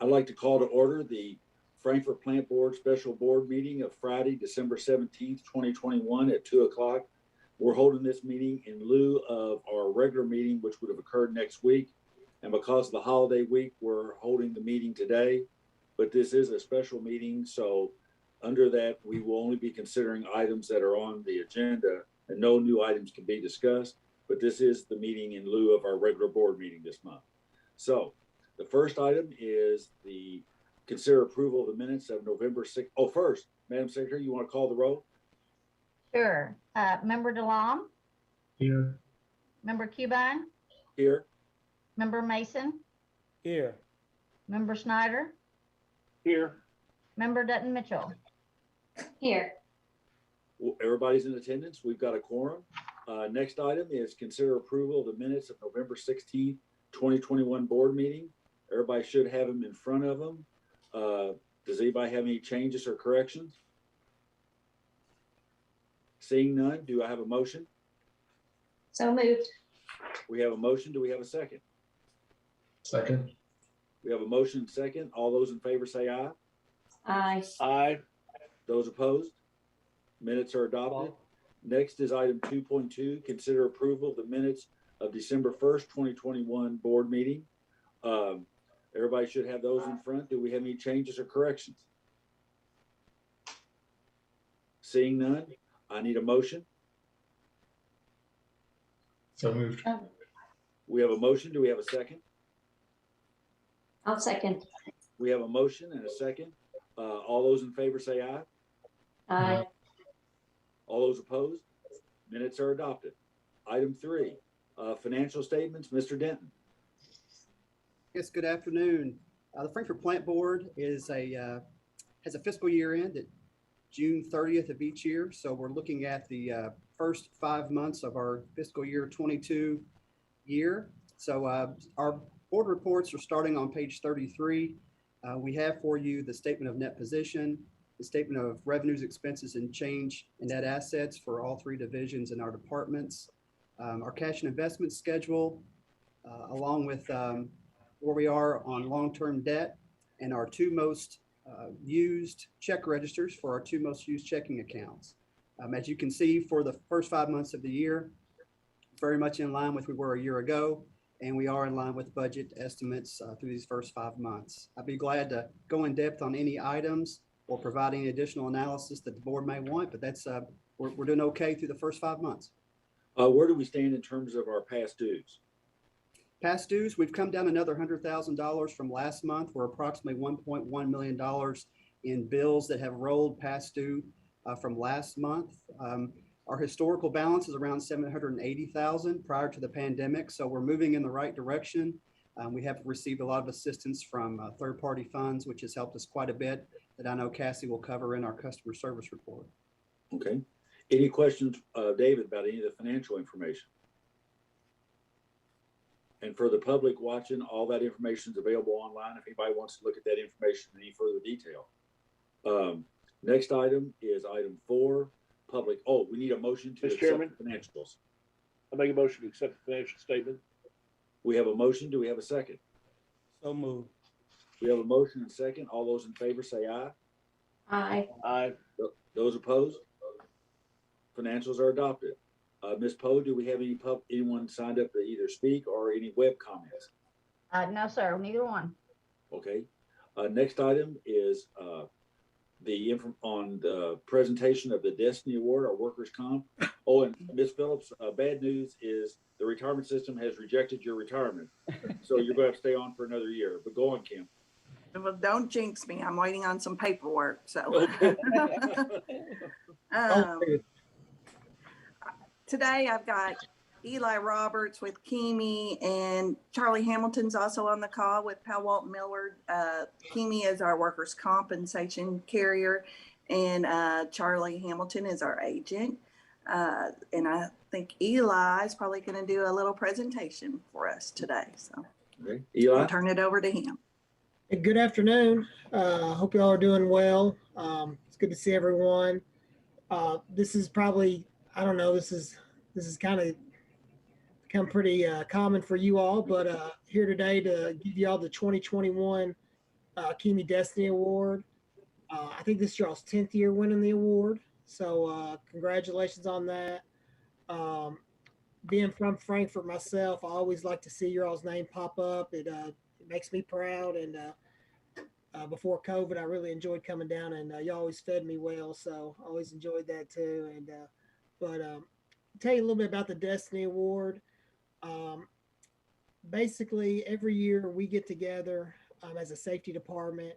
I'd like to call to order the Frankfort Plant Board Special Board Meeting of Friday, December 17th, 2021 at 2 o'clock. We're holding this meeting in lieu of our regular meeting, which would have occurred next week. And because of the holiday week, we're holding the meeting today. But this is a special meeting, so under that, we will only be considering items that are on the agenda, and no new items can be discussed. But this is the meeting in lieu of our regular board meeting this month. So the first item is the consider approval of the minutes of November 6th. Oh, first, Madam Secretary, you want to call the roll? Sure. Member DeLong? Here. Member Cubine? Here. Member Mason? Here. Member Snyder? Here. Member Dutton Mitchell? Here. Well, everybody's in attendance. We've got a quorum. Next item is consider approval of the minutes of November 16th, 2021 board meeting. Everybody should have them in front of them. Does anybody have any changes or corrections? Seeing none, do I have a motion? So moved. We have a motion. Do we have a second? Second. We have a motion and second. All those in favor say aye. Aye. Aye. Those opposed? Minutes are adopted. Next is item 2.2, consider approval of the minutes of December 1st, 2021 board meeting. Everybody should have those in front. Do we have any changes or corrections? Seeing none, I need a motion. So moved. We have a motion. Do we have a second? I'll second. We have a motion and a second. All those in favor say aye. Aye. All those opposed? Minutes are adopted. Item 3, financial statements. Mr. Denton. Yes, good afternoon. The Frankfort Plant Board has a fiscal year end at June 30th of each year. So we're looking at the first 5 months of our fiscal year 22 year. So our board reports are starting on page 33. We have for you the statement of net position, the statement of revenues, expenses, and change in net assets for all 3 divisions in our departments. Our cash and investment schedule, along with where we are on long-term debt, and our 2 most used check registers for our 2 most used checking accounts. As you can see, for the first 5 months of the year, very much in line with where we were a year ago, and we are in line with budget estimates through these first 5 months. I'd be glad to go in depth on any items or provide any additional analysis that the board may want, but that's we're doing okay through the first 5 months. Where do we stand in terms of our past dues? Past dues, we've come down another $100,000 from last month. We're approximately $1.1 million in bills that have rolled past due from last month. Our historical balance is around $780,000 prior to the pandemic, so we're moving in the right direction. We have received a lot of assistance from third-party funds, which has helped us quite a bit, that I know Cassie will cover in our customer service report. Okay. Any questions, David, about any of the financial information? And for the public watching, all that information is available online if anybody wants to look at that information in any further detail. Next item is item 4, public. Oh, we need a motion to Mr. accept Chairman, the financials. I make a motion to accept the financial statement. We have a motion. Do we have a second? So moved. We have a motion and second. All those in favor say aye. Aye. Aye. Those opposed? Financials are adopted. Ms. Poe, do we have anyone signed up to either speak or any web comments? No, sir, neither one. Okay. Next item is on the presentation of the Destiny Award, our workers' comp. Oh, and Ms. Phillips, bad news is the retirement system has rejected your retirement. So you're going to have to stay on for another year. But go on, Kim. Well, don't jinx me. I'm waiting on some paperwork. So Okay. Today I've got Eli Roberts with Kimi, and Charlie Hamilton's also on the call with Powell Walton Millward. Kimi is our workers' compensation carrier, and Charlie Hamilton is our agent. And I think Eli is probably going to do a little presentation for us today. So Okay. Eli? I'll turn it over to him. Good afternoon. Hope you all are doing well. It's good to see everyone. This is probably, I don't know, this is kind of become pretty common for you all, but here today to give you all the 2021 Kimi Destiny Award. I think this is y'all's 10th year winning the award. So congratulations on that. Being from Frankfurt myself, I always like to see your all's name pop up. It makes me proud. And before COVID, I really enjoyed coming down, and you always fed me well. So I always enjoyed that too. And but tell you a little bit about the Destiny Award. Basically, every year we get together as a safety department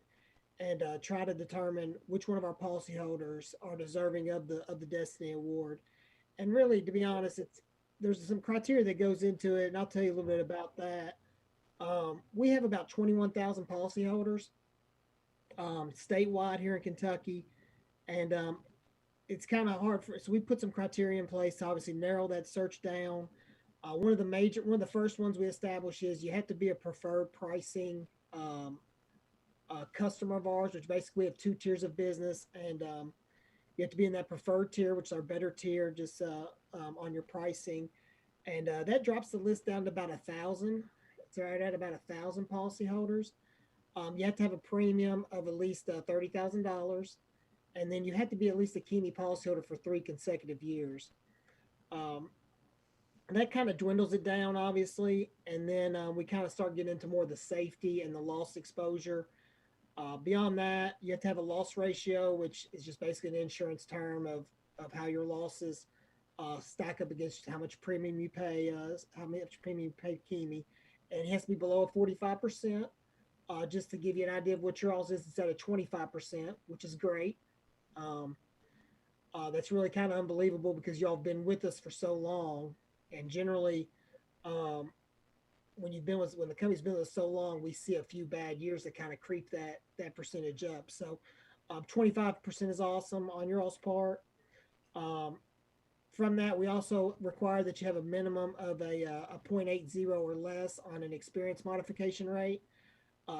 and try to determine which one of our policyholders are deserving of the Destiny Award. And really, to be honest, there's some criteria that goes into it, and I'll tell you a little bit about that. We have about 21,000 policyholders statewide here in Kentucky, and it's kind of hard so we put some criteria in place to obviously narrow that search down. One of the first ones we establish is you have to be a preferred pricing customer of ours, which basically we have 2 tiers of business, and you have to be in that preferred tier, which is our better tier, just on your pricing, and that drops the list down to about 1,000. It's right at about 1,000 policyholders. You have to have a premium of at least $30,000, and then you have to be at least a Kimi policyholder for 3 consecutive years. That kind of dwindles it down, obviously, and then we kind of start getting into more of the safety and the loss exposure. Beyond that, you have to have a loss ratio, which is just basically an insurance term of how your losses stack up against how much premium you pay, how much premium you pay Kimi, and it has to be below 45%. Just to give you an idea of what your all's is, it's at a 25%, which is great. That's really kind of unbelievable because y'all have been with us for so long. And generally, when the company's been with us so long, we see a few bad years that kind of creep that percentage up. So 25% is awesome on your all's part. From that, we also require that you have a minimum of a 0.80 or less on an experience modification rate.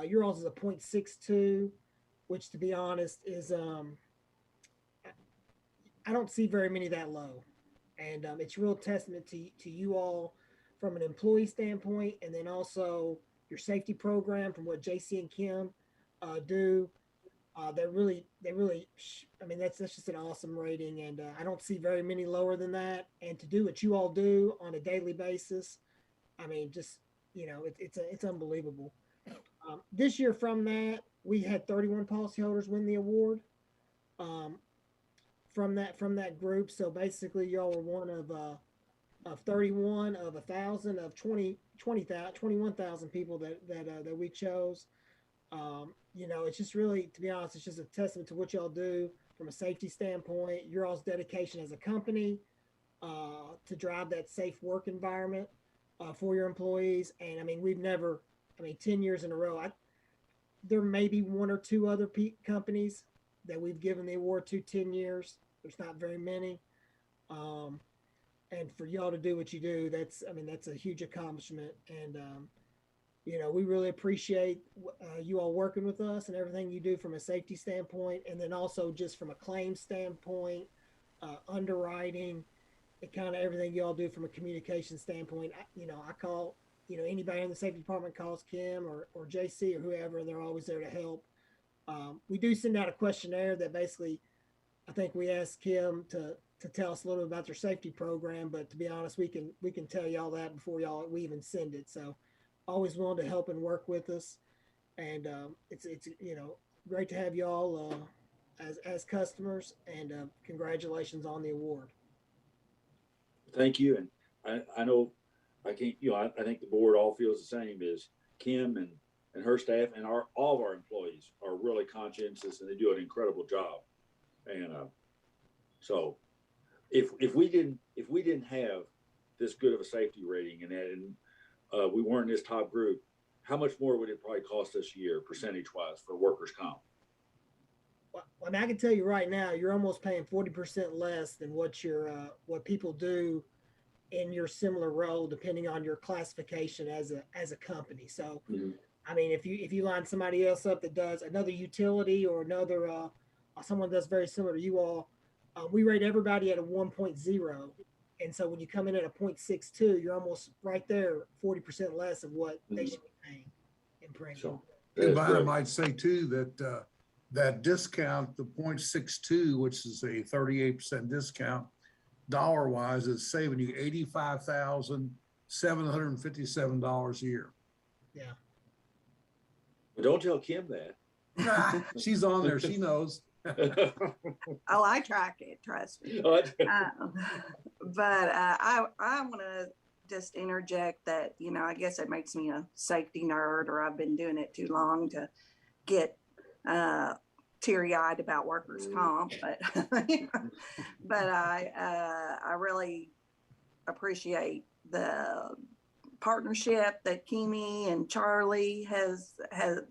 Your all's is a 0.62, which, to be honest, is I don't see very many that low. And it's a real testament to you all from an employee standpoint, and then also your safety program from what JC and Kim do. They really, I mean, that's just an awesome rating, and I don't see very many lower than that. And to do what you all do on a daily basis, I mean, just, it's unbelievable. This year from that, we had 31 policyholders win the award. From that group. So basically y'all were one of 31 of 1,000 of 21,000 people that we chose. It's just really, to be honest, it's just a testament to what y'all do from a safety standpoint, your all's dedication as a company to drive that safe work environment for your employees. And I mean, 10 years in a row, there may be 1 or 2 other companies that we've given the award to 10 years. There's not very many. And for y'all to do what you do, that's a huge accomplishment. And, we really appreciate you all working with us and everything you do from a safety standpoint. And then also just from a claim standpoint, underwriting, and kind of everything you all do from a communication standpoint. I call, anybody in the safety department calls Kim or JC or whoever, and they're always there to help. We do send out a questionnaire that basically, I think we asked Kim to tell us a little bit about their safety program, but to be honest, we can tell y'all that before we even send it. So always willing to help and work with us. And it's great to have y'all as customers, and congratulations on the award. Thank you. And I know I can't, I think the board all feels the same as Kim and her staff and all of our employees are really conscientious, and they do an incredible job. And so if we didn't have this good of a safety rating and we weren't in this top group, how much more would it probably cost us a year percentage wise for workers' comp? Well, I mean, I can tell you right now, you're almost paying 40% less than what people do in your similar role, depending on your classification as a company. So, mm-hmm. I mean, if you line somebody else up that does another utility or another someone that's very similar to you all, we rate everybody at a 1.0. And so when you come in at a 0.62, you're almost right there, 40% less of what they should be paying in premium. So That is But I great. might say too, that, that discount, the 0.62, which is a 38% discount, dollar wise, is saving you $85,757 a year. Yeah. But don't tell Kim that. She's on there, she knows. Oh, I track it, trust me. But I want to just interject that, you know, I guess it makes me a safety nerd, or I've been doing it too long to get teary-eyed about workers' comp, but but I really appreciate the partnership that Kimi and Charlie has.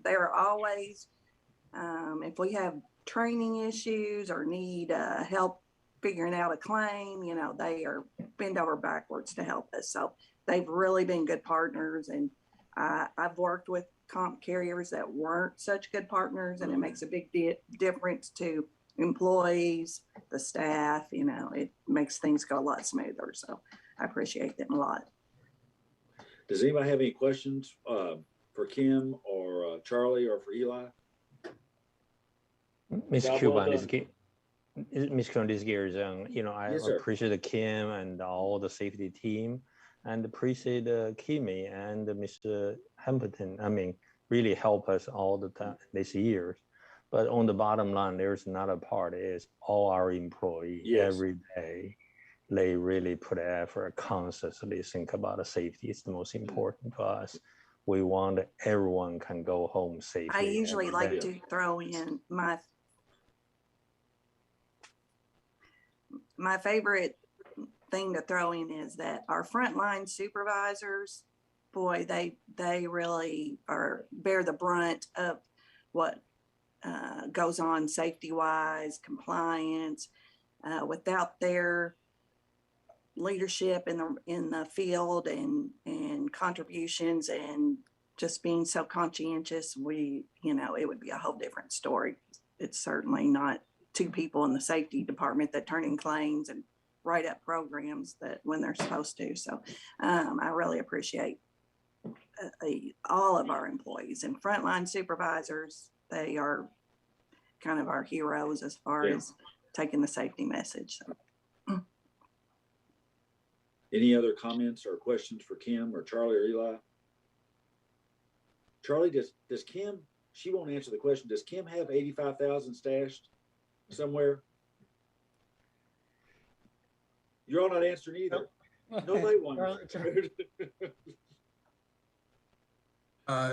They're always, if we have training issues or need help figuring out a claim, you know, they are bend over backwards to help us. So they've really been good partners, and I've worked with comp carriers that weren't such good partners, and it makes a big difference to employees, the staff, you know, it makes things go a lot smoother. So I appreciate them a lot. Does anybody have any questions for Kim or Charlie or for Eli? Ms. Job well Cuban, done. Ms. Cuban, this year is, you know, I Yes, sir. appreciate Kim and all the safety team, and appreciate Kimi and Mr. Hampton. I mean, really help us all the time this year. But on the bottom line, there's another part is all our employees. Yes. Every day. They really put effort, constantly think about the safety. It's the most important to us. We want everyone can go home safely. I usually every like day. to throw in my favorite thing to throw in is that our frontline supervisors, boy, they really bear the brunt of what goes on safety wise, compliance. Without their leadership in the field and contributions and just being so conscientious, you know, it would be a whole different story. It's certainly not two people in the safety department that turn in claims and write up programs that when they're supposed to. So I really appreciate all of our employees and frontline supervisors. They are kind of our heroes as far as taking the safety message. So. Any other comments or questions for Kim or Charlie or Eli? Charlie, does Kim, she won't answer the question, does Kim have 85,000 stashed somewhere? You're all not answering either. Nobody wants.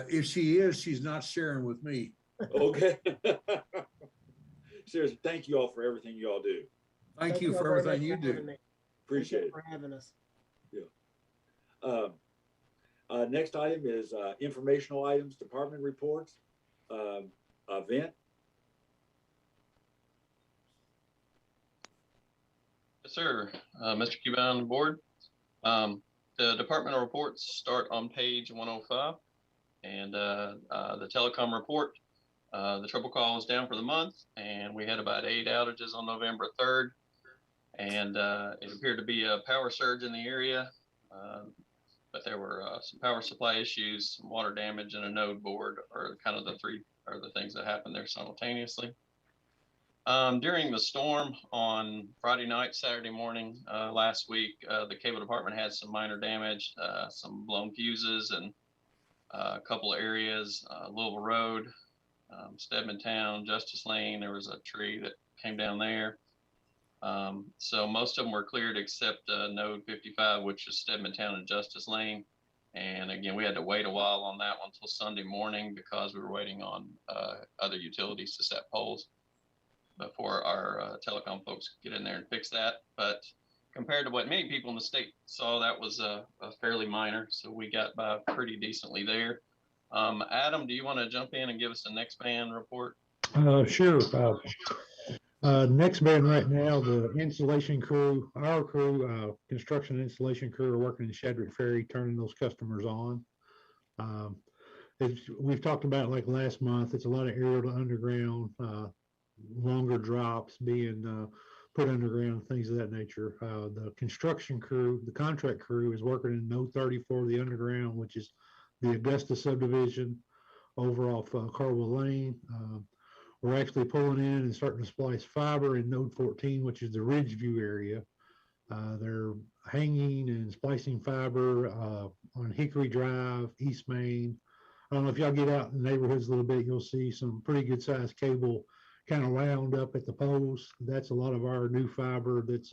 If she is, she's not sharing with me. Okay. Seriously, thank you all for everything you all do. Thank you for everything you do. Appreciate it. For having us. Next item is informational items, department reports, event. Yes, sir. Mr. Cuban on the board. The departmental reports start on page 105, and the telecom report. The triple call was down for the month, and we had about 8 outages on November 3rd, and it appeared to be a power surge in the area. But there were some power supply issues, some water damage, and a node board are kind of the things that happened there simultaneously. During the storm on Friday night, Saturday morning last week, the cable department had some minor damage, some blown fuses and a couple of areas, Louisville Road, Stedman Town, Justice Lane. There was a tree that came down there. So most of them were cleared except node 55, which is Stedman Town and Justice Lane. And again, we had to wait a while on that one until Sunday morning because we were waiting on other utilities to set poles before our telecom folks could get in there and fix that. But compared to what many people in the state saw, that was a fairly minor. So we got by pretty decently there. Adam, do you want to jump in and give us a next band report? Sure. Next band right now, the installation crew, our crew, construction installation crew are working in Shadrick Ferry, turning those customers on. We've talked about like last month, it's a lot of aerial to underground, longer drops being put underground, things of that nature. The construction crew, the contract crew is working in node 34, the underground, which is the Augusta subdivision, over off Carwell Lane. We're actually pulling in and starting to splice fiber in node 14, which is the Ridgeview area. They're hanging and splicing fiber on Hickory Drive, East Main. I don't know if y'all get out in the neighborhoods a little bit, you'll see some pretty good sized cable kind of wound up at the poles. That's a lot of our new fiber that's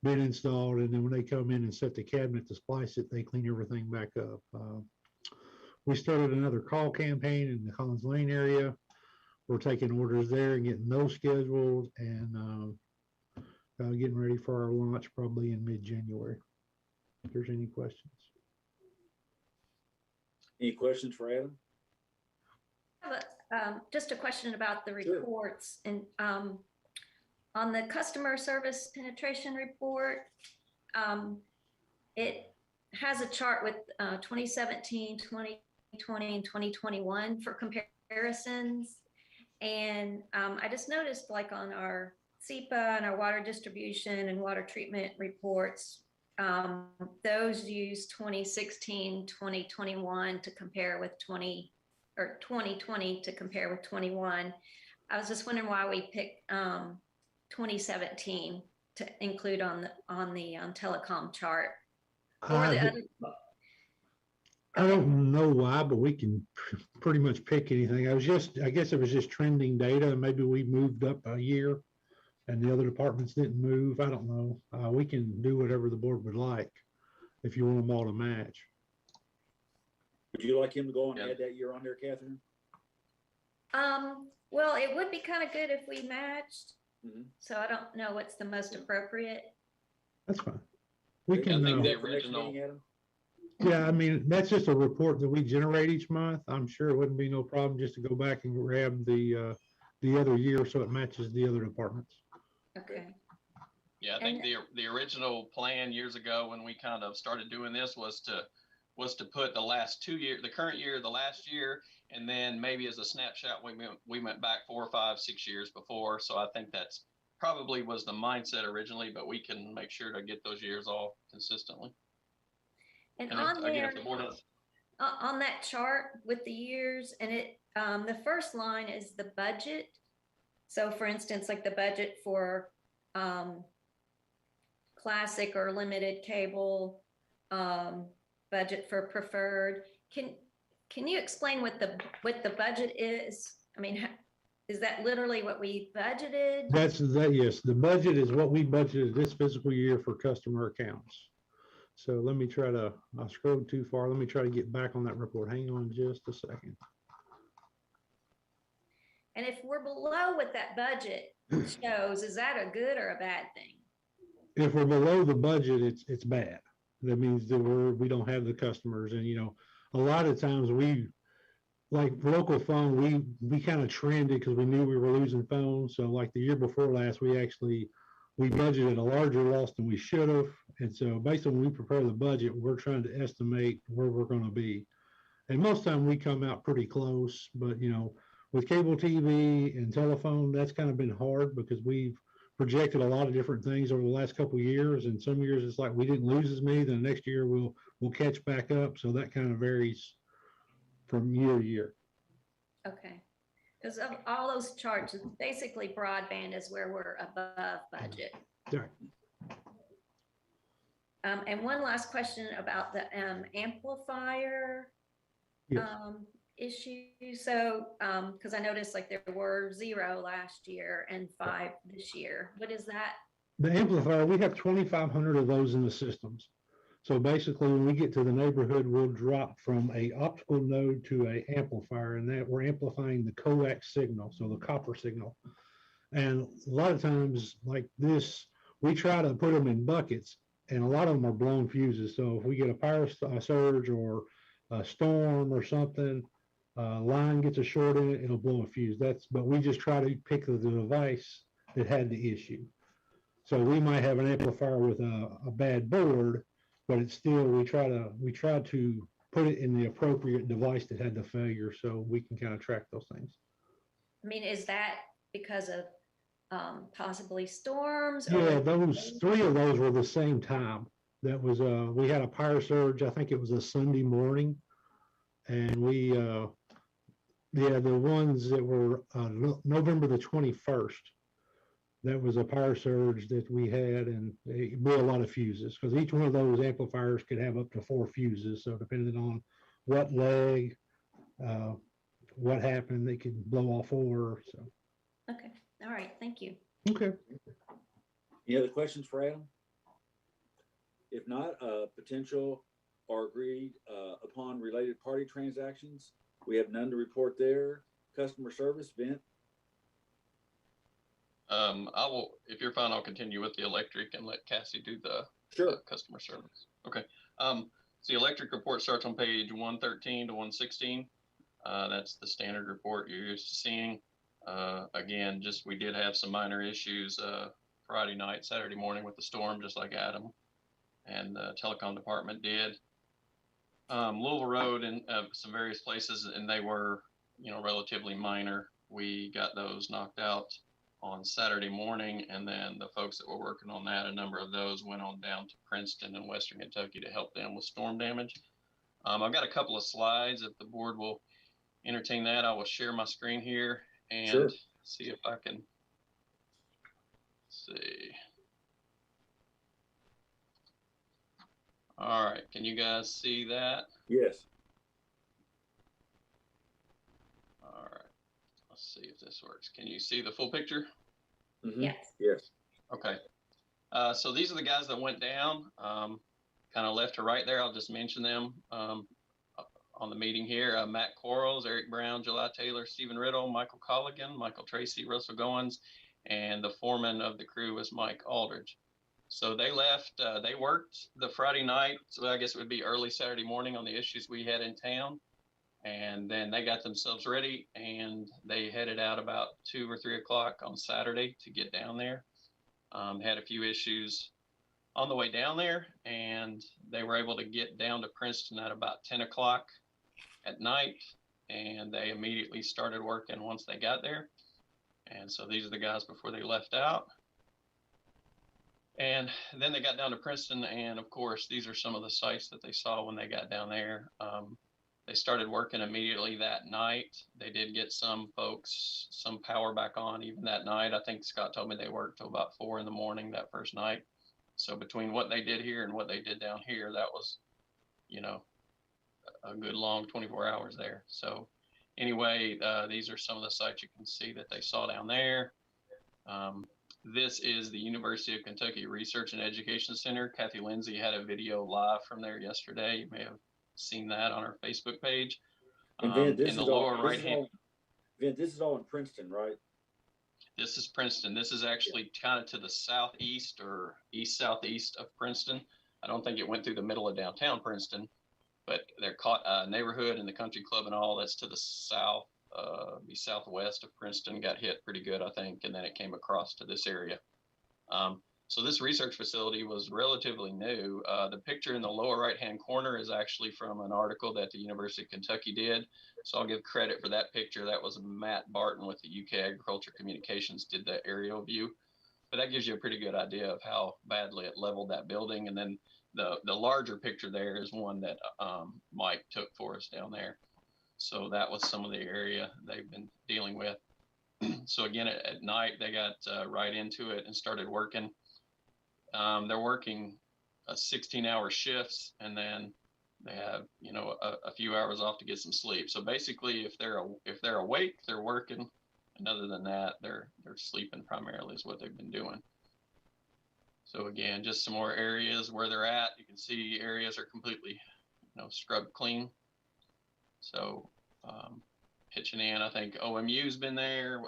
been installed. And then when they come in and set the cabinet to splice it, they clean everything back up. We started another call campaign in the Collins Lane area. We're taking orders there and getting those scheduled and getting ready for our launch probably in mid-January. If there's any questions. Any questions for Adam? I have just a question about the Sure. reports and on the customer service penetration report, it has a chart with 2017, 2020, and 2021 for comparisons. And I just noticed like on our SEPA and our water distribution and water treatment reports, those use 2016, 2021 to compare with 2020 to compare with 21. I was just wondering why we picked 2017 to include on the telecom chart. Or the other. I don't know why, but we can pretty much pick anything. I guess it was just trending data. Maybe we moved up a year and the other departments didn't move. I don't know. We can do whatever the board would like if you want them all to match. Would you like him to go and add that year on there, Catherine? Well, it would be kind of good if we matched. So I don't know what's the most appropriate. That's fine. We I can. think the For next original. meeting, Adam? Yeah, I mean, that's just a report that we generate each month. I'm sure it wouldn't be no problem just to go back and grab the other year so it matches the other departments. Okay. Yeah, I think the original plan years ago when we kind of started doing this was to put the last 2 years, the current year, the last year, and then maybe as a snapshot, we went back 4, 5, 6 years before. So I think that's probably was the mindset originally, but we can make sure to get those years all consistently. And And on if, again, there, if the board does, on that chart with the years, and it the first line is the budget. So for instance, like the budget for classic or limited cable, budget for preferred. Can you explain what the budget is? I mean, is that literally what we budgeted? Yes, the budget is what we budgeted this fiscal year for customer accounts. So let me try to, I scrolled too far. Let me try to get back on that report. Hang on just a second. And if we're below what that budget shows, is that a good or a bad thing? If we're below the budget, it's bad. That means that we don't have the customers. And, you know, a lot of times like local phone, we kind of trended because we knew we were losing phones. So like the year before last, we budgeted a larger loss than we should have. And so based on when we prepare the budget, we're trying to estimate where we're going to be. And most of the time we come out pretty close, but you know, with cable TV and telephone, that's kind of been hard because we've projected a lot of different things over the last couple of years. And some years it's like we didn't lose as many, then the next year we'll catch back up. So that kind of varies from year to year. Okay. Because of all those charts, basically broadband is where we're above budget. Right. And one last question about the amplifier Yes. issue. So, because I noticed like there were 0 last year and 5 this year. What is that? The amplifier, we have 2,500 of those in the systems. So basically, when we get to the neighborhood, we'll drop from a optical node to a amplifier, and that we're amplifying the coax signal, so the copper signal. And a lot of times like this, we try to put them in buckets, and a lot of them are blown fuses. So if we get a power surge or a storm or something, line gets a short in it, it'll blow a fuse. But we just try to pick the device that had the issue. So we might have an amplifier with a bad board, but it's still, we try to put it in the appropriate device that had the failure so we can kind of track those things. I mean, is that because of possibly storms? Yeah, those 3 of those were the same time. That was, we had a power surge, I think it was a Sunday morning. And Yeah, the ones that were November the 21st. That was a power surge that we had, and it blew a lot of fuses because each one of those amplifiers could have up to 4 fuses. So depending on what leg, uh, what happened, they could blow all 4. So Okay, all right, thank you. okay. Any other questions for Adam? If not, potential or agreed upon related party transactions. We have none to report there. Customer service, Vint. I will, if you're fine, I'll continue with the electric and let Cassie do the Sure. customer service. Okay. So the electric report starts on page 113 to 116. That's the standard report you're used to seeing. Again, just we did have some minor issues Friday night, Saturday morning with the storm, just like Adam and the telecom department did. Louisville Road and some various places, and they were, relatively minor. We got those knocked out on Saturday morning, and then the folks that were working on that, a number of those went on down to Princeton and Western Kentucky to help them with storm damage. I've got a couple of slides. If the board will entertain that, I will share my screen here and Sure. see if I can see. All right, can you guys see that? Yes. All right, let's see if this works. Can you see the full picture? Mm-hmm. Yes. Yes. Okay. So these are the guys that went down, kind of left to right there. I'll just mention them on the meeting here. Matt Quarles, Eric Brown, July Taylor, Stephen Riddle, Michael Colligan, Michael Tracy, Russell Goins, and the foreman of the crew was Mike Aldridge. So they left, they worked the Friday night, so I guess it would be early Saturday morning on the issues we had in town. And then they got themselves ready and they headed out about 2 or 3 o'clock on Saturday to get down there. Had a few issues on the way down there, and they were able to get down to Princeton at about 10 o'clock at night, and they immediately started working once they got there. And so these are the guys before they left out. And then they got down to Princeton, and of course, these are some of the sites that they saw when they got down there. They started working immediately that night. They did get some folks some power back on even that night. I think Scott told me they worked till about 4 in the morning that first night. So between what they did here and what they did down here, that was, a good long 24 hours there. So anyway, these are some of the sites you can see that they saw down there. This is the University of Kentucky Research and Education Center. Kathy Lindsay had a video live from there yesterday. You may have seen that on our Facebook page. And Vint, In the lower right hand. Vint, this is all in Princeton, right? This is Princeton. This is actually kind of to the southeast or east-southeast of Princeton. I don't think it went through the middle of downtown Princeton, but they're caught neighborhood and the country club and all that's to the south, be southwest of Princeton, got hit pretty good, I think, and then it came across to this area. So this research facility was relatively new. The picture in the lower right-hand corner is actually from an article that the University of Kentucky did. So I'll give credit for that picture. That was Matt Barton with the UK Agriculture Communications did the aerial view. But that gives you a pretty good idea of how badly it leveled that building. And then the larger picture there is one that Mike took for us down there. So that was some of the area they've been dealing with. So again, at night, they got right into it and started working. They're working 16-hour shifts, and then they have, a few hours off to get some sleep. So basically, if they're awake, they're working, and other than that, they're sleeping primarily is what they've been doing. So again, just some more areas where they're at. You can see areas are completely, scrubbed clean. So pitching in, I think OMU's been there,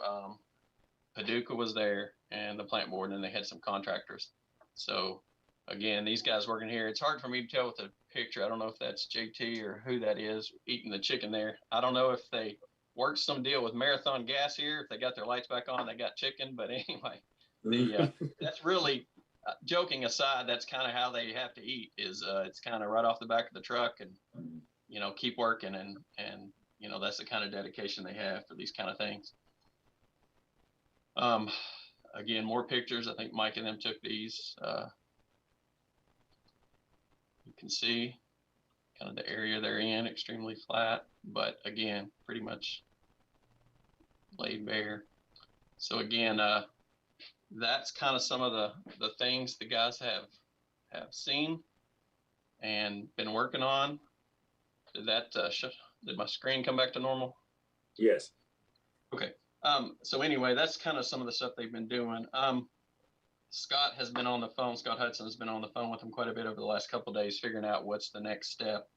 Paducah was there, and the plant board, and they had some contractors. So again, these guys working here, it's hard for me to tell with the picture. I don't know if that's JT or who that is eating the chicken there. I don't know if they worked some deal with Marathon Gas here, if they got their lights back on, they got chicken. But anyway, that's really, joking aside, that's kind of how they have to eat is it's kind of right off the back of the truck and, keep working. And that's the kind of dedication they have for these kind of things. Again, more pictures. I think Mike and them took these. You can see kind of the area they're in, extremely flat, but again, pretty much laid bare. So again, that's kind of some of the things the guys have seen and been working on. Did that did my screen come back to normal? Yes. Okay. So anyway, that's kind of some of the stuff they've been doing. Scott has been on the phone. Scott Hudson has been on the phone with them quite a bit over the last couple of days, figuring out what's the next step.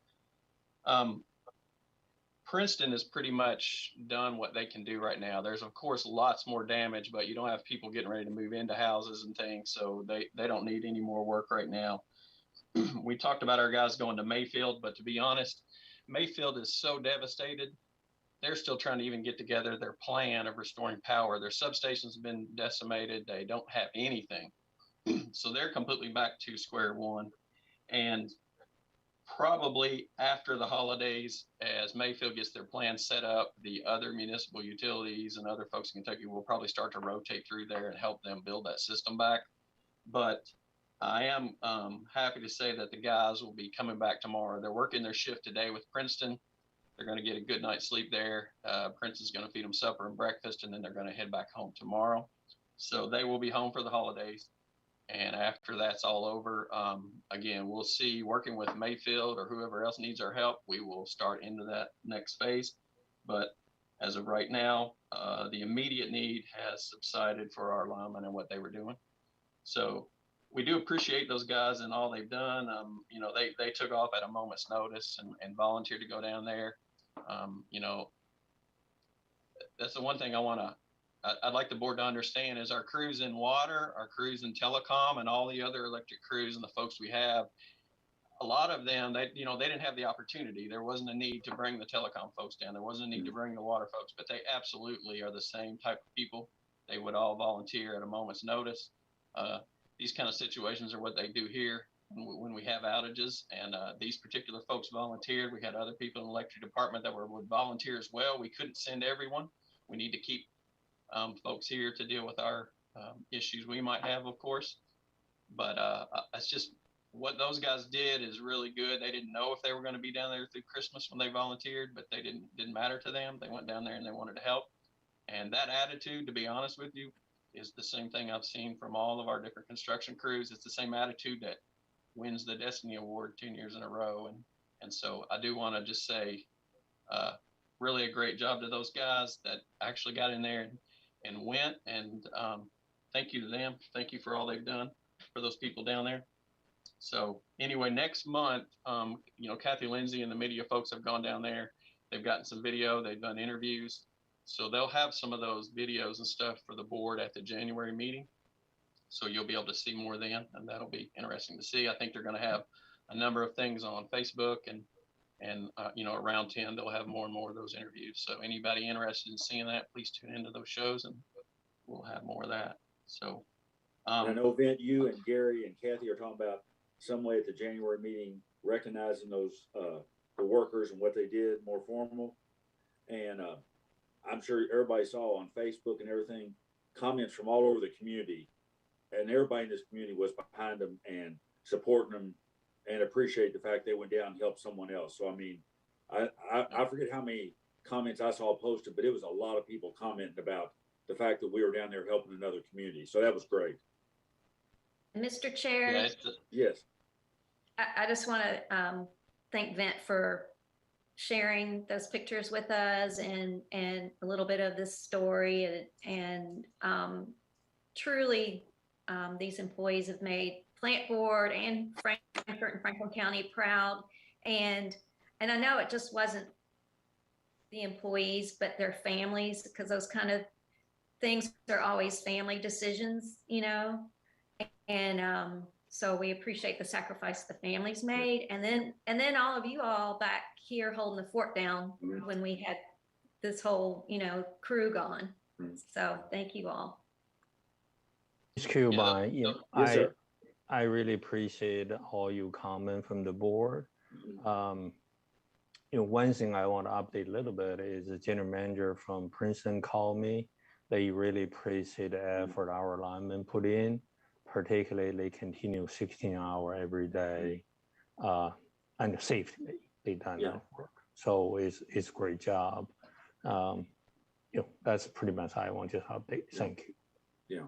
Princeton is pretty much done what they can do right now. There's of course lots more damage, but you don't have people getting ready to move into houses and things, so they don't need any more work right now. We talked about our guys going to Mayfield, but to be honest, Mayfield is so devastated. They're still trying to even get together their plan of restoring power. Their substation's been decimated. They don't have anything. So they're completely back to square one. And probably after the holidays, as Mayfield gets their plan set up, the other municipal utilities and other folks in Kentucky will probably start to rotate through there and help them build that system back. But I am happy to say that the guys will be coming back tomorrow. They're working their shift today with Princeton. They're going to get a good night's sleep there. Princeton's going to feed them supper and breakfast, and then they're going to head back home tomorrow. So they will be home for the holidays. And after that's all over, again, we'll see, working with Mayfield or whoever else needs our help, we will start into that next phase. But as of right now, the immediate need has subsided for our linemen and what they were doing. So we do appreciate those guys and all they've done. You know, they took off at a moment's notice and volunteered to go down there. You know, that's the one thing I'd like the board to understand is our crews in water, our crews in telecom, and all the other electric crews and the folks we have. A lot of them, they didn't have the opportunity. There wasn't a need to bring the telecom folks down. There wasn't a need to bring the water folks, but they absolutely are the same type of people. They would all volunteer at a moment's notice. These kind of situations are what they do here when we have outages, and these particular folks volunteered. We had other people in the electric department that would volunteer as well. We couldn't send everyone. We need to keep folks here to deal with our issues we might have, of course. But it's just what those guys did is really good. They didn't know if they were going to be down there through Christmas when they volunteered, but they didn't matter to them. They went down there and they wanted to help. And that attitude, to be honest with you, is the same thing I've seen from all of our different construction crews. It's the same attitude that wins the Destiny Award 10 years in a row. And so I do want to just say really a great job to those guys that actually got in there and went. And thank you to them. Thank you for all they've done for those people down there. So anyway, next month, you know, Kathy Lindsay and the media folks have gone down there. They've gotten some video. They've done interviews. So they'll have some of those videos and stuff for the board at the January meeting. So you'll be able to see more then, and that'll be interesting to see. I think they're going to have a number of things on Facebook and you know, around 10, they'll have more and more of those interviews. So anybody interested in seeing that, please tune into those shows and we'll have more of that. So I know, Vint, you and Gary and Kathy are talking about some way at the January meeting, recognizing those, the workers and what they did more formal. And I'm sure everybody saw on Facebook and everything, comments from all over the community, and everybody in this community was behind them and supporting them and appreciate the fact they went down and helped someone else. So, I mean, I forget how many comments I saw posted, but it was a lot of people commenting about the fact that we were down there helping another community. So that was great. Mr. Chair, Yes. I just want to thank Vint for sharing those pictures with us and a little bit of this story. And truly, these employees have made Plant Board and Frankfort and Franklin County proud. And I know it just wasn't the employees, but their families, because those kind of things are always family decisions, you know. And so we appreciate the sacrifice the families made, and then all of you all back here holding the fort down when we had this whole, you know, crew gone. So thank you all. Cuba, you know, Yes, I really appreciate all you comment from the board. You know, one thing I want to update a little bit is the general manager from Princeton called me. They really appreciate the effort our linemen put in, particularly they continue 16-hour every day, and safely they done that work. So it's a great job. that's pretty much I want to update. Thank you. Yeah.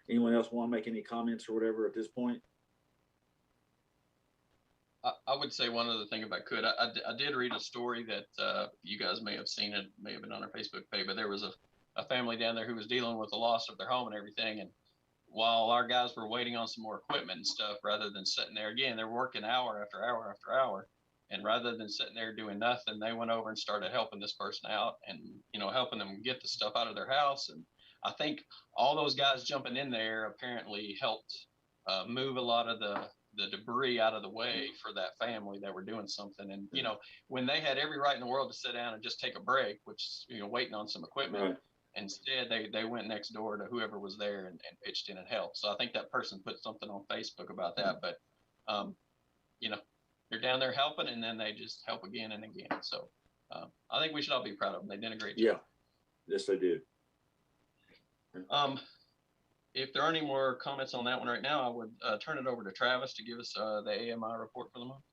Anyone else want to make any comments or whatever at this point? I would say one other thing if I could. I did read a story that you guys may have seen. It may have been on our Facebook page, but there was a family down there who was dealing with the loss of their home and everything. And while our guys were waiting on some more equipment and stuff, rather than sitting there, again, they're working hour after hour after hour. And rather than sitting there doing nothing, they went over and started helping this person out and, helping them get the stuff out of their house. And I think all those guys jumping in there apparently helped move a lot of the debris out of the way for that family that were doing something. And, when they had every right in the world to sit down and just take a break, which, waiting on some equipment, Right. instead they went next door to whoever was there and pitched in and helped. So I think that person put something on Facebook about that, but, they're down there helping and then they just help again and again. So I think we should all be proud of them. They did a great job. Yeah. Yes, they did. If there aren't any more comments on that one right now, I would turn it over to Travis to give us the AMI report for the month.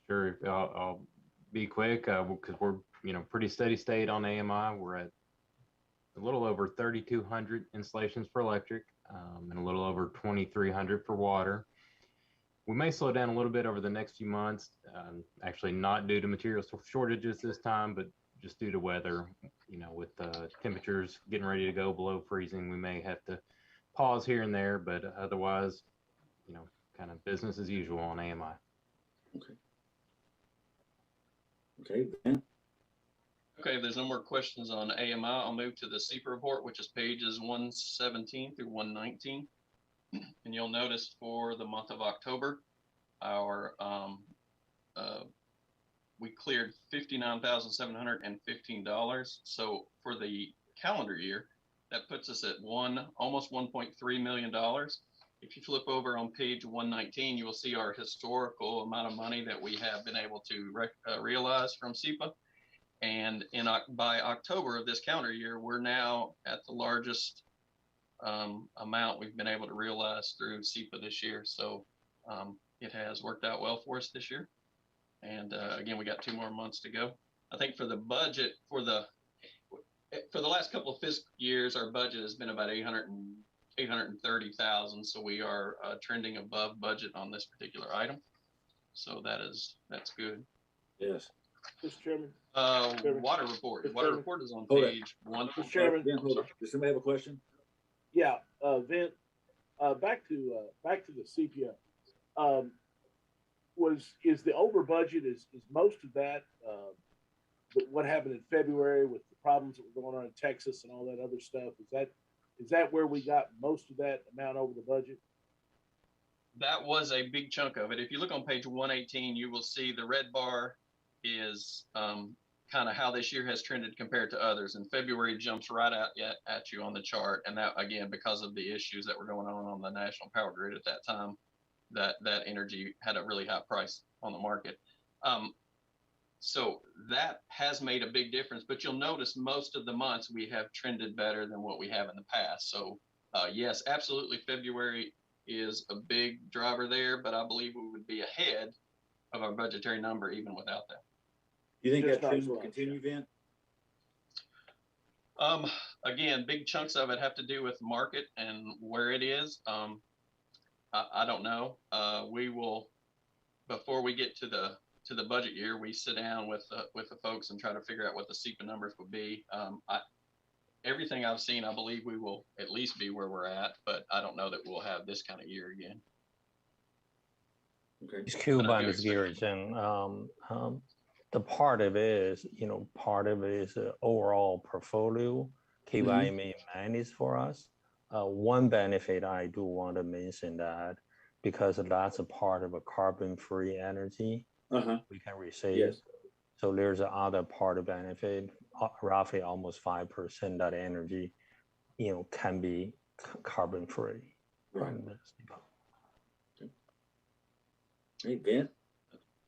Sure, I'll be quick because we're pretty steady state on AMI. We're at a little over 3,200 installations for electric and a little over 2,300 for water. We may slow down a little bit over the next few months, actually not due to material shortages this time, but just due to weather. With temperatures getting ready to go below freezing, we may have to pause here and there, but otherwise, kind of business as usual on AMI. Okay. Okay, Ben? Okay, if there's no more questions on AMI, I'll move to the CEPA report, which is pages 117 through 119. And you'll notice for the month of October, our we cleared $59,715. So for the calendar year, that puts us at almost $1.3 million. If you flip over on page 119, you will see our historical amount of money that we have been able to realize from CEPA. And by October of this calendar year, we're now at the largest amount we've been able to realize through CEPA this year. So it has worked out well for us this year. And again, we got 2 more months to go. I think for the budget for the last couple of fiscal years, our budget has been about 830,000. So we are trending above budget on this particular item. So that's good. Yes. Mr. Chairman. Water report. Mr. Water Chairman. report is on Hold page 1. Mr. Chairman. Ben, hold on. Does somebody have a question? Yeah, Vint, back to the CPO. Is the over budget is most of that what happened in February with the problems that were going on in Texas and all that other stuff? Is that where we got most of that amount over the budget? That was a big chunk of it. If you look on page 118, you will see the red bar is kind of how this year has trended compared to others. And February jumps right out at you on the chart. And that, again, because of the issues that were going on the national power grid at that time, that energy had a really high price on the market. So that has made a big difference, but you'll notice most of the months we have trended better than what we have in the past. So yes, absolutely. February is a big driver there, but I believe we would be ahead of our budgetary number even without that. You think Just that trend not will much. continue, Ben? Again, big chunks of it have to do with market and where it is. I don't know. We will, before we get to the budget year, we sit down with the folks and try to figure out what the CEPA numbers would be. Everything I've seen, I believe we will at least be where we're at, but I don't know that we'll have this kind of year again. Okay. Excuse by Ms. Garrison. The part of it is the overall portfolio keep being managed for us. One benefit I do want to mention that because that's a part of a carbon-free energy we can receive. Yes. So there's another part of benefit, roughly almost 5% that energy, can be carbon-free. Right. Hey, Ben?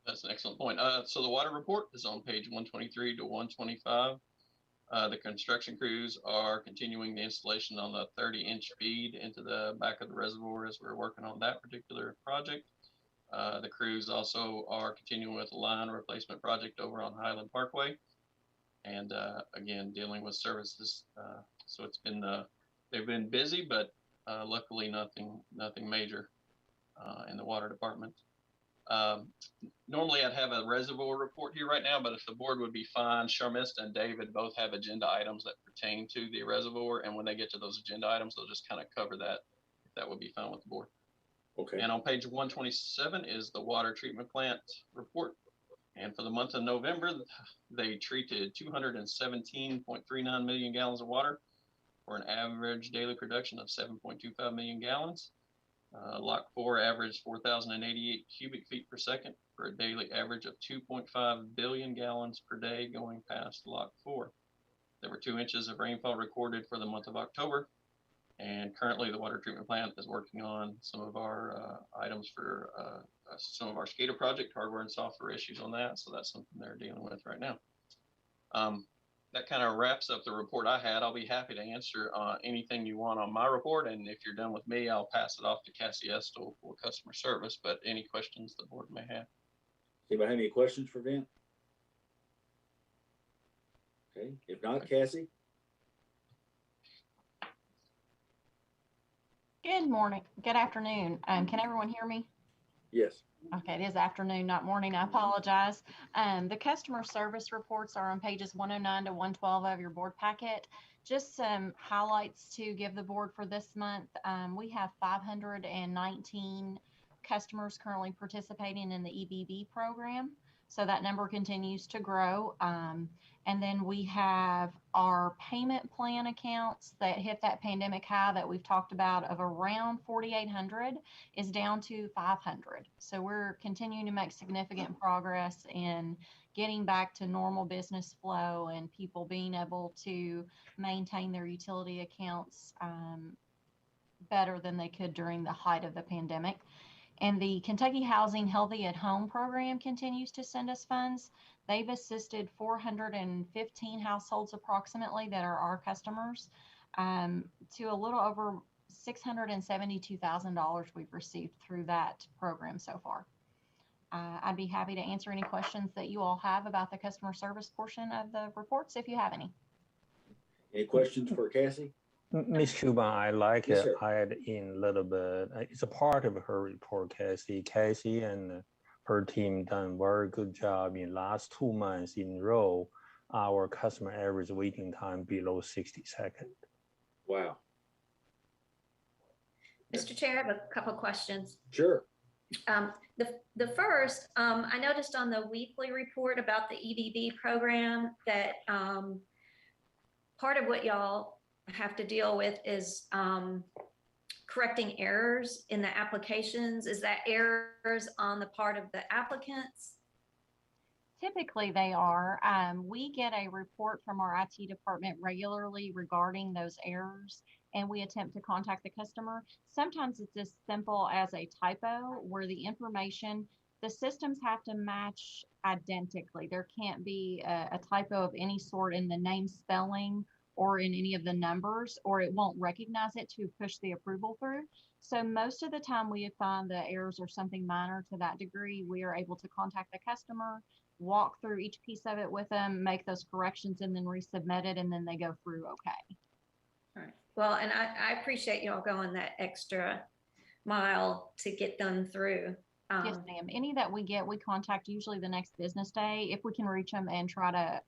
That's an excellent point. So the water report is on page 123 to 125. The construction crews are continuing the installation on the 30-inch feed into the back of the reservoir as we're working on that particular project. The crews also are continuing with the line replacement project over on Highland Parkway. and again, dealing with services. So it's been, they've been busy, but luckily nothing major in the water department. Normally I'd have a reservoir report here right now, but if the board would be fine, Sharmista and David both have agenda items that pertain to the reservoir. And when they get to those agenda items, they'll just kind of cover that, if that would be fine with the board. Okay. And on page 127 is the water treatment plant report. And for the month of November, they treated 217.39 million gallons of water for an average daily production of 7.25 million gallons. Lock 4 averaged 4,088 cubic feet per second for a daily average of 2.5 billion gallons per day going past Lock 4. There were 2 inches of rainfall recorded for the month of October. And currently the water treatment plant is working on some of our items for some of our SCADA project, hardware and software issues on that. So that's something they're dealing with right now. That kind of wraps up the report I had. I'll be happy to answer anything you want on my report. And if you're done with me, I'll pass it off to Cassie Estel for customer service, but any questions the board may have. Anybody have any questions for Vint? Okay, if not, Cassie? Good morning, good afternoon. Can everyone hear me? Yes. Okay, it is afternoon, not morning. I apologize. The customer service reports are on pages 109 to 112 of your board packet. Just some highlights to give the board for this month. We have 519 customers currently participating in the EBB program. So that number continues to grow. And then we have our payment plan accounts that hit that pandemic high that we've talked about of around 4,800 is down to 500. So we're continuing to make significant progress in getting back to normal business flow and people being able to maintain their utility accounts better than they could during the height of the pandemic. And the Kentucky Housing Healthy at Home program continues to send us funds. They've assisted 415 households approximately that are our customers to a little over $672,000 we've received through that program so far. I'd be happy to answer any questions that you all have about the customer service portion of the reports if you have any. Any questions for Cassie? Ms. Cuban, I like Yes, it. sir. Add in a little bit. It's a part of her report, Cassie. Cassie and her team done very good job in last 2 months in a row. Our customer average waiting time below 60 seconds. Wow. Mr. Chair, I have a couple questions. Sure. The first, I noticed on the weekly report about the EBB program that part of what y'all have to deal with is correcting errors in the applications. Is that errors on the part of the applicants? Typically they are. We get a report from our IT department regularly regarding those errors, and we attempt to contact the customer. Sometimes it's as simple as a typo where the information, the systems have to match identically. There can't be a typo of any sort in the name spelling or in any of the numbers, or it won't recognize it to push the approval through. So most of the time we find the errors are something minor to that degree. We are able to contact the customer, walk through each piece of it with them, make those corrections, and then resubmit it, and then they go through okay. All right. Well, and I appreciate y'all going that extra mile to get them through. Yes, ma'am. Any that we get, we contact usually the next business day if we can reach them and try to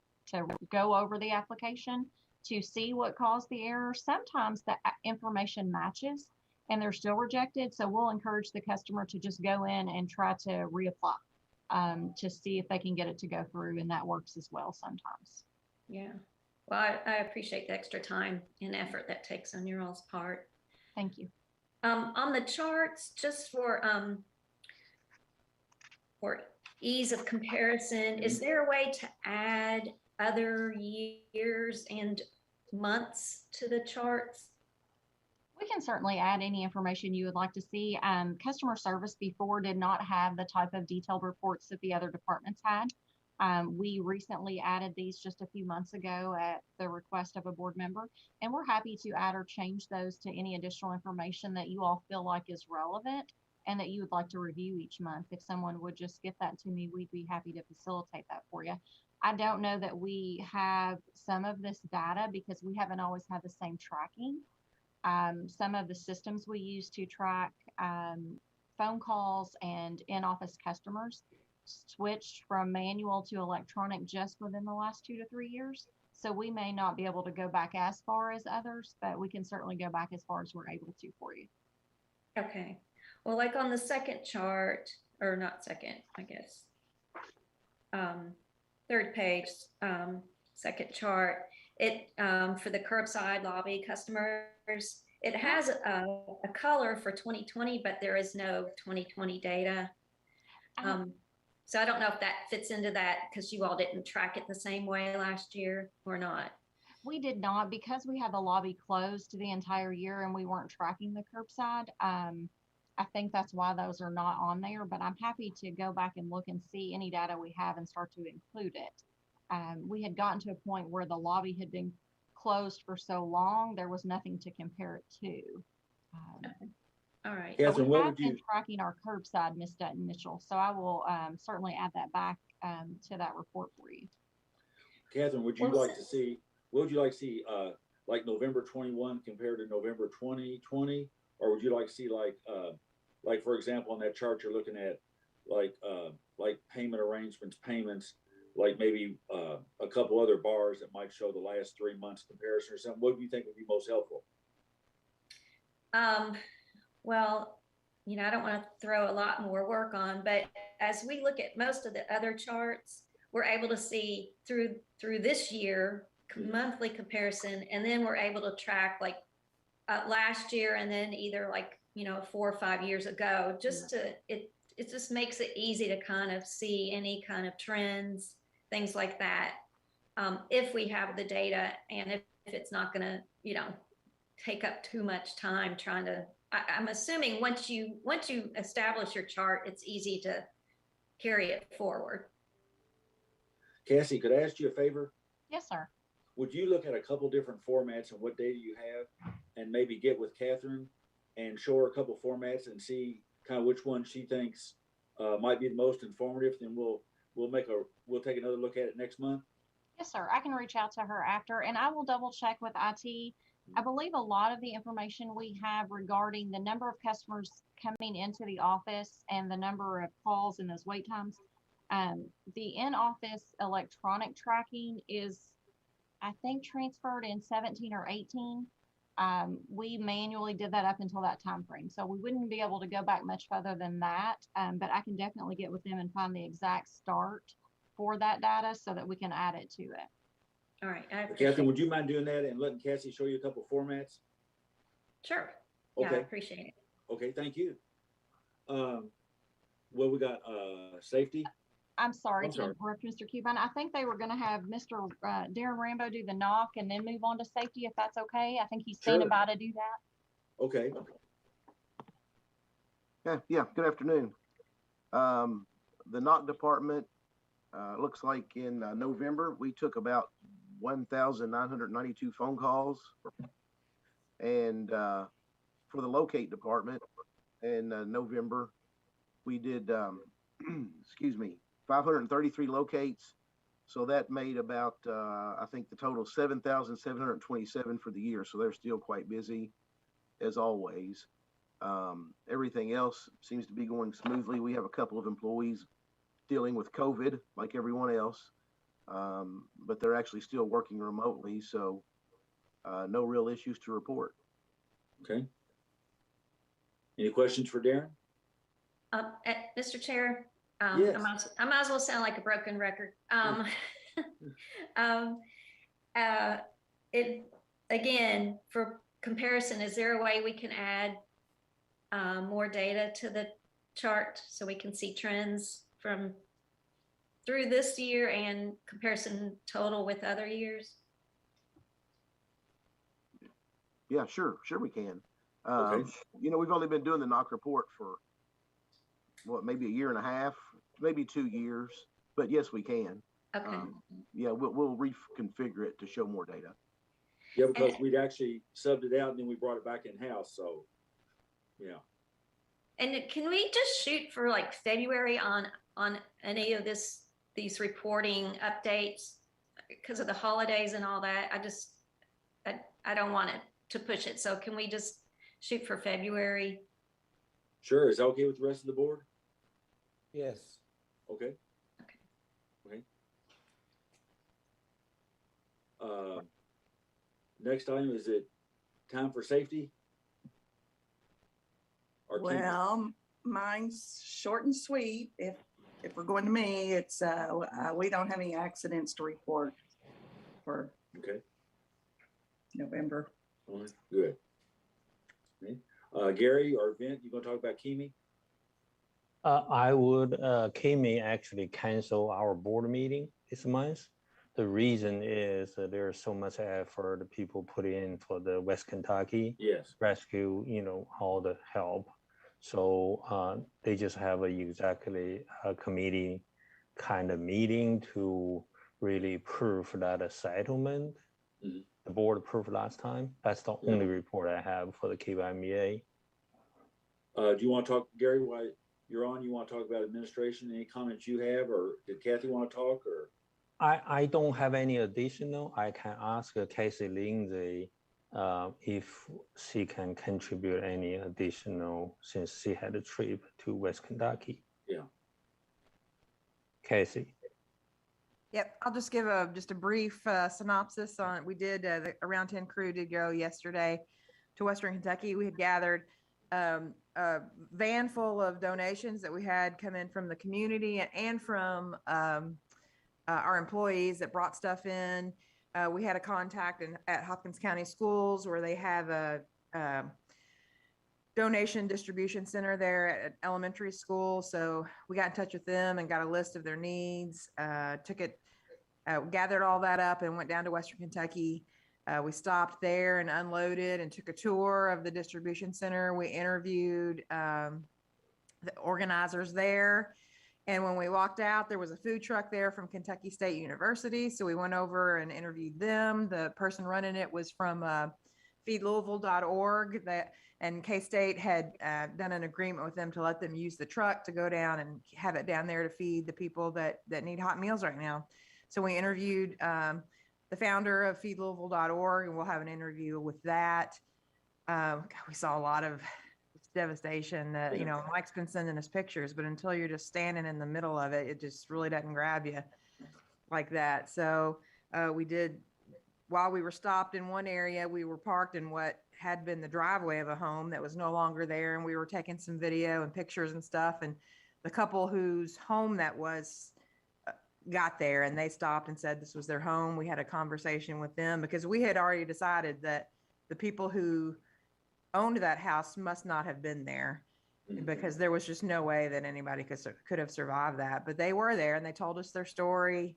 go over the application to see what caused the error. Sometimes the information matches and they're still rejected. So we'll encourage the customer to just go in and try to reapply to see if they can get it to go through, and that works as well sometimes. Yeah. Well, I appreciate the extra time and effort that takes on your all's part. Thank you. On the charts, just for ease of comparison, is there a way to add other years and months to the charts? We can certainly add any information you would like to see. Customer service before did not have the type of detailed reports that the other departments had. We recently added these just a few months ago at the request of a board member, and we're happy to add or change those to any additional information that you all feel like is relevant and that you would like to review each month. If someone would just get that to me, we'd be happy to facilitate that for you. I don't know that we have some of this data because we haven't always had the same tracking. Some of the systems we use to track phone calls and in-office customers switched from manual to electronic just within the last 2 to 3 years. So we may not be able to go back as far as others, but we can certainly go back as far as we're able to for you. Okay. Well, like on the second chart, or not second, I guess. Third page, second chart, it for the curbside lobby customers, it has a color for 2020, but there is no 2020 data. So I don't know if that fits into that because you all didn't track it the same way last year or not. We did not, because we had the lobby closed the entire year and we weren't tracking the curbside. I think that's why those are not on there, but I'm happy to go back and look and see any data we have and start to include it. We had gotten to a point where the lobby had been closed for so long, there was nothing to compare it to. All right. Catherine, but we what have would you, been tracking our curbside, Ms. Dutton Mitchell, so I will certainly add that back to that report for you. Catherine, would you like to see, what would you like to see, like November 21 compared to November 2020? Or would you like to see like for example, on that chart you're looking at, like payment arrangements, payments, like maybe a couple other bars that might show the last 3 months comparison or something? What do you think would be most helpful? Well, you know, I don't want to throw a lot more work on, but as we look at most of the other charts, we're able to see through this year monthly comparison, and then we're able to track like last year, and then either like, you know, 4 or 5 years ago, just to it just makes it easy to kind of see any kind of trends, things like that, if we have the data, and if it's not going to, you know, take up too much time trying to. I'm assuming once you establish your chart, it's easy to carry it forward. Cassie, could I ask you a favor? Yes, sir. Would you look at a couple different formats and what data you have, and maybe get with Catherine and show her a couple formats and see kind of which one she thinks might be the most informative? Then we'll take another look at it next month. Yes, sir. I can reach out to her after, and I will double check with IT. I believe a lot of the information we have regarding the number of customers coming into the office and the number of calls and those wait times, the in-office electronic tracking is, I think, transferred in 17 or 18. We manually did that up until that time frame, so we wouldn't be able to go back much further than that, but I can definitely get with them and find the exact start for that data so that we can add it to it. All right. Catherine, would you mind doing that and letting Cassie show you a couple formats? Sure. Yeah, Okay. I appreciate it. Okay, thank you. Well, we got safety. I'm sorry to interrupt, Mr. Cuban. I think they were going to have Mr. Darren Rambo do the knock and then move on to safety, if that's okay. I think he's standing by to do that. Okay. Yeah, good afternoon. The knock department, looks like in November, we took about 1,992 phone calls. And for the locate department in November, we did, excuse me, 533 locates. So that made about, I think the total 7,727 for the year. So they're still quite busy as always. Everything else seems to be going smoothly. We have a couple of employees dealing with COVID like everyone else, but they're actually still working remotely. So no real issues to report. Okay. Any questions for Darren? Mr. Chair, Yes. I might as well sound like a broken record. It again, for comparison, is there a way we can add more data to the chart so we can see trends from through this year and comparison total with other years? Yeah, sure we can. Okay. You know, we've only been doing the knock report for what, maybe a year and a half, maybe 2 years, but yes, we can. Okay. Yeah, we'll reconfigure it to show more data. Yeah, because we'd actually subbed it out and then we brought it back in house. So, yeah. And can we just shoot for like February on any of this these reporting updates because of the holidays and all that. I don't want it to push it. So can we just shoot for February? Sure. Is that okay with the rest of the board? Yes. Okay. Okay. Okay. Next item, is it time for safety? Or Kim? Well, mine's short and sweet. If we're going to me, it's we don't have any accidents to report for Okay. November. All right, good. Okay. Gary or Vint, you gonna talk about Kimi? I would, Kimi actually cancel our board meeting this month. The reason is that there's so much effort people put in for the West Kentucky Yes. rescue, all the help. So they just have exactly a committee kind of meeting to really prove that a settlement. Mhm. The board approved last time. That's the only report I have for the KBMEA. Do you want to talk, Gary, while you're on, you want to talk about administration? Any comments you have, or did Kathy want to talk, or? I don't have any additional. I can ask Casey Lindsay if she can contribute any additional since she had a trip to West Kentucky. Yeah. Casey. Yep, I'll just give just a brief synopsis on. We did the Around 10 crew did go yesterday to Western Kentucky. We had gathered a van full of donations that we had come in from the community and from our employees that brought stuff in. We had a contact at Hopkins County Schools where they have a donation distribution center there at elementary school. So we got in touch with them and got a list of their needs, gathered all that up and went down to Western Kentucky. We stopped there and unloaded and took a tour of the distribution center. We interviewed the organizers there. And when we walked out, there was a food truck there from Kentucky State University. So we went over and interviewed them. The person running it was from feedlouisville.org, and K-State had done an agreement with them to let them use the truck to go down and have it down there to feed the people that need hot meals right now. So we interviewed the founder of feedlouisville.org, and we'll have an interview with that. We saw a lot of devastation that, Mike's been sending us pictures, but until you're just standing in the middle of it, it just really doesn't grab you like that. So while we were stopped in one area, we were parked in what had been the driveway of a home that was no longer there. And we were taking some video and pictures and stuff. And the couple whose home that was got there, and they stopped and said this was their home. We had a conversation with them because we had already decided that the people who owned that house must not have been there because there was just no way that anybody could have survived that. But they were there and they told us their story.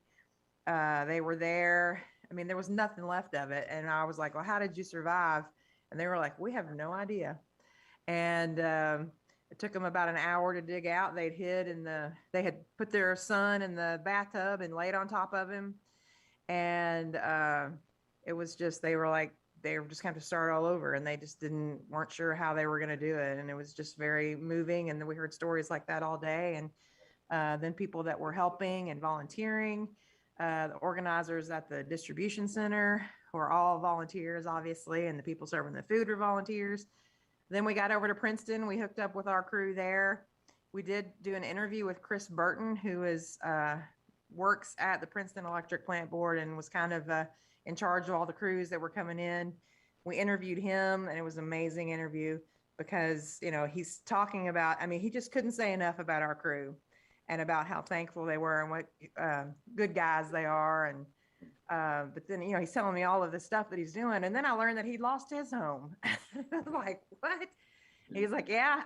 They were there. I mean, there was nothing left of it. And I was like, well, how did you survive? And they were like, we have no idea. And it took them about an hour to dig out. They'd hid they had put their son in the bathtub and laid on top of him. And it was just, they were just kind of start all over, and they just weren't sure how they were going to do it. And it was just very moving. And then we heard stories like that all day. And then people that were helping and volunteering, the organizers at the distribution center who are all volunteers, obviously, and the people serving the food were volunteers. Then we got over to Princeton. We hooked up with our crew there. We did do an interview with Chris Burton, who works at the Princeton Electric Plant Board and was kind of in charge of all the crews that were coming in. We interviewed him, and it was an amazing interview because, he's talking about, he just couldn't say enough about our crew and about how thankful they were and what good guys they are. And but then, he's telling me all of the stuff that he's doing. And then I learned that he lost his home. I'm like, what? He's like, yeah.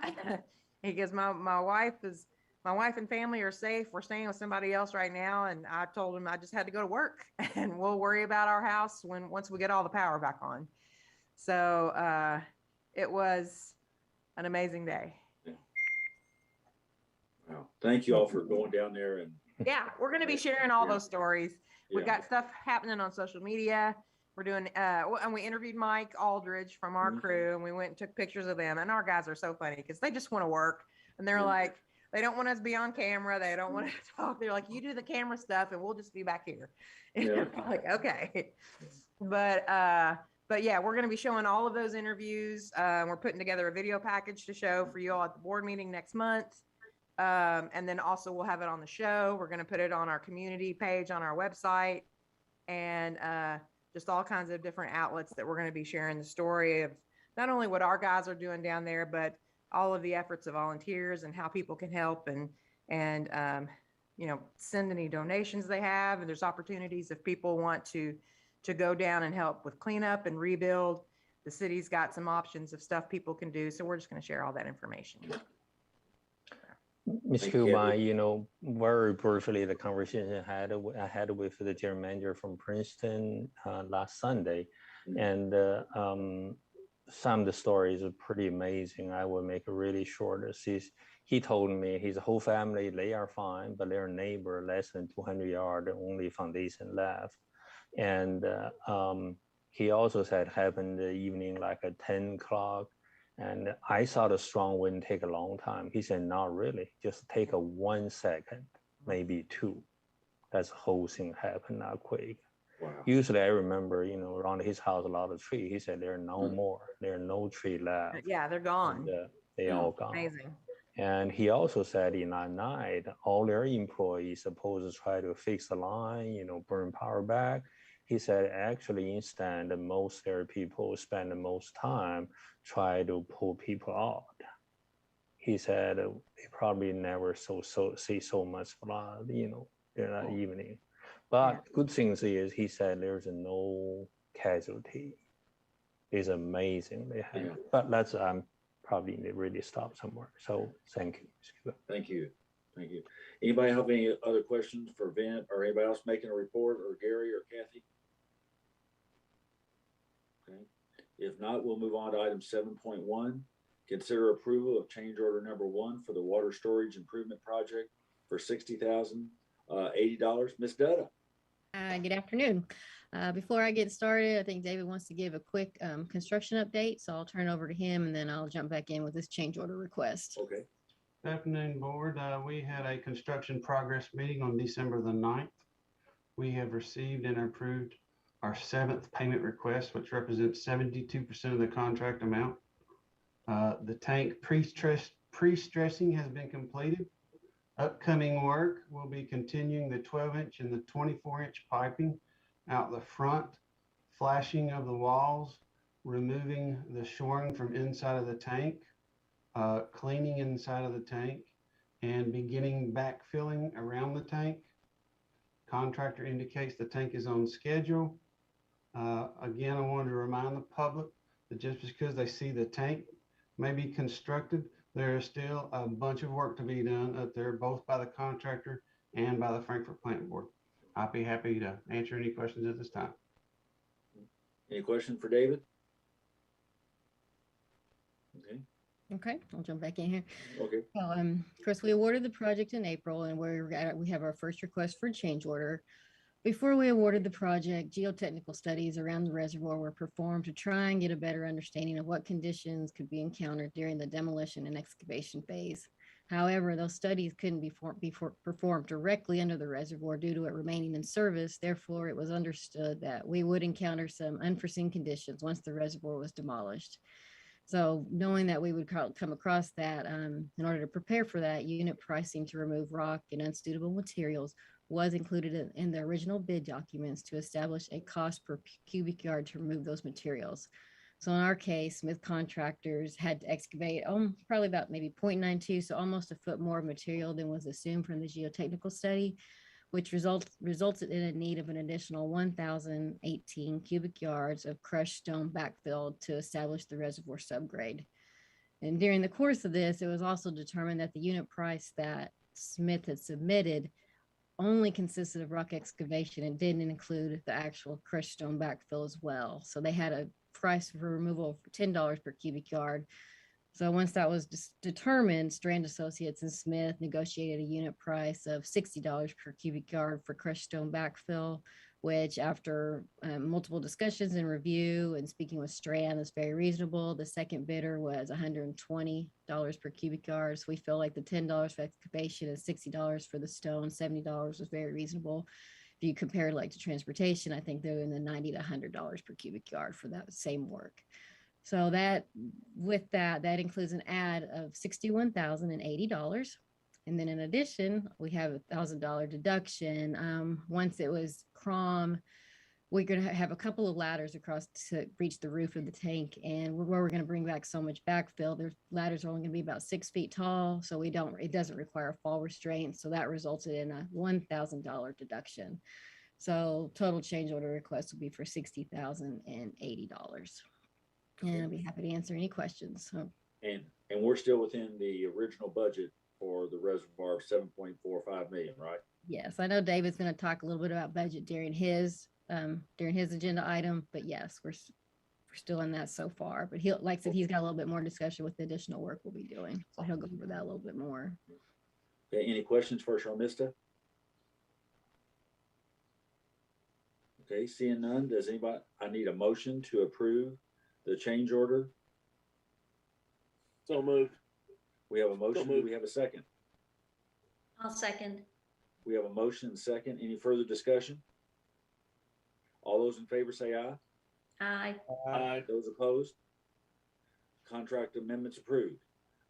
He goes, my wife and family are safe. We're staying with somebody else right now. And I told him I just had to go to work and we'll worry about our house once we get all the power back on. So it was an amazing day. Yeah. Wow. Thank you all for going down there. And yeah, we're going to be sharing all those stories. We've got stuff happening on social media. We're doing, and we interviewed Mike Aldridge from our crew, and we went and took pictures of them. And our guys are so funny because they just want to work. And they're like, They don't want us to be on camera. They don't want to talk. They're like, you do the camera stuff and we'll just be back here. Yeah. Like, okay. But yeah, we're going to be showing all of those interviews. We're putting together a video package to show for you all at the board meeting next month. And then also we'll have it on the show. We're going to put it on our community page on our website, and just all kinds of different outlets that we're going to be sharing the story of not only what our guys are doing down there, but all of the efforts of volunteers and how people can help and you know, send any donations they have. And there's opportunities if people want to go down and help with cleanup and rebuild. The city's got some options of stuff people can do. So we're just going to share all that information. Ms. Thank you. Kuba, you know, very briefly, the conversation I had with the general manager from Princeton last Sunday, and some of the stories are pretty amazing. I will make it really short. He told me his whole family, they are fine, but their neighbor less than 200 yards, only foundation left. And he also said happened the evening like at 10 o'clock. And I saw the strong wind take a long time. He said, not really, just take a 1 second, maybe 2. That's the whole thing happened that quick. Wow. Usually I remember, you know, around his house, a lot of trees. He said, there are no more, there are no tree left. Yeah, they're gone. And, they all gone. Amazing. And he also said in that night, all their employees supposed to try to fix the line, you know, burn power back. He said, actually, instead, most their people spend the most time try to pull people out. He said they probably never see so much blood, you know, in that evening. But good things is, he said there's no casualty. It's amazing they have. Yeah. But that's probably need to really stop somewhere. So thank you. Thank you. Thank you. Anybody have any other questions for Vint or anybody else making a report, or Gary or Kathy? Okay. If not, we'll move on to item 7.1. Consider approval of change order number 1 for the water storage improvement project for $60,080. Ms. Dutta. Good afternoon. Before I get started, I think David wants to give a quick construction update, so I'll turn it over to him and then I'll jump back in with this change order request. Okay. Good afternoon, board. We had a construction progress meeting on December the 9th. We have received and approved our 7th payment request, which represents 72% of the contract amount. The tank pre-stressing has been completed. Upcoming work will be continuing the 12-inch and the 24-inch piping out the front, flashing of the walls, removing the shoring from inside of the tank, cleaning inside of the tank, and beginning backfilling around the tank. Contractor indicates the tank is on schedule. Again, I wanted to remind the public that just because they see the tank may be constructed, there is still a bunch of work to be done up there, both by the contractor and by the Frankfurt Plant Board. I'll be happy to answer any questions at this time. Any question for David? Okay. Okay, I'll jump back in here. Okay. So, of course, we awarded the project in April, and we have our first request for change order. Before we awarded the project, geotechnical studies around the reservoir were performed to try and get a better understanding of what conditions could be encountered during the demolition and excavation phase. However, those studies couldn't be performed directly under the reservoir due to it remaining in service. Therefore, it was understood that we would encounter some unforeseen conditions once the reservoir was demolished. So knowing that we would come across that, in order to prepare for that, unit pricing to remove rock and unsuitable materials was included in the original bid documents to establish a cost per cubic yard to remove those materials. So in our case, Smith Contractors had to excavate probably about maybe 0.92, so almost a foot more material than was assumed from the geotechnical study, which resulted in a need of an additional 1,018 cubic yards of crushed stone backfill to establish the reservoir subgrade. And during the course of this, it was also determined that the unit price that Smith had submitted only consisted of rock excavation and didn't include the actual crushed stone backfill as well. So they had a price for removal of $10 per cubic yard. So once that was determined, Strand Associates and Smith negotiated a unit price of $60 per cubic yard for crushed stone backfill, which after multiple discussions and review and speaking with Strand is very reasonable. The second bidder was $120 per cubic yard. So we feel like the $10 for excavation and $60 for the stone, $70 was very reasonable. If you compare it like to transportation, I think they're in the $90 to $100 per cubic yard for that same work. So that with that includes an add of $61,080. And then in addition, we have $1,000 deduction. Once it was CROM, we're going to have a couple of ladders across to reach the roof of the tank. And where we're going to bring back so much backfill, their ladders are only going to be about 6 feet tall. So it doesn't require a fall restraint. So that resulted in a $1,000 deduction. So total change order request will be for $60,080. And I'll be happy to answer any questions. So. And we're still within the original budget for the reservoir of 7.45 million, right? Yes, I know David's going to talk a little bit about budget during his agenda item, but yes, we're still in that so far. But like I said, he's got a little bit more discussion with the additional work we'll be doing, so he'll go over that a little bit more. Okay, any questions for Sharmista? Okay, seeing none, does anybody? I need a motion to approve the change order. So moved. We have a motion. Do we have a second? I'll second. We have a motion and second. Any further discussion? All those in favor say aye. Aye. Aye. Those opposed? Contract amendments approved.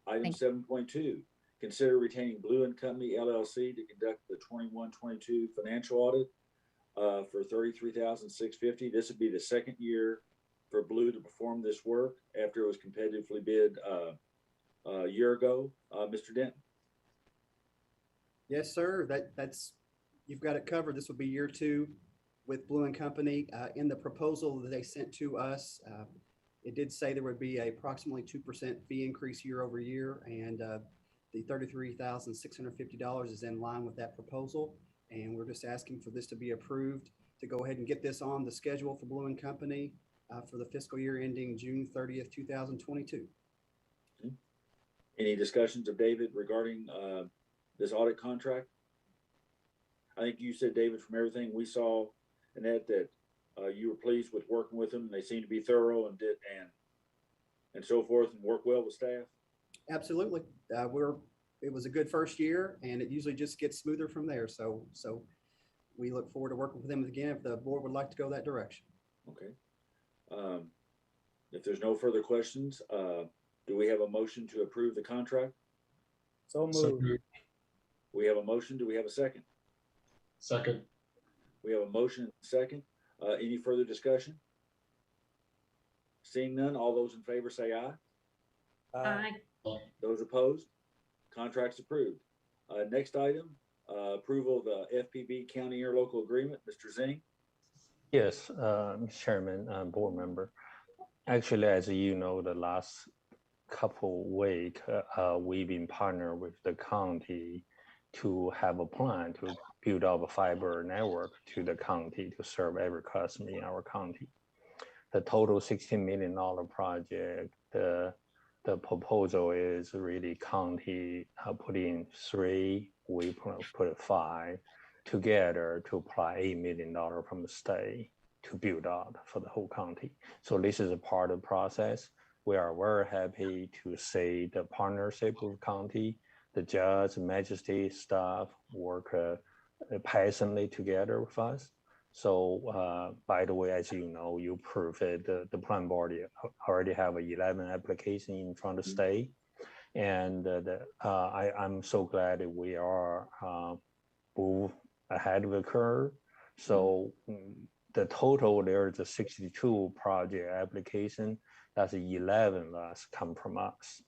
Item 7.2, consider retaining Blue and Company LLC to conduct the 21-22 financial audit for $33,650. This would be the second year for Blue to perform this work after it was competitively bid a year ago. Mr. Denton. Yes, sir. That's you've got it covered. This will be year 2 with Blue and Company. In the proposal that they sent to us, it did say there would be approximately 2% fee increase year over year, and the $33,650 is in line with that proposal. And we're just asking for this to be approved to go ahead and get this on the schedule for Blue and Company for the fiscal year ending June 30th, 2022. Any discussions of David regarding this audit contract? I think you said, David, from everything we saw in that you were pleased with working with them. They seem to be thorough and so forth, and work well with staff. Absolutely. It was a good first year, and it usually just gets smoother from there. So we look forward to working with them again if the board would like to go that direction. Okay. If there's no further questions, do we have a motion to approve the contract? So moved. We have a motion. Do we have a second? Second. We have a motion and a second. Any further discussion? Seeing none, all those in favor say aye. Aye. Those opposed? Contracts approved. Next item, approval of the FPB County Interlocal Agreement. Mr. Zing. Yes, Chairman, board member. Actually, as you know, the last couple weeks, we've been partnered with the county to have a plan to build up a fiber network to the county to serve every customer in our county. The total $16 million project, the proposal is really county put in 3, we put 5 together to apply $8 million from the state to build up for the whole county. So this is a part of the process. We are very happy to see the partnership with county, the judge, magistrate staff work passionately together with us. So by the way, as you know, you approved it, the plan board already have 11 applications in front of the state. And I'm so glad that we are move ahead of the curve. So the total, there's a 62 project application. That's 11 of us come from us.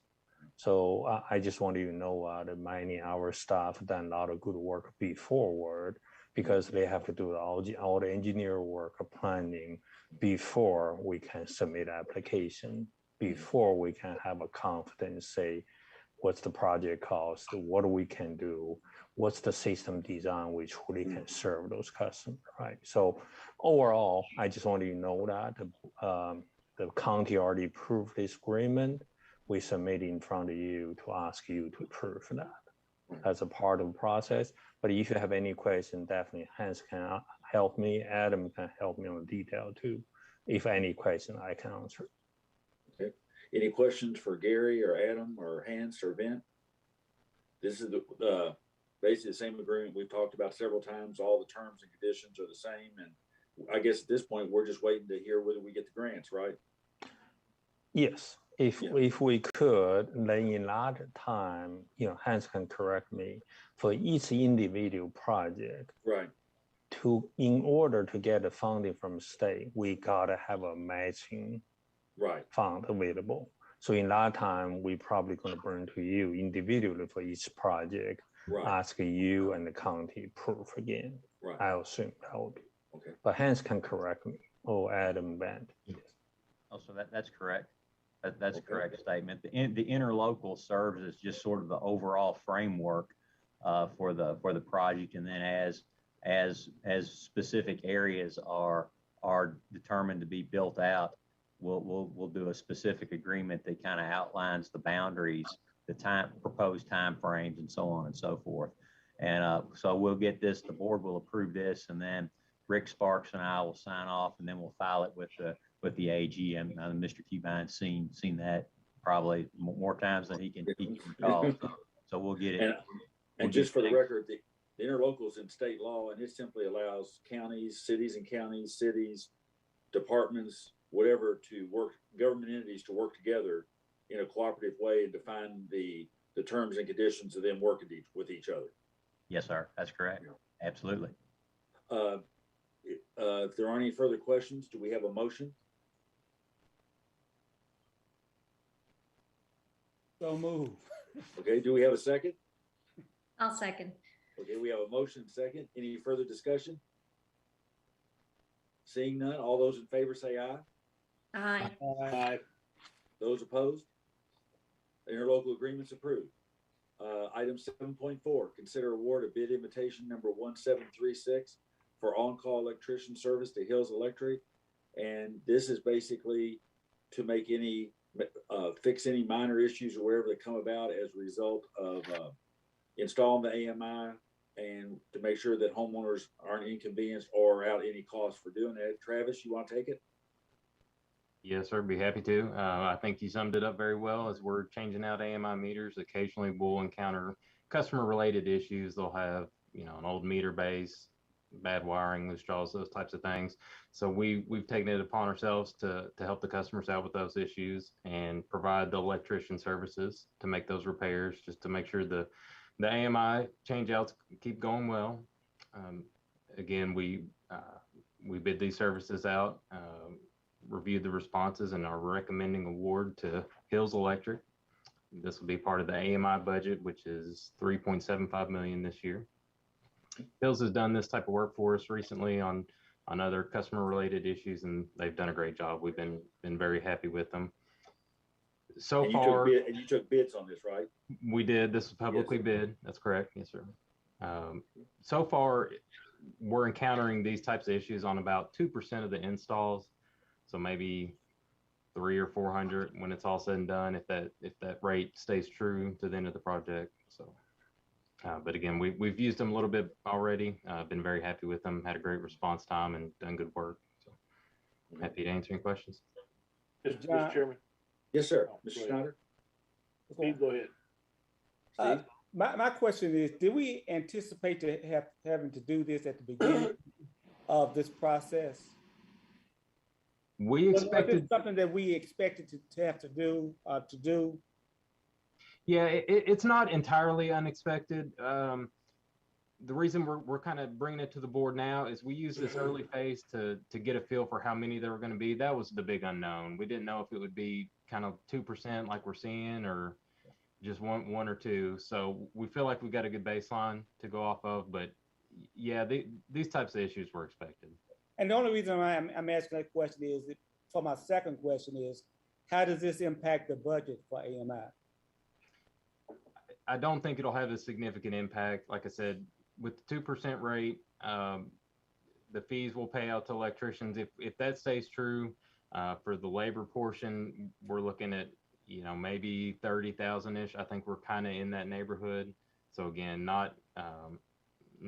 So I just want you to know that many our staff done a lot of good work beforeward, because they have to do all the engineer work planning before we can submit application, before we can have a confidence, say, what's the project cost, what we can do, what's the system design which really can serve those customers, right? So overall, I just want you to know that the county already approved this agreement. We submit in front of you to ask you to approve that as a part of the process. But if you have any question, definitely Hans can help me. Adam can help me on detail too. If any question, I can answer. Okay. Any questions for Gary or Adam or Hans or Ben? This is basically the same agreement we've talked about several times. All the terms and conditions are the same. And I guess at this point, we're just waiting to hear whether we get the grants, right? Yes, if we could, then in that time, Hans can correct me, for each individual project, Right. in order to get the funding from state, we gotta have a matching fund available. So in that time, we probably gonna bring to you individually for each project, ask you and the county proof again. Right. I assume that will be. Okay. But Hans can correct me, or Adam Band. Yes. Oh, so that's correct. That's a correct statement. The interlocal serves as just sort of the overall framework for the project, and then as specific areas are determined to be built out, we'll do a specific agreement that kind of outlines the boundaries, the proposed timeframes, and so on and so forth. And so we'll get this. The board will approve this, and then Rick Sparks and I will sign off, and then we'll file it with the AG. And Mr. Keybine's seen that probably more times than he can recall. So we'll get it. And just for the record, the interlocal is in state law, and it simply allows counties, cities and counties, cities, departments, whatever, to work, government entities to work together in a cooperative way and define the terms and conditions of them working with each other. Yes, sir. That's correct. Absolutely. If there aren't any further questions, do we have a motion? So move. Okay, do we have a second? I'll second. Okay, we have a motion second. Any further discussion? Seeing none, all those in favor say aye. Aye. Aye. Those opposed? Interlocal agreements approved. Item 7.4, consider award of bid invitation number 1736 for on-call electrician service to Hills Electric. And this is basically to make fix any minor issues or wherever they come about as a result of installing the AMI, and to make sure that homeowners aren't inconvenienced or out any cost for doing that. Travis, you want to take it? Yes, sir. Be happy to. I think you summed it up very well. As we're changing out AMI meters, occasionally we'll encounter customer-related issues. They'll have, an old meter base, bad wiring, loose jaws, those types of things. So we've taken it upon ourselves to help the customers out with those issues and provide the electrician services to make those repairs, just to make sure the AMI changeouts keep going well. Again, we bid these services out, reviewed the responses, and are recommending award to Hills Electric. This will be part of the AMI budget, which is $3.75 million this year. Hills has done this type of work for us recently on other customer related issues, and they've done a great job. We've been very happy with them. So far, you took bids on this, right? We did. This was publicly bid. That's correct. Yes, sir. So far, we're encountering these types of issues on about 2% of the installs. So maybe 300 or 400 when it's all said and done, if that rate stays true to the end of the project. So, but again, we've used them a little bit already. Been very happy with them. Had a great response time and done good work. So, happy to answer any questions. Mr. Chairman. Yes, sir. Mr. Schneider. Steve, go ahead. Steve? My question is, did we anticipate having to do this at the beginning of this process? We expected something that we expected to have to do. Yeah, it's not entirely unexpected. The reason we're kind of bringing it to the board now is we use this early phase to get a feel for how many there were going to be. That was the big unknown. We didn't know if it would be kind of 2% like we're seeing, or just one or two. So we feel like we got a good baseline to go off of. But yeah, these types of issues were expected. And the only reason I'm asking that question is, for my second question is, how does this impact the budget for AMI? I don't think it'll have a significant impact. Like I said, with the 2% rate, the fees will pay out to electricians. If that stays true, for the labor portion, we're looking at, maybe 30,000-ish. I think we're kind of in that neighborhood. So again, not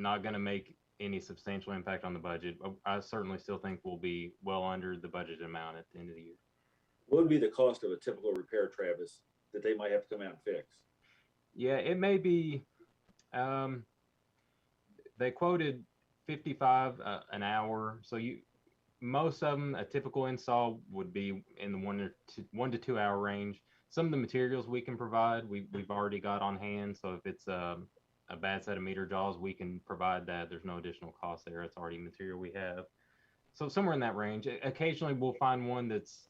going to make any substantial impact on the budget. I certainly still think we'll be well under the budget amount at the end of the year. What would be the cost of a typical repair, Travis, that they might have to come out and fix? Yeah, it may be, they quoted 55 an hour. So most of them, a typical install would be in the 1 to 2 hour range. Some of the materials we can provide, we've already got on hand. So if it's a bad set of meter jaws, we can provide that. There's no additional cost there. It's already material we have. So somewhere in that range. Occasionally we'll find one that's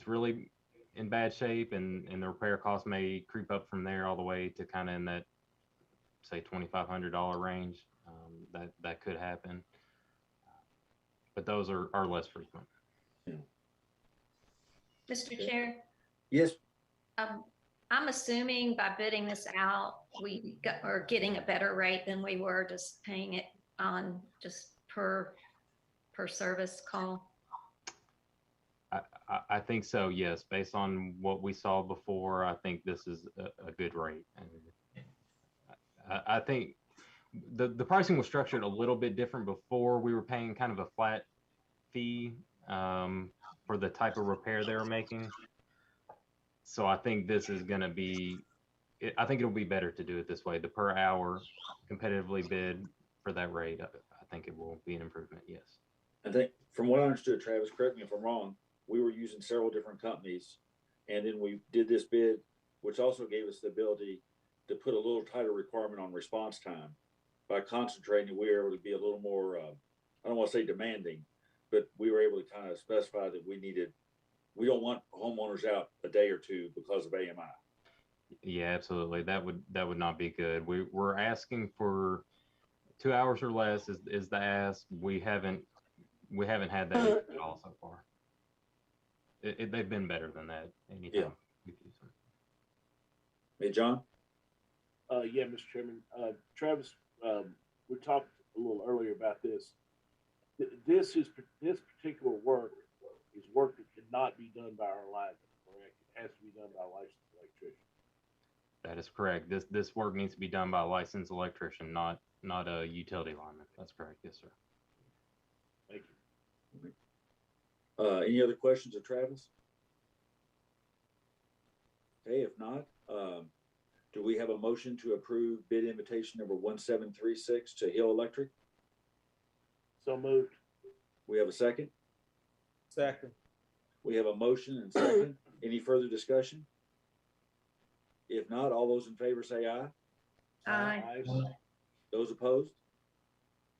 really in bad shape, and the repair cost may creep up from there all the way to kind of in that, say, $2,500 range. That could happen, but those are less frequent. Mr. Chair, Yes. I'm assuming by bidding this out, we are getting a better rate than we were just paying it on just per service call. I think so, yes. Based on what we saw before, I think this is a good rate. And I think the pricing was structured a little bit different before. We were paying kind of a flat fee for the type of repair they were making. So I think this is going to be, I think it'll be better to do it this way. The per hour competitively bid for that rate, I think it will be an improvement, yes. I think from what I understood, Travis, correct me if I'm wrong, we were using several different companies, and then we did this bid, which also gave us the ability to put a little tighter requirement on response time. By concentrating, we were able to be a little more, I don't want to say demanding, but we were able to kind of specify that we don't want homeowners out a day or two because of AMI. Yeah, absolutely. That would not be good. We're asking for 2 hours or less is the ask. We haven't had that at all so far. They've been better than that anytime. Yeah. Hey, John? Yeah, Mr. Chairman. Travis, we talked a little earlier about this. This particular work is work that cannot be done by our lineman, correct? It has to be done by a licensed electrician. That is correct. This work needs to be done by a licensed electrician, not a utility lineman. That's correct. Yes, sir. Thank you. Any other questions of Travis? Okay, if not, do we have a motion to approve bid invitation number 1736 to Hill Electric? So moved. We have a second? Second. We have a motion and second. Any further discussion? If not, all those in favor say aye. Aye. Those opposed?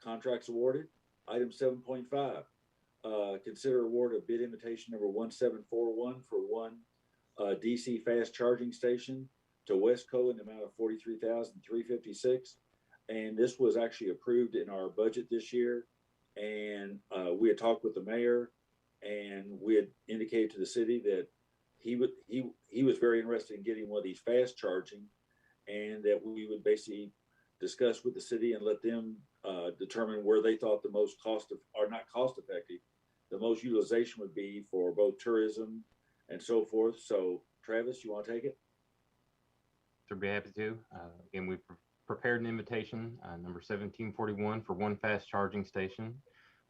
Contracts awarded. Item 7.5. Consider award of bid invitation number 1741 for one DC fast charging station to Westco in the amount of $43,356. And this was actually approved in our budget this year. And we had talked with the mayor, and we had indicated to the city that he was very interested in getting one of these fast charging, and that we would basically discuss with the city and let them determine where they thought the most cost effective, the most utilization would be for both tourism and so forth. So Travis, you want to take it? Sure, be happy to. Again, we prepared an invitation, number 1741 for one fast charging station.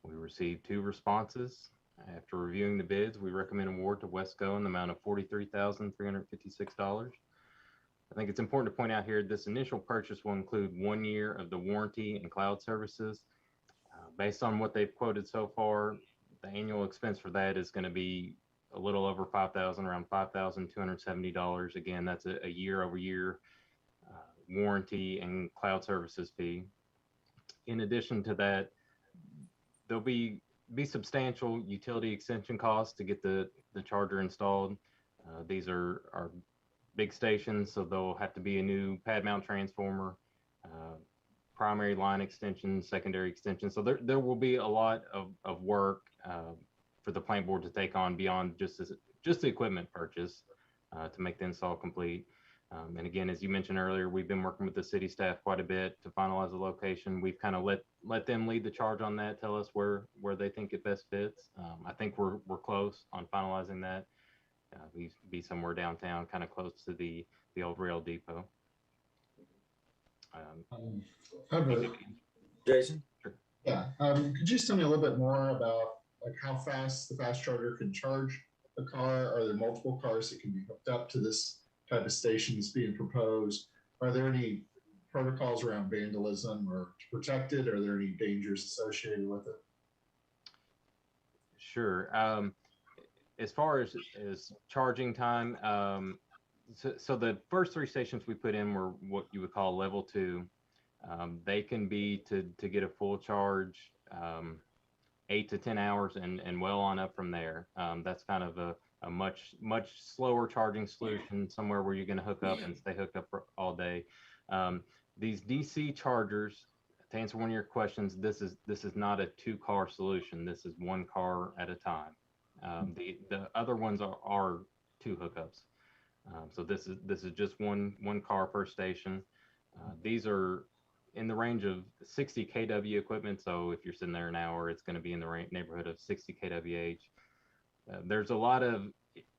We received 2 responses. After reviewing the bids, we recommend award to Westco in the amount of $43,356. I think it's important to point out here, this initial purchase will include 1 year of the warranty and cloud services. Based on what they've quoted so far, the annual expense for that is going to be a little over $5,000, around $5,270. Again, that's a year-over-year warranty and cloud services fee. In addition to that, there'll be substantial utility extension costs to get the charger installed. These are big stations, so there'll have to be a new pad mount transformer, primary line extension, secondary extension. So there will be a lot of work for the plant board to take on beyond just the equipment purchase to make the install complete. And again, as you mentioned earlier, we've been working with the city staff quite a bit to finalize the location. We've kind of let them lead the charge on that, tell us where they think it best fits. I think we're close on finalizing that. We be somewhere downtown, kind of close to the old rail depot. Jason? Sure. Yeah, could you just tell me a little bit more about like how fast the fast charger can charge a car? Are there multiple cars that can be hooked up to this type of station that's being proposed? Are there any protocols around vandalism or to protect it? Are there any dangers associated with it? Sure. As far as charging time, so the first 3 stations we put in were what you would call level 2. They can be to get a full charge 8 to 10 hours and well on up from there. That's kind of a much slower charging solution, somewhere where you're going to hook up and stay hooked up for all day. These DC chargers, to answer one of your questions, this is not a 2-car solution. This is 1 car at a time. The other ones are 2 hookups. So this is just one car per station. These are in the range of 60 kW equipment. So if you're sitting there an hour, it's going to be in the neighborhood of 60 kWh. There's a lot of,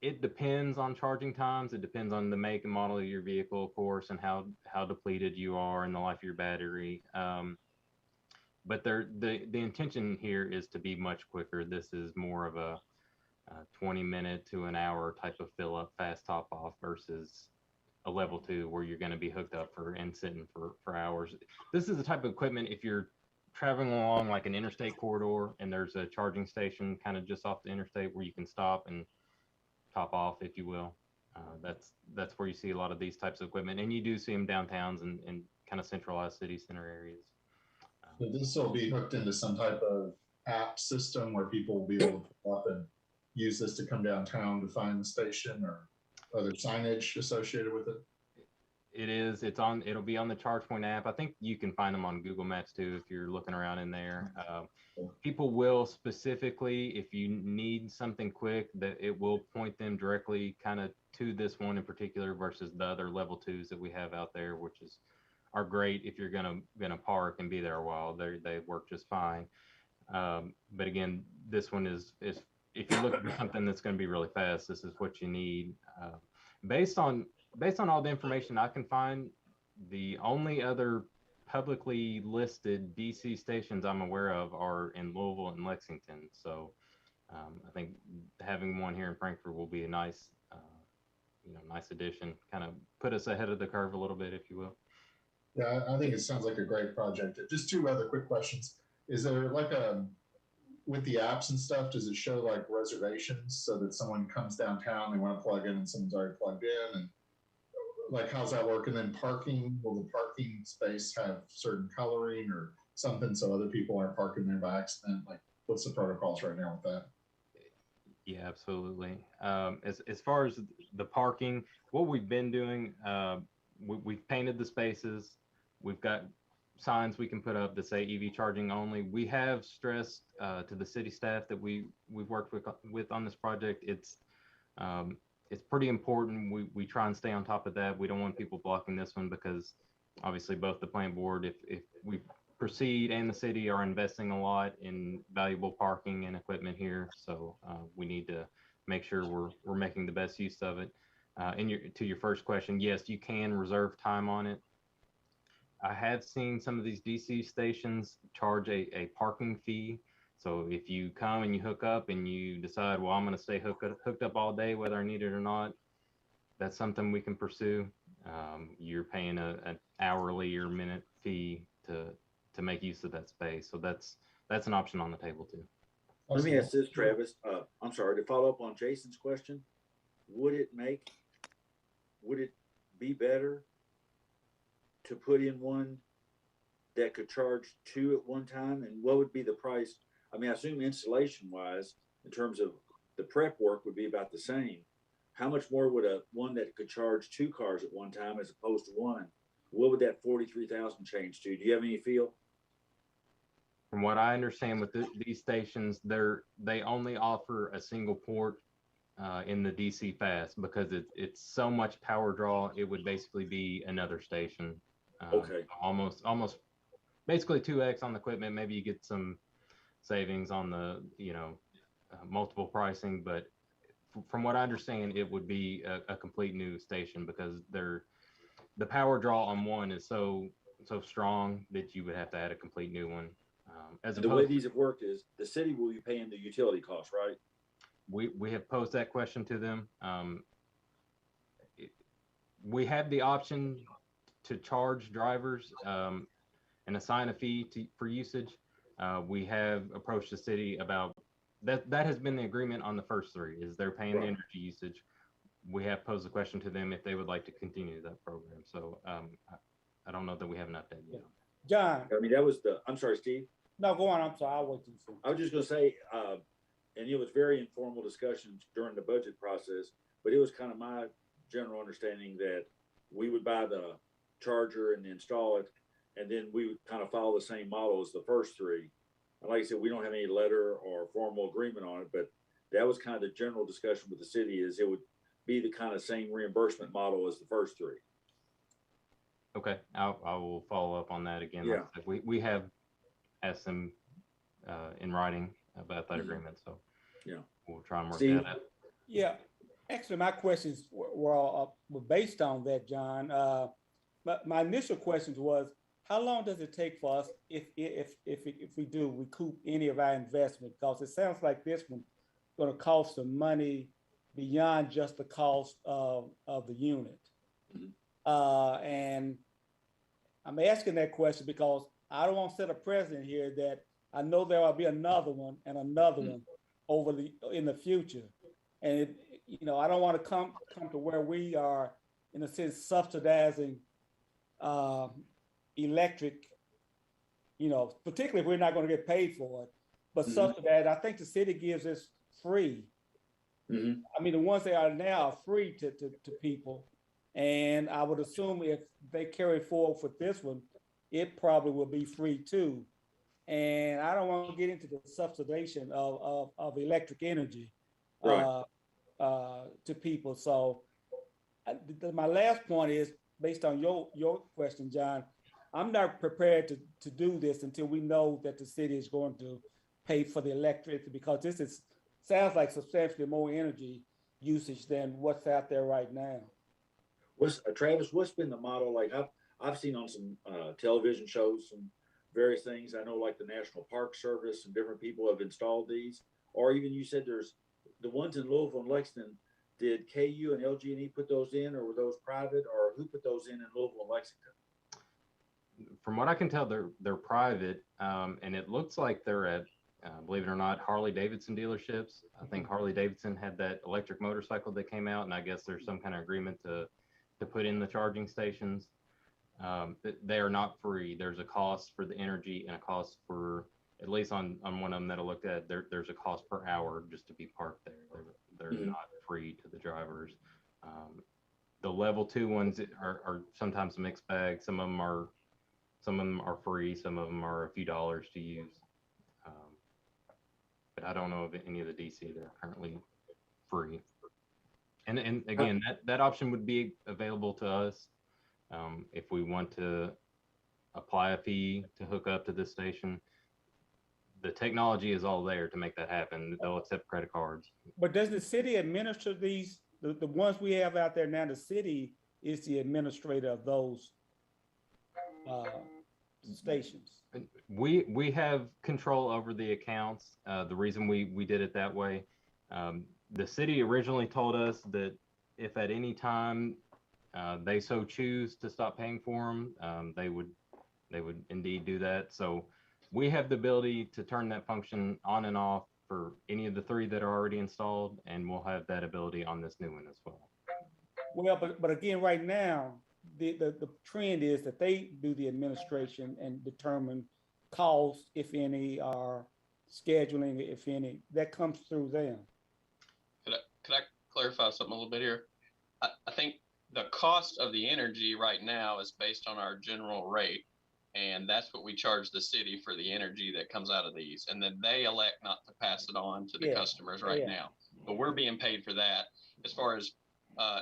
it depends on charging times. It depends on the make and model of your vehicle, of course, and how depleted you are and the life of your battery. But the intention here is to be much quicker. This is more of a 20-minute to an hour type of fill up, fast top off, versus a level 2 where you're going to be hooked up and sitting for hours. This is the type of equipment, if you're traveling along like an interstate corridor and there's a charging station kind of just off the interstate where you can stop and top off, if you will. That's where you see a lot of these types of equipment, and you do see them downtowns and kind of centralized city center areas. So this will be hooked into some type of app system where people will be able to pull up and use this to come downtown to find the station, or other signage associated with it? It is. It'll be on the ChargePoint app. I think you can find them on Google Maps too if you're looking around in there. People will specifically, if you need something quick, that it will point them directly kind of to this one in particular versus the other level 2s that we have out there, which are great if you're gonna park and be there a while. They work just fine. But again, this one is if you're looking for something that's going to be really fast, this is what you need. Based on all the information I can find, the only other publicly listed DC stations I'm aware of are in Louisville and Lexington. So I think having one here in Frankfort will be a nice, nice addition. Kind of put us ahead of the curve a little bit, if you will. Yeah, I think it sounds like a great project. Just 2 other quick questions. Is there like with the apps and stuff, does it show like reservations so that someone comes downtown, they want to plug in and someone's already plugged in? And like, how's that work? And then parking, will the parking space have certain coloring or something so other people aren't parking there by accident? Like, what's the protocols right now with that? Yeah, absolutely. As far as the parking, what we've been doing, we've painted the spaces. We've got signs we can put up that say EV charging only. We have stressed to the city staff that we've worked with on this project. It's pretty important. We try and stay on top of that. We don't want people blocking this one because obviously both the plant board, if we proceed, and the city are investing a lot in valuable parking and equipment here. So we need to make sure we're making the best use of it. And to your first question, yes, you can reserve time on it. I have seen some of these DC stations charge a parking fee. So if you come and you hook up and you decide, well, I'm going to stay hooked up all day, whether I need it or not, that's something we can pursue. You're paying an hourly or minute fee to make use of that space. So that's an option on the table too. Let me ask this, Travis. I'm sorry, to follow up on Jason's question. Would it be better to put in one that could charge 2 at one time? And what would be the price? I mean, I assume installation wise, in terms of the prep work, would be about the same. How much more would one that could charge 2 cars at one time as opposed to 1? What would that 43,000 change to? Do you have any feel? From what I understand with these stations, they only offer a single port in the DC fast because it's so much power draw. It would basically be another station. Okay. Almost basically 2x on the equipment. Maybe you get some savings on the multiple pricing, but from what I understand, it would be a complete new station because the power draw on one is so strong that you would have to add a complete new one. As And the way opposed, these have worked is the city will be paying the utility costs, right? we have posed that question to them. We have the option to charge drivers and assign a fee for usage. We have approached the city about that. That has been the agreement on the first three, is they're paying the energy usage. We have posed the question to them if they would like to continue that program. So I don't know that we have an update yet. John, I mean, that was I'm sorry, Steve. no, go on. I'm sorry. I'll wait till you finish. I was just gonna say, and it was very informal discussions during the budget process, but it was kind of my general understanding that we would buy the charger and install it, and then we would kind of follow the same model as the first three. And like I said, we don't have any letter or formal agreement on it, but that was kind of the general discussion with the city, is it would be the kind of same reimbursement model as the first three. Okay, I will follow up on that again. Yeah. Like I said, we have asked them in writing about that agreement, so yeah, we'll try and work Steve? that out. Yeah, actually, my questions were based on that, John. But my initial questions was, how long does it take for us if we do recoup any of our investment? Because it sounds like this one's going to cost some money beyond just the cost of the unit. And I'm asking that question because I don't want to set a precedent here that I know there will be another one and another one in the future. And I don't want to come to where we are, in a sense, subsidizing electric, particularly if we're not going to get paid for it, but subsidize. I think the city gives us free. I mean, the ones that are now are free to people. And I would assume if they carry forward for this one, it probably will be free too. And I don't want to get into the subsidization of electric energy to people. So my last point is, based on your question, John, I'm not prepared to do this until we know that the city is going to pay for the electricity, because this sounds like substantially more energy usage than what's out there right now. Travis, what's been the model? Like I've seen on some television shows, some various things. I know like the National Park Service and different people have installed these, or even you said there's the ones in Louisville and Lexington. Did KU and LG&E put those in, or were those private, or who put those in Louisville and Lexington? From what I can tell, they're private, and it looks like they're at, believe it or not, Harley Davidson dealerships. I think Harley Davidson had that electric motorcycle that came out, and I guess there's some kind of agreement to put in the charging stations. They are not free. There's a cost for the energy and a cost for, at least on one of them that I looked at, there's a cost per hour just to be parked there. They're not free to the drivers. The level 2 ones are sometimes a mixed bag. Some of them are free. Some of them are a few dollars to use. But I don't know of any of the DC that are currently free. And again, that option would be available to us if we want to apply a fee to hook up to this station. The technology is all there to make that happen. They'll accept credit cards. But does the city administer these? The ones we have out there now, the city is the administrator of those stations. We have control over the accounts. The reason we did it that way, the city originally told us that if at any time they so choose to stop paying for them, they would indeed do that. So we have the ability to turn that function on and off for any of the 3 that are already installed, and we'll have that ability on this new one as well. Well, but again, right now, the trend is that they do the administration and determine costs, if any, or scheduling, if any. That comes through them. Could I clarify something a little bit here? I think the cost of the energy right now is based on our general rate, and that's what we charge the city for the energy that comes out of these. And then they elect not to pass it on to the customers right now. But we're being paid for that. As far as,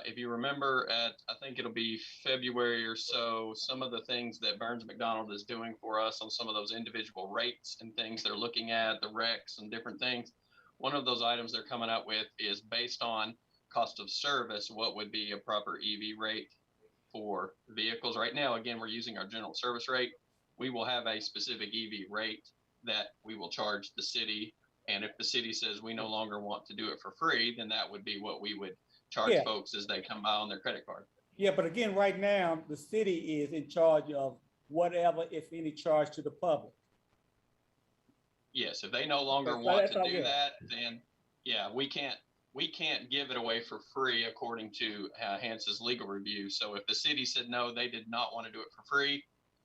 if you remember I think it'll be February or so, some of the things that Burns McDonald is doing for us on some of those individual rates and things they're looking at, the RECs and different things. One of those items they're coming out with is based on cost of service, what would be a proper EV rate for vehicles. Right now, again, we're using our general service rate. We will have a specific EV rate that we will charge the city. And if the city says we no longer want to do it for free, then that would be what we would charge Yeah. folks as they come by on their credit card. Yeah, but again, right now, the city is in charge of whatever, if any, charge to the public. Yes, if they no longer Okay, so want that's to all do good. that, then yeah, we can't give it away for free according to Hance's legal review. So if the city said no, they did not want to do it for free,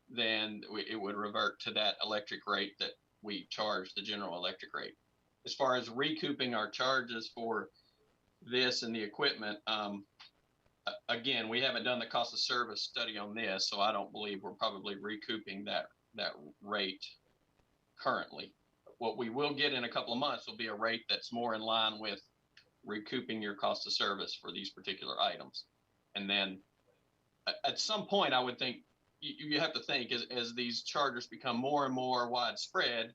then it would revert to that electric rate that we charge, the general electric rate. As far as recouping our charges for this and the equipment, again, we haven't done the cost of service study on this, so I don't believe we're probably recouping that rate currently. What we will get in a couple of months will be a rate that's more in line with recouping your cost of service for these particular items. And then at some point, I would think you have to think as these chargers become more and more widespread,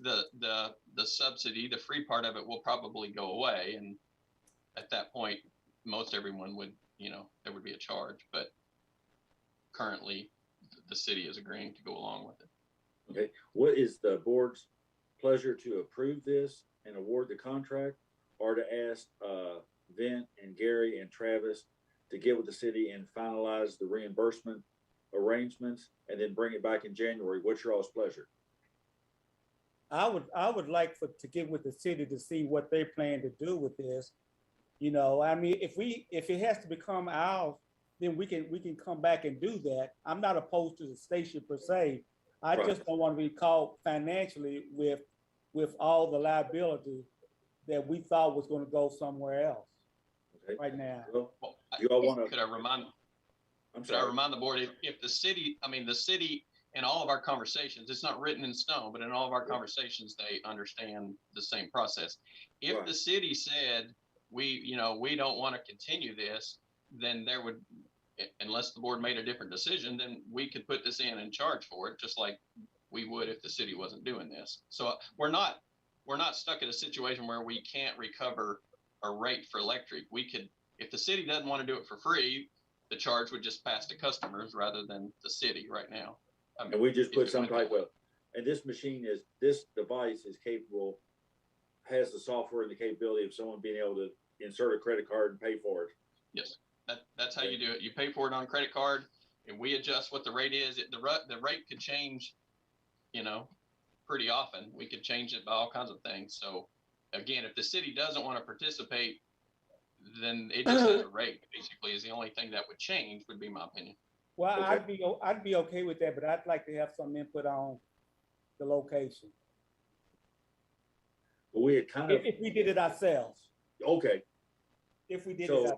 the subsidy, the free part of it will probably go away. And at that point, most everyone would, there would be a charge, but currently the city is agreeing to go along with it. Okay, what is the board's pleasure to approve this and award the contract, or to ask Vint and Gary and Travis to get with the city and finalize the reimbursement arrangements and then bring it back in January? What's your all's pleasure? I would like to get with the city to see what they plan to do with this. I mean, if it has to become ours, then we can come back and do that. I'm not opposed to the station per se. I Right. just don't want to be caught financially with all the liability that we thought was going to go somewhere else. Okay. Right now. Well, you all want to? Could I remind the board, if the city, the city in all of our conversations, it's not written in stone, but in all of our conversations, they understand the same process. If Right. the city said, we don't want to continue this, then there would, unless the board made a different decision, then we could put this in and charge for it, just like we would if the city wasn't doing this. So we're not stuck in a situation where we can't recover a rate for electric. We could, if the city doesn't want to do it for free, the charge would just pass to customers rather than the city right now. And we just put some type of, and this device is capable, has the software and the capability of someone being able to insert a credit card and pay for it. Yes, that's how you do it. You pay for it on credit card, and we adjust what the rate is. The rate could change, pretty often. We could change it by all kinds of things. So again, if the city doesn't want to participate, then it just has a rate, basically, is the only thing that would change, would be my opinion. Well, Okay. I'd be okay with that, but I'd like to have some input on the location. But we had kind of, If we did it ourselves. okay. If we did So, it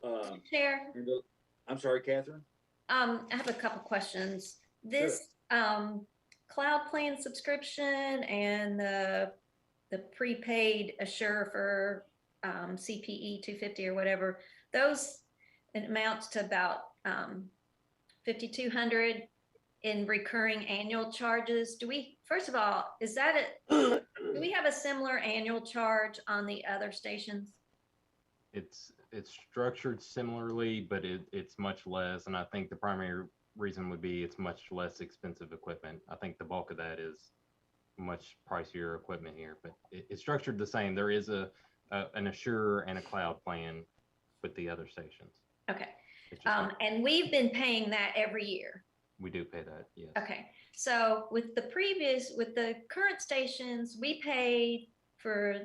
ourselves. Chair, I'm sorry, Catherine? I have a couple questions. This cloud plan subscription and the prepaid Assure for CPE 250 or whatever, those, it amounts to about 5,200 in recurring annual charges. First of all, is that do we have a similar annual charge on the other stations? It's structured similarly, but it's much less. And I think the primary reason would be it's much less expensive equipment. I think the bulk of that is much pricier equipment here, but it's structured the same. There is an Assure and a cloud plan with the other stations. Okay. And we've been paying that every year. We do pay that, yes. Okay. So with the current stations, we paid for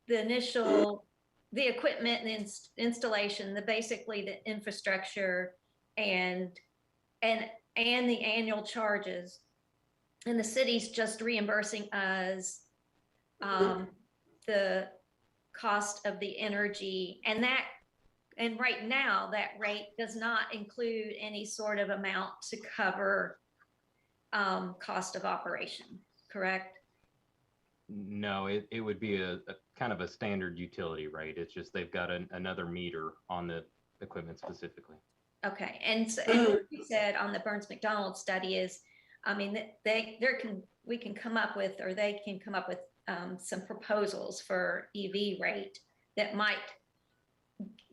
the initial, the equipment and installation, basically the infrastructure and the annual charges. And the city's just reimbursing us the cost of the energy, and right now that rate does not include any sort of amount to cover cost of operation, correct? No, it would be a kind of a standard utility rate. It's just they've got another meter on the equipment specifically. Okay, and what you said on the Burns McDonald study is, we can come up with, or they can come up with some proposals for EV rate that might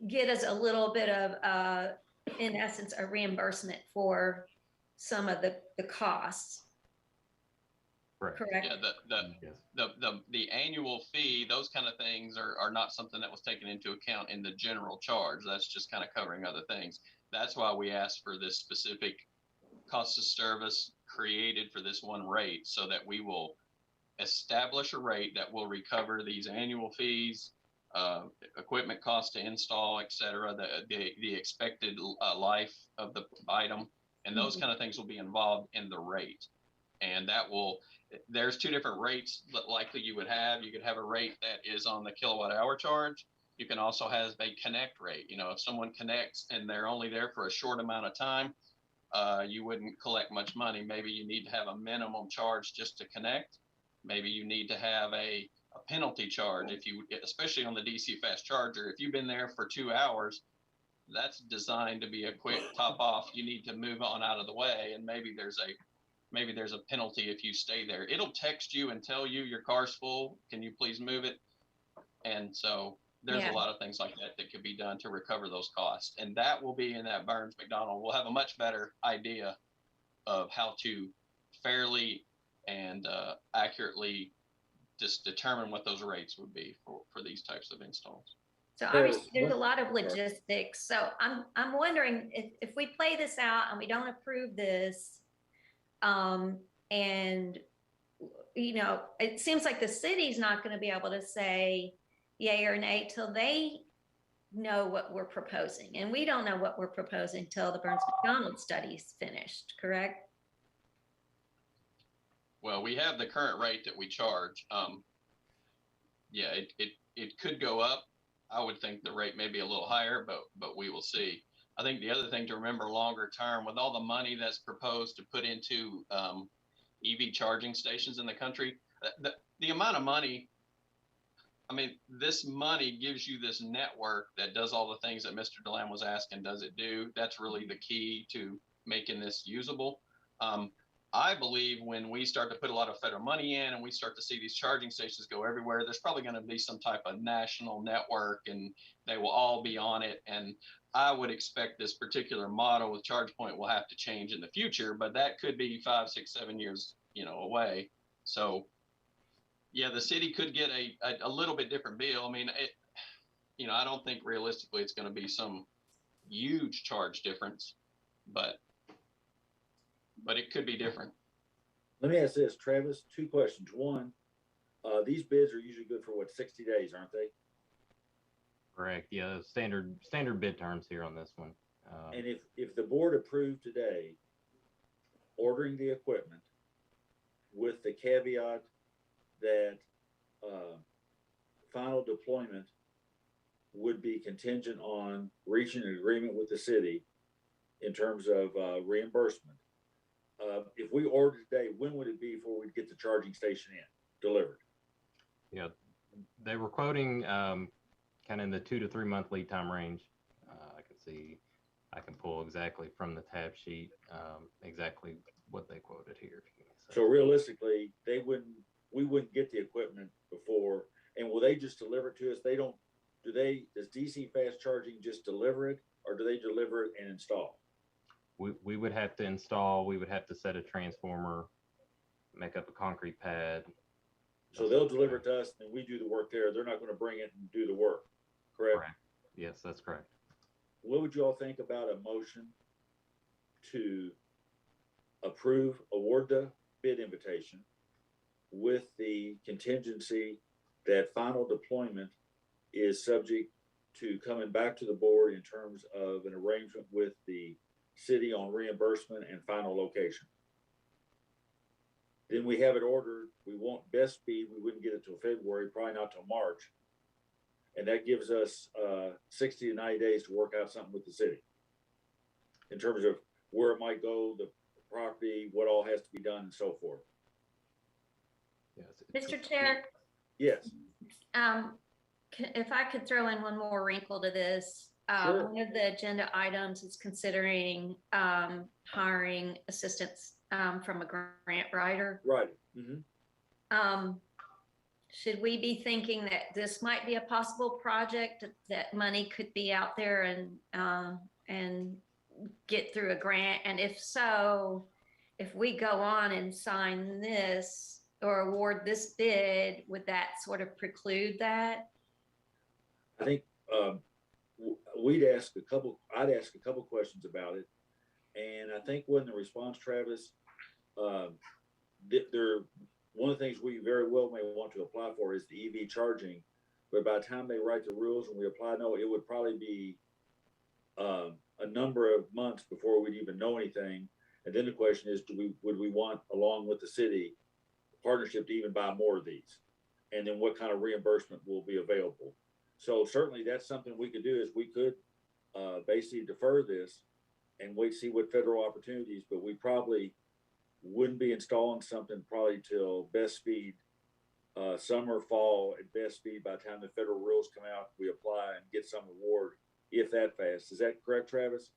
get us a little bit of, in essence, a reimbursement for some of the costs. Correct. correct? Yeah, the annual fee, those kind of things are not something that was taken into account in the general charge. That's just kind of covering other things. That's why we asked for this specific cost of service created for this one rate, so that we will establish a rate that will recover these annual fees, equipment cost to install, et cetera, the expected life of the item, and those kind of things will be involved in the rate. And that will, there's two different rates that likely you would have. You could have a rate that is on the kilowatt hour charge. You can also have a connect rate. You know, if someone connects and they're only there for a short amount of time, you wouldn't collect much money. Maybe you need to have a minimum charge just to connect. Maybe you need to have a penalty charge if you, especially on the DC fast charger, if you've been there for 2 hours, that's designed to be a quick top off. You need to move on out of the way, and maybe there's a penalty if you stay there. It'll text you and tell you your car's full. Can you please move it? And so there's a lot of things like that that could be done to recover those costs. And that will be in that Burns McDonald. We'll have a much better idea of how to fairly and accurately just determine what those rates would be for these types of installs. So obviously there's a lot of logistics. So I'm wondering if we play this out and we don't approve this, and you know, it seems like the city's not going to be able to say yay or nay till they know what we're proposing. And we don't know what we're proposing till the Burns McDonald study's finished, correct? Well, we have the current rate that we charge. Yeah, it could go up. I would think the rate may be a little higher, but we will see. I think the other thing to remember longer term, with all the money that's proposed to put into EV charging stations in the country, the amount of money, I mean, this money gives you this network that does all the things that Mr. DeLam was asking, does it do? That's really the key to making this usable. I believe when we start to put a lot of federal money in and we start to see these charging stations go everywhere, there's probably going to be some type of national network and they will all be on it. And I would expect this particular model with ChargePoint will have to change in the future, but that could be 5, 6, 7 years, you know, away. So yeah, the city could get a little bit different bill. I mean, you know, I don't think realistically it's going to be some huge charge difference, but it could be different. Let me ask this, Travis, 2 questions. One, these bids are usually good for what, 60 days, aren't they? Correct. Yeah, standard bid terms here on this one. And if the board approved today, ordering the equipment with the caveat that final deployment would be contingent on reaching an agreement with the city in terms of reimbursement. If we ordered today, when would it be before we'd get the charging station in, delivered? Yeah, they were quoting kind of in the 2 to 3 month lead time range. I can pull exactly from the tab sheet exactly what they quoted here. So realistically, we wouldn't get the equipment before, and will they just deliver it to us? Does DC fast charging just deliver it, or do they deliver it and install? We would have to install, we would have to set a transformer, make up a concrete pad. So they'll deliver it to us and we do the work there. They're not going to bring it and do the work, correct? Correct. Yes, that's correct. What would you all think about a motion to award the bid invitation with the contingency that final deployment is subject to coming back to the board in terms of an arrangement with the city on reimbursement and final location? Then we have it ordered. We want best speed. We wouldn't get it till February, probably not till March. And that gives us 60 to 90 days to work out something with the city in terms of where it might go, the property, what all has to be done, and so forth. Yes. Mr. Chair? Yes. If I could throw in one more wrinkle to this. Sure. One of the agenda items is considering hiring assistance from a grant writer. Right. Mm-hmm. Should we be thinking that this might be a possible project that money could be out there and get through a grant? And if so, if we go on and sign this, or award this bid, would that sort of preclude that? I think I'd ask a couple questions about it. And I think when the response, Travis, one of the things we very well may want to apply for is the EV charging. But by the time they write the rules and we apply, no, it would probably be a number of months before we'd even know anything. And then the question is, would we want, along with the city, partnership to even buy more of these? And then what kind of reimbursement will be available? So certainly that's something we could do, is we could basically defer this and wait, see what federal opportunities, but we probably wouldn't be installing something probably till best speed, summer, fall at best speed. By the time the federal rules come out, we apply and get some award, if that fast. Is that correct, Travis?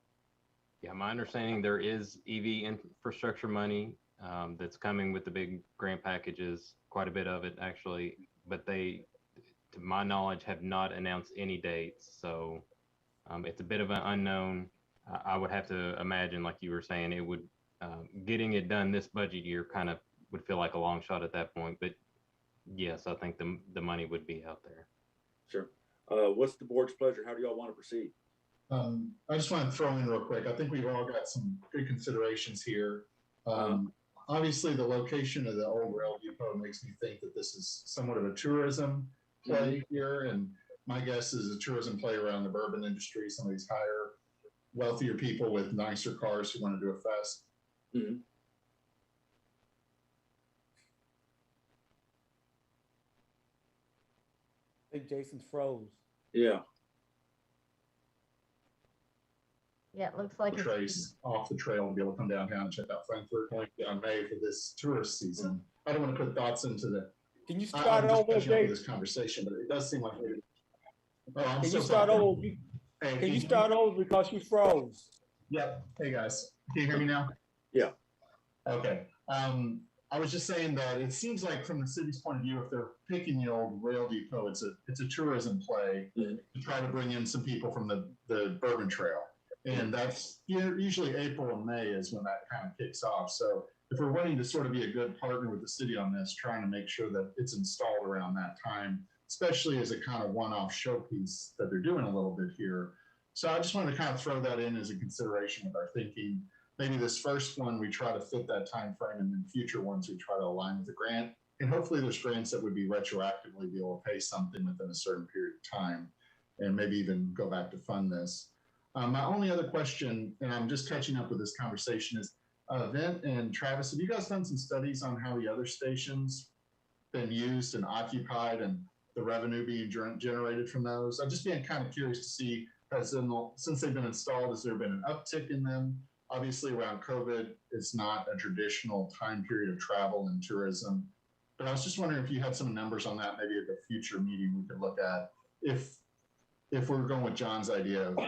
Yeah, my understanding, there is EV infrastructure money that's coming with the big grant packages, quite a bit of it actually, but they, to my knowledge, have not announced any dates. So it's a bit of an unknown. I would have to imagine, like you were saying, it would, getting it done this budget year kind of would feel like a long shot at that point. But yes, I think the money would be out there. Sure. What's the board's pleasure? How do y'all want to proceed? I just want to throw in real quick. I think we've all got some good considerations here. Obviously, the location of the old rail depot makes me think that this is somewhat of a tourism play here. And my guess is a tourism play around the bourbon industry, some of these higher, wealthier people with nicer cars who want to do a fest. I think Jason's froze. Yeah. Yeah, it looks like it's Trace off the trail and be able to come downtown and check out Frankfurt going down May for this tourist season. I don't want to put thoughts into the. Can you start over, Jason? This conversation, but it does seem like. Can you start over? Hey, can you start over because you froze? Yep. Hey guys, can you hear me now? Yeah. Okay. I was just saying that it seems like from the city's point of view, if they're picking the old rail depot, it's a tourism play to try to bring in some people from the Bourbon Trail. And that's usually April and May is when that kind of kicks off. So if we're wanting to sort of be a good partner with the city on this, trying to make sure that it's installed around that time, especially as a kind of one-off showpiece that they're doing a little bit here. So I just wanted to kind of throw that in as a consideration with our thinking. Maybe this first one, we try to fit that time frame, and then future ones, we try to align with the grant. And hopefully there's grants that would be retroactively be able to pay something within a certain period of time and maybe even go back to fund this. My only other question, and I'm just catching up with this conversation, is Vint and Travis, have you guys done some studies on how the other stations been used and occupied and the revenue being generated from those? I'm just being kind of curious to see, since they've been installed, has there been an uptick in them? Obviously around COVID, it's not a traditional time period of travel and tourism. But I was just wondering if you had some numbers on that, maybe at the future meeting we could look at. If we're going with John's idea of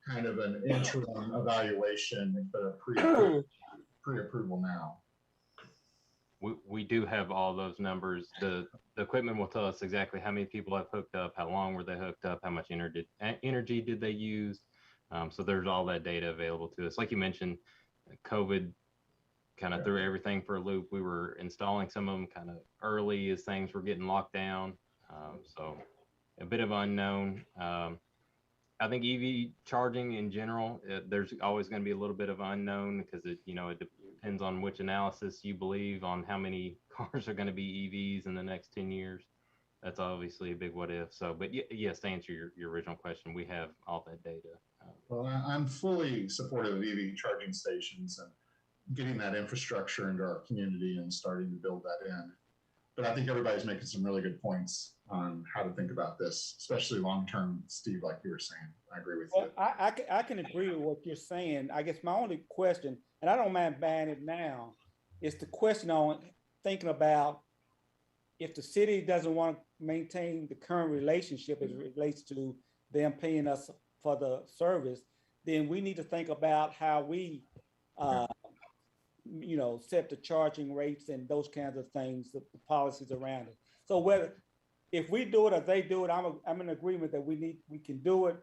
kind of an interim evaluation, but a pre-approval now. We do have all those numbers. The equipment will tell us exactly how many people have hooked up, how long were they hooked up, how much energy did they use. So there's all that data available to us. Like you mentioned, COVID kind of threw everything for a loop. We were installing some of them kind of early as things were getting locked down. So a bit of unknown. I think EV charging in general, there's always going to be a little bit of unknown because it depends on which analysis you believe on how many cars are going to be EVs in the next 10 years. That's obviously a big what if. So, but yes, to answer your original question, we have all that data. Well, I'm fully supportive of EV charging stations and getting that infrastructure into our community and starting to build that in. But I think everybody's making some really good points on how to think about this, especially long-term, Steve, like you were saying. I agree with you. I can agree with what you're saying. I guess my only question, and I don't mind buying it now, is the question on thinking about if the city doesn't want to maintain the current relationship as it relates to them paying us for the service, then we need to think about how we set the charging rates and those kinds of things, the policies around it. So if we do it or they do it, I'm in agreement that we can do it.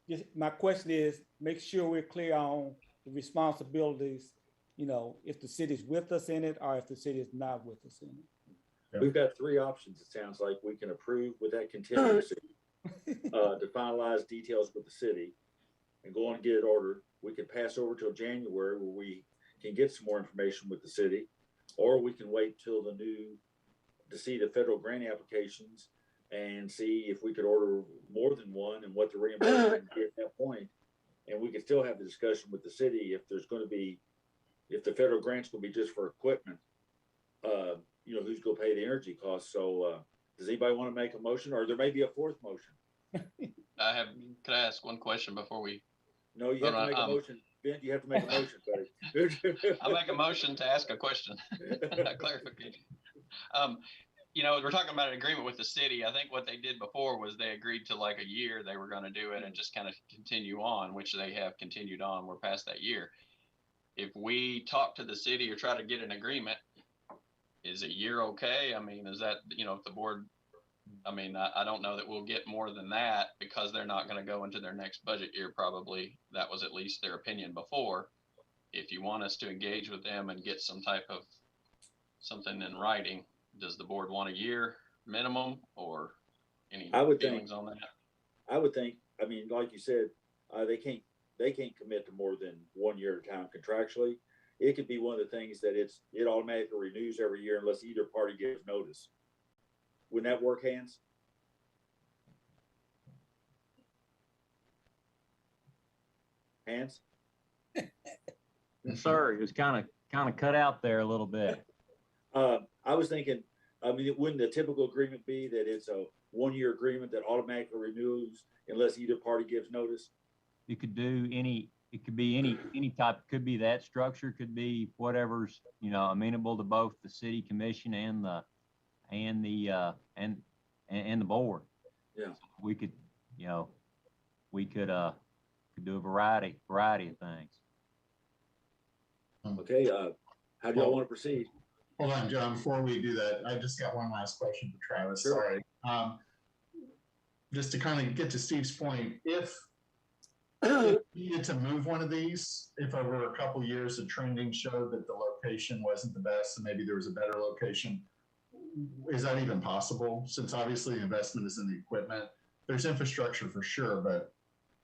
Just my question is, make sure we're clear on the responsibilities you know, if the city's with us in it or if the city is not with us in it. We've got three options. It sounds like we can approve with that contingency to finalize details with the city and go on and get it ordered. We can pass over till January where we can get some more information with the city, or we can wait till to see the federal grant applications and see if we could order more than one and what the reimbursement would be at that point. And we could still have the discussion with the city if the federal grant's going to be just for equipment, you know, who's going to pay the energy costs. So does anybody want to make a motion, or there may be a fourth motion? Could I ask one question before we? No, you have to make a motion. Ben, you have to make a motion, buddy. I'll make a motion to ask a question, clarification. You know, we're talking about an agreement with the city. I think what they did before was they agreed to like a year they were going to do it and just kind of continue on, which they have continued on. We're past that year. If we talk to the city or try to get an agreement, is a year okay? I mean, is that, you know, if the board, I mean, I don't know that we'll get more than that because they're not going to go into their next budget year. Probably that was at least their opinion before. If you want us to engage with them and get some type of something in writing, does the board want a year minimum or any feelings on that? I would think, I mean, like you said, they can't commit to more than 1 year at a time contractually. It could be one of the things that it automatically renews every year unless either party gives notice. Wouldn't that work, Hans? Hans? Sorry, it was kind of cut out there a little bit. I was thinking, I mean, wouldn't the typical agreement be that it's a 1 year agreement that automatically renews unless either party gives notice? You could do it could be any type, could be that structure, could be whatever's, you know, amenable to both the city commission and the board. Yeah. So we could, you know, could do a variety of things. Okay, how do y'all want to proceed? Hold on, John, before we do that, I just got one last question for Travis. Sure. Sorry. Just to kind of get to Steve's point, if you needed to move one of these, if over a couple of years the trending showed that the location wasn't the best and maybe there was a better location, is that even possible? Since obviously the investment is in the equipment, there's infrastructure for sure, but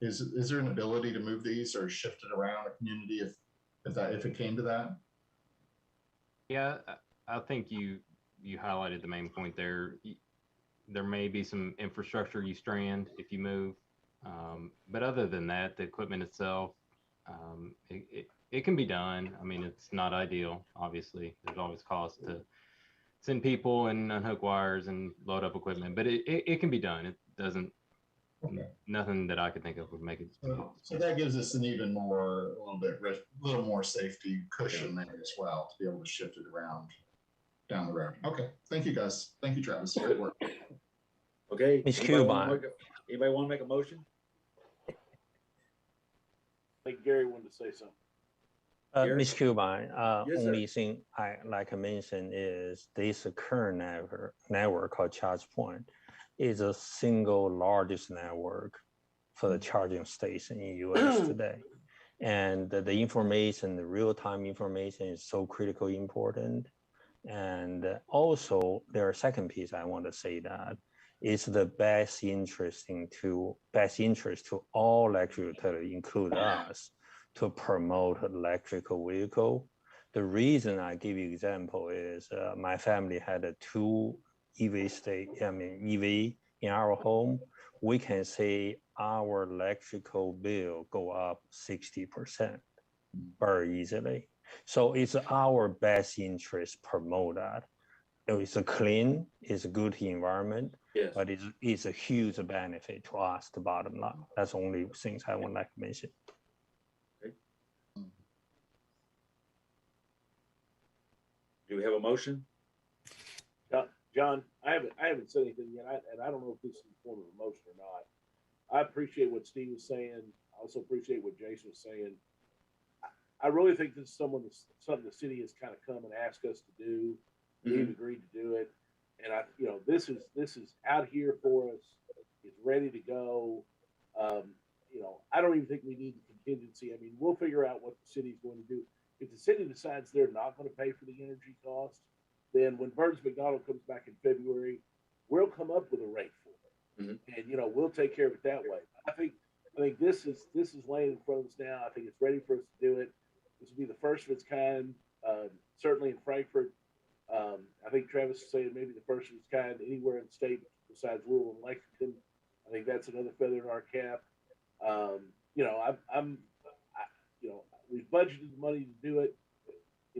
is there an ability to move these or shift it around the community if it came to that? Yeah, I think you highlighted the main point there. There may be some infrastructure you strand if you move, but other than that, the equipment itself, it can be done. I mean, it's not ideal. Obviously, there's always cost to send people and unhook wires and load up equipment, but it can be done. It doesn't. Okay. Nothing that I could think of would make it. So that gives us a little more safety cushion there as well to be able to shift it around down the road. Okay, thank you guys. Thank you, Travis. Good work. Okay. Ms. Anybody Cuban. want to make a motion? I think Gary wanted to say something. Ms. Cuban, Yes, only thing I like to mention is this current network called ChargePoint is the single largest network for the charging station in US today. And the information, the real-time information is so critically important. And also their second piece I want to say that is the best interest to all electric utility, include us, to promote electrical vehicle. The reason I give you example is my family had a 2 EV in our home. We can see our electrical bill go up 60% very easily. So it's our best interest promote that. It's a clean, it's a good environment, yes, but it's a huge benefit to us, the bottom line. That's the only things I would like to mention. Okay. Do we have a motion? John, I haven't said anything yet, and I don't know if this is in the form of a motion or not. I appreciate what Steve was saying. I also appreciate what Jason was saying. I really think this is something the city has kind of come and asked us to do. We've agreed to do it, and this is out here for us. It's ready to go. I don't even think we need the contingency. I mean, we'll figure out what the city's going to do. if the city decides they're not going to pay for the energy cost, then when Burns McDonald comes back in February, we'll come up with a rate for it, and we'll take care of it that way. I think this is laying in front of us now. I think it's ready for us to do it. This will be the first of its kind, certainly in Frankfurt. I think Travis is saying maybe the first of its kind anywhere in the state besides Louisville and Lexington. I think that's another feather in our cap. We've budgeted the money to do it.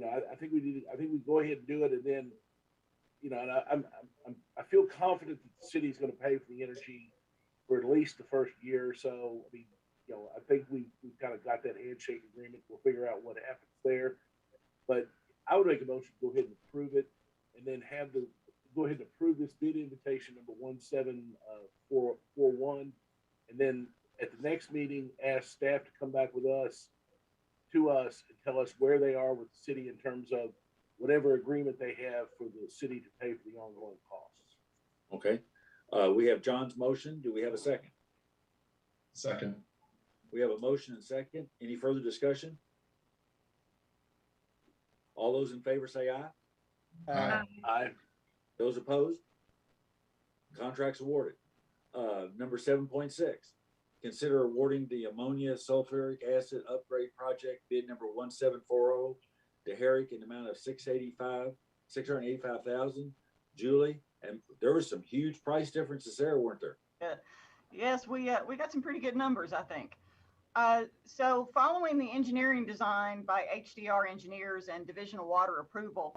I think we go ahead and do it, and then, and I feel confident that the city is going to pay for the energy for at least the first year or so. I mean, I think we've kind of got that handshake agreement. We'll figure out what happens there. But I would make a motion to go ahead and approve it, and then go ahead and approve this bid invitation number 17441, and then at the next meeting, ask staff to come back to us and tell us where they are with the city in terms of whatever agreement they have for the city to pay for the ongoing costs. Okay. We have John's motion. Do we have a second? Second. We have a motion and second. Any further discussion? All those in favor say aye. Aye. Aye. Those opposed? Contracts awarded. Number 7.6. Consider awarding the ammonia sulfuric acid upgrade project bid number 1740 to Herrick in the amount of $685,000. Julie, and there was some huge price differences there, weren't there? Yes, we got some pretty good numbers, I think. So following the engineering design by HDR engineers and divisional water approval,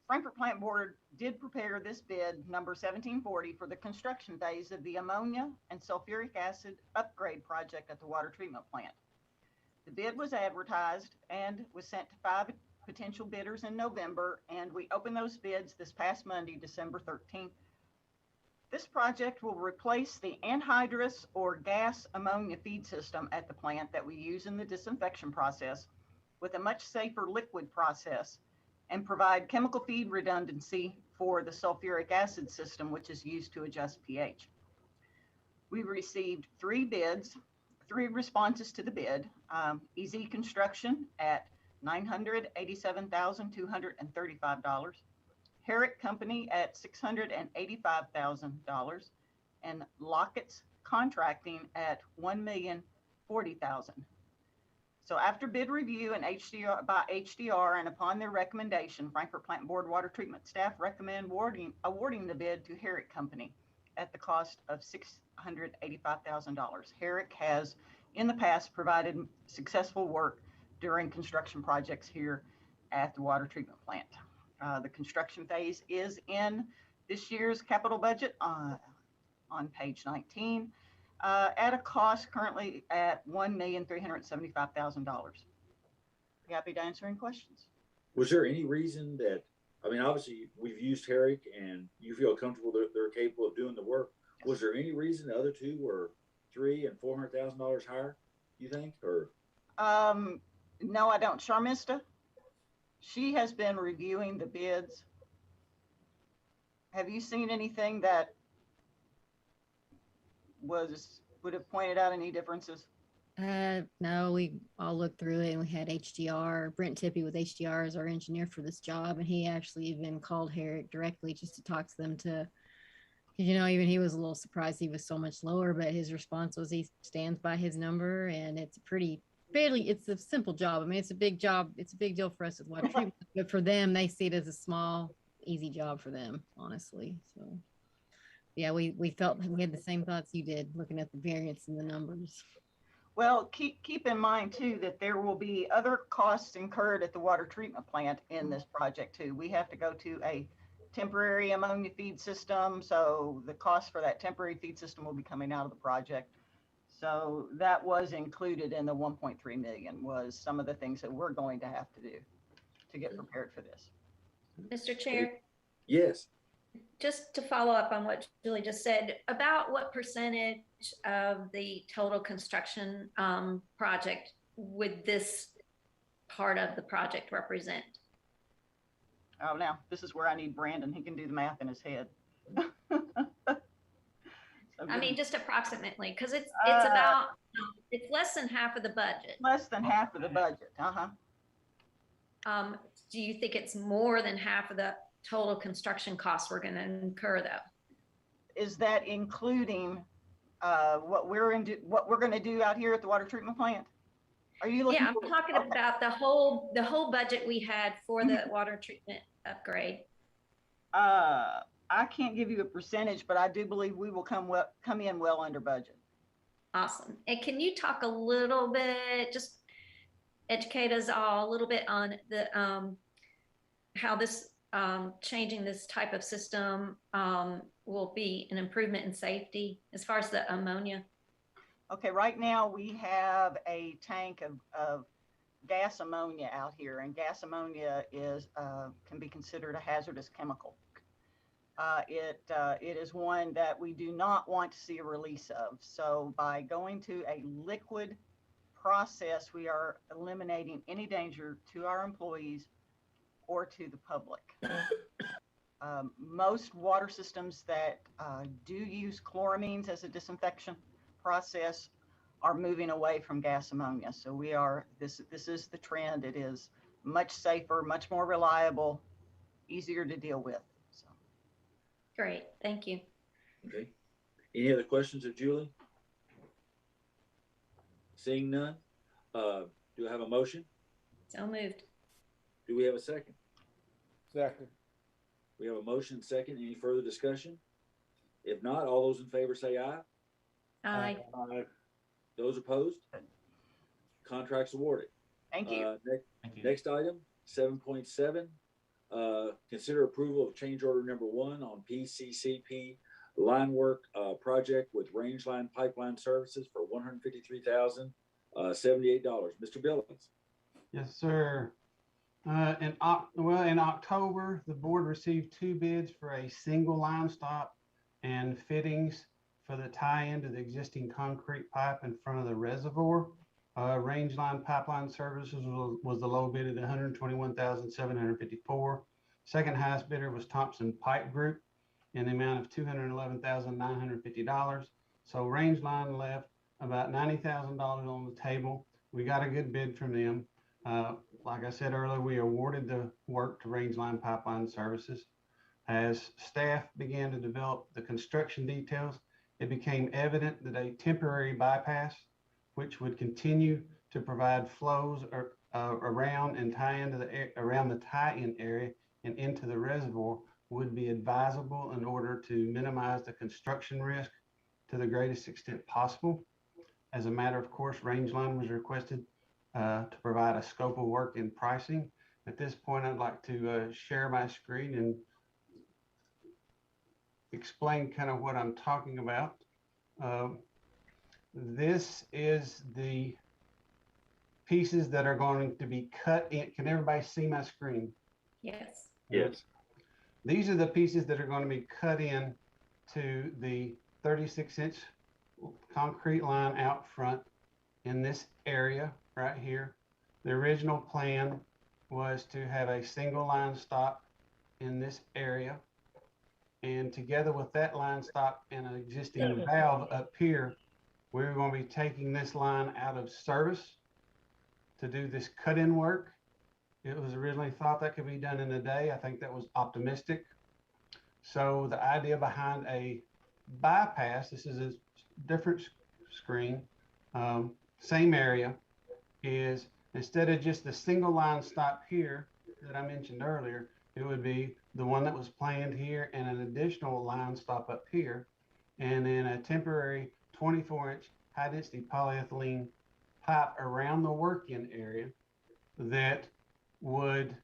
Frankfurt Plant Board did prepare this bid number 1740 for the construction phase of the ammonia and sulfuric acid upgrade project at the water treatment plant. The bid was advertised and was sent to 5 potential bidders in November, and we opened those bids this past Monday, December 13th. This project will replace the anhydrous or gas ammonia feed system at the plant that we use in the disinfection process with a much safer liquid process, and provide chemical feed redundancy for the sulfuric acid system, which is used to adjust pH. We received 3 bids, 3 responses to the bid. EZ Construction at $987,235, Herrick Company at $685,000, and Lockett's Contracting at $1,040,000. So after bid review and HDR and upon their recommendation, Frankfurt Plant Board Water Treatment staff recommend awarding the bid to Herrick Company at the cost of $685,000. Herrick has in the past provided successful work during construction projects here at the water treatment plant. The construction phase is in this year's capital budget on page 19. At a cost currently at $1,375,000. Be happy to answer any questions. Was there any reason that, I mean, obviously we've used Herrick and you feel comfortable they're capable of doing the work. Yes. Was there any reason the other two were $300,000 and $400,000 higher, you think, or? No, I don't. Sharmista, she has been reviewing the bids. Have you seen anything that would have pointed out any differences? No, we all looked through it and we had HDR, Brent Tippy with HDR as our engineer for this job. And he actually even called Herrick directly just to talk to them even he was a little surprised he was so much lower, but his response was he stands by his number, and it's it's a simple job. I mean, it's a big job. It's a big deal for us with water treatment, but for them, they see it as a small, easy job for them, honestly. So yeah, we felt we had the same thoughts you did looking at the variance in the numbers. Well, keep in mind too that there will be other costs incurred at the water treatment plant in this project too. We have to go to a temporary ammonia feed system, so the cost for that temporary feed system will be coming out of the project. So that was included in the 1.3 million, was some of the things that we're going to have to do to get prepared for this. Mr. Chair? Yes. Just to follow up on what Julie just said, about what percentage of the total construction project would this part of the project represent? Oh, now this is where I need Brandon. He can do the math in his head. I mean, just approximately, because it's about, it's less than half of the budget. Less than half of the budget. Do you think it's more than half of the total construction costs we're gonna incur though? Is that including what we're gonna do out here at the water treatment plant? Are you looking? Yeah, I'm talking about the whole budget we had for the water treatment upgrade. I can't give you a percentage, but I do believe we will come in well under budget. Awesome. And can you talk a little bit, just educate us all a little bit on the how this changing this type of system will be an improvement in safety as far as the ammonia? Okay, right now we have a tank of gas ammonia out here, and gas ammonia is can be considered a hazardous chemical. It is one that we do not want to see a release of. So by going to a liquid process, we are eliminating any danger to our employees or to the public. Most water systems that do use chloramines as a disinfection process are moving away from gas ammonia. So we are, this is the trend. It is much safer, much more reliable, easier to deal with. So. Great, thank you. Okay. Any other questions of Julie? Seeing none, do I have a motion? So moved. Do we have a second? Second. We have a motion second. Any further discussion? If not, all those in favor say aye. Aye. Aye. Those opposed? Contracts awarded. Thank you. Next item, 7.7. Consider approval of change order number 1 on PCCP line work project with Rangeline Pipeline Services for $153,078. Mr. Billings. Yes, sir. In October, the board received 2 bids for a single line stop and fittings for the tie-in to the existing concrete pipe in front of the reservoir. Rangeline Pipeline Services was the low bid at $121,754. Second highest bidder was Thompson Pipe Group in the amount of $211,950. So Rangeline left about $90,000 on the table. We got a good bid from them. Like I said earlier, we awarded the work to Rangeline Pipeline Services. As staff began to develop the construction details, it became evident that a temporary bypass, which would continue to provide flows around and tie into around the tie-in area and into the reservoir, would be advisable in order to minimize the construction risk to the greatest extent possible. As a matter of course, Rangeline was requested to provide a scope of work and pricing. At this point, I'd like to share my screen and explain kind of what I'm talking about. This is the pieces that are going to be cut in. Can everybody see my screen? Yes. Yes. These are the pieces that are going to be cut in to the 36-inch concrete line out front in this area right here. The original plan was to have a single line stop in this area. And together with that line stop and an existing valve up here, we're going to be taking this line out of service to do this cut-in work. It was originally thought that could be done in a day. I think that was optimistic. So the idea behind a bypass, this is a different screen, same area, is instead of just the single line stop here that I mentioned earlier, it would be the one that was planned here and an additional line stop up here, and then a temporary 24-inch high-density polyethylene pipe around the work-in area that would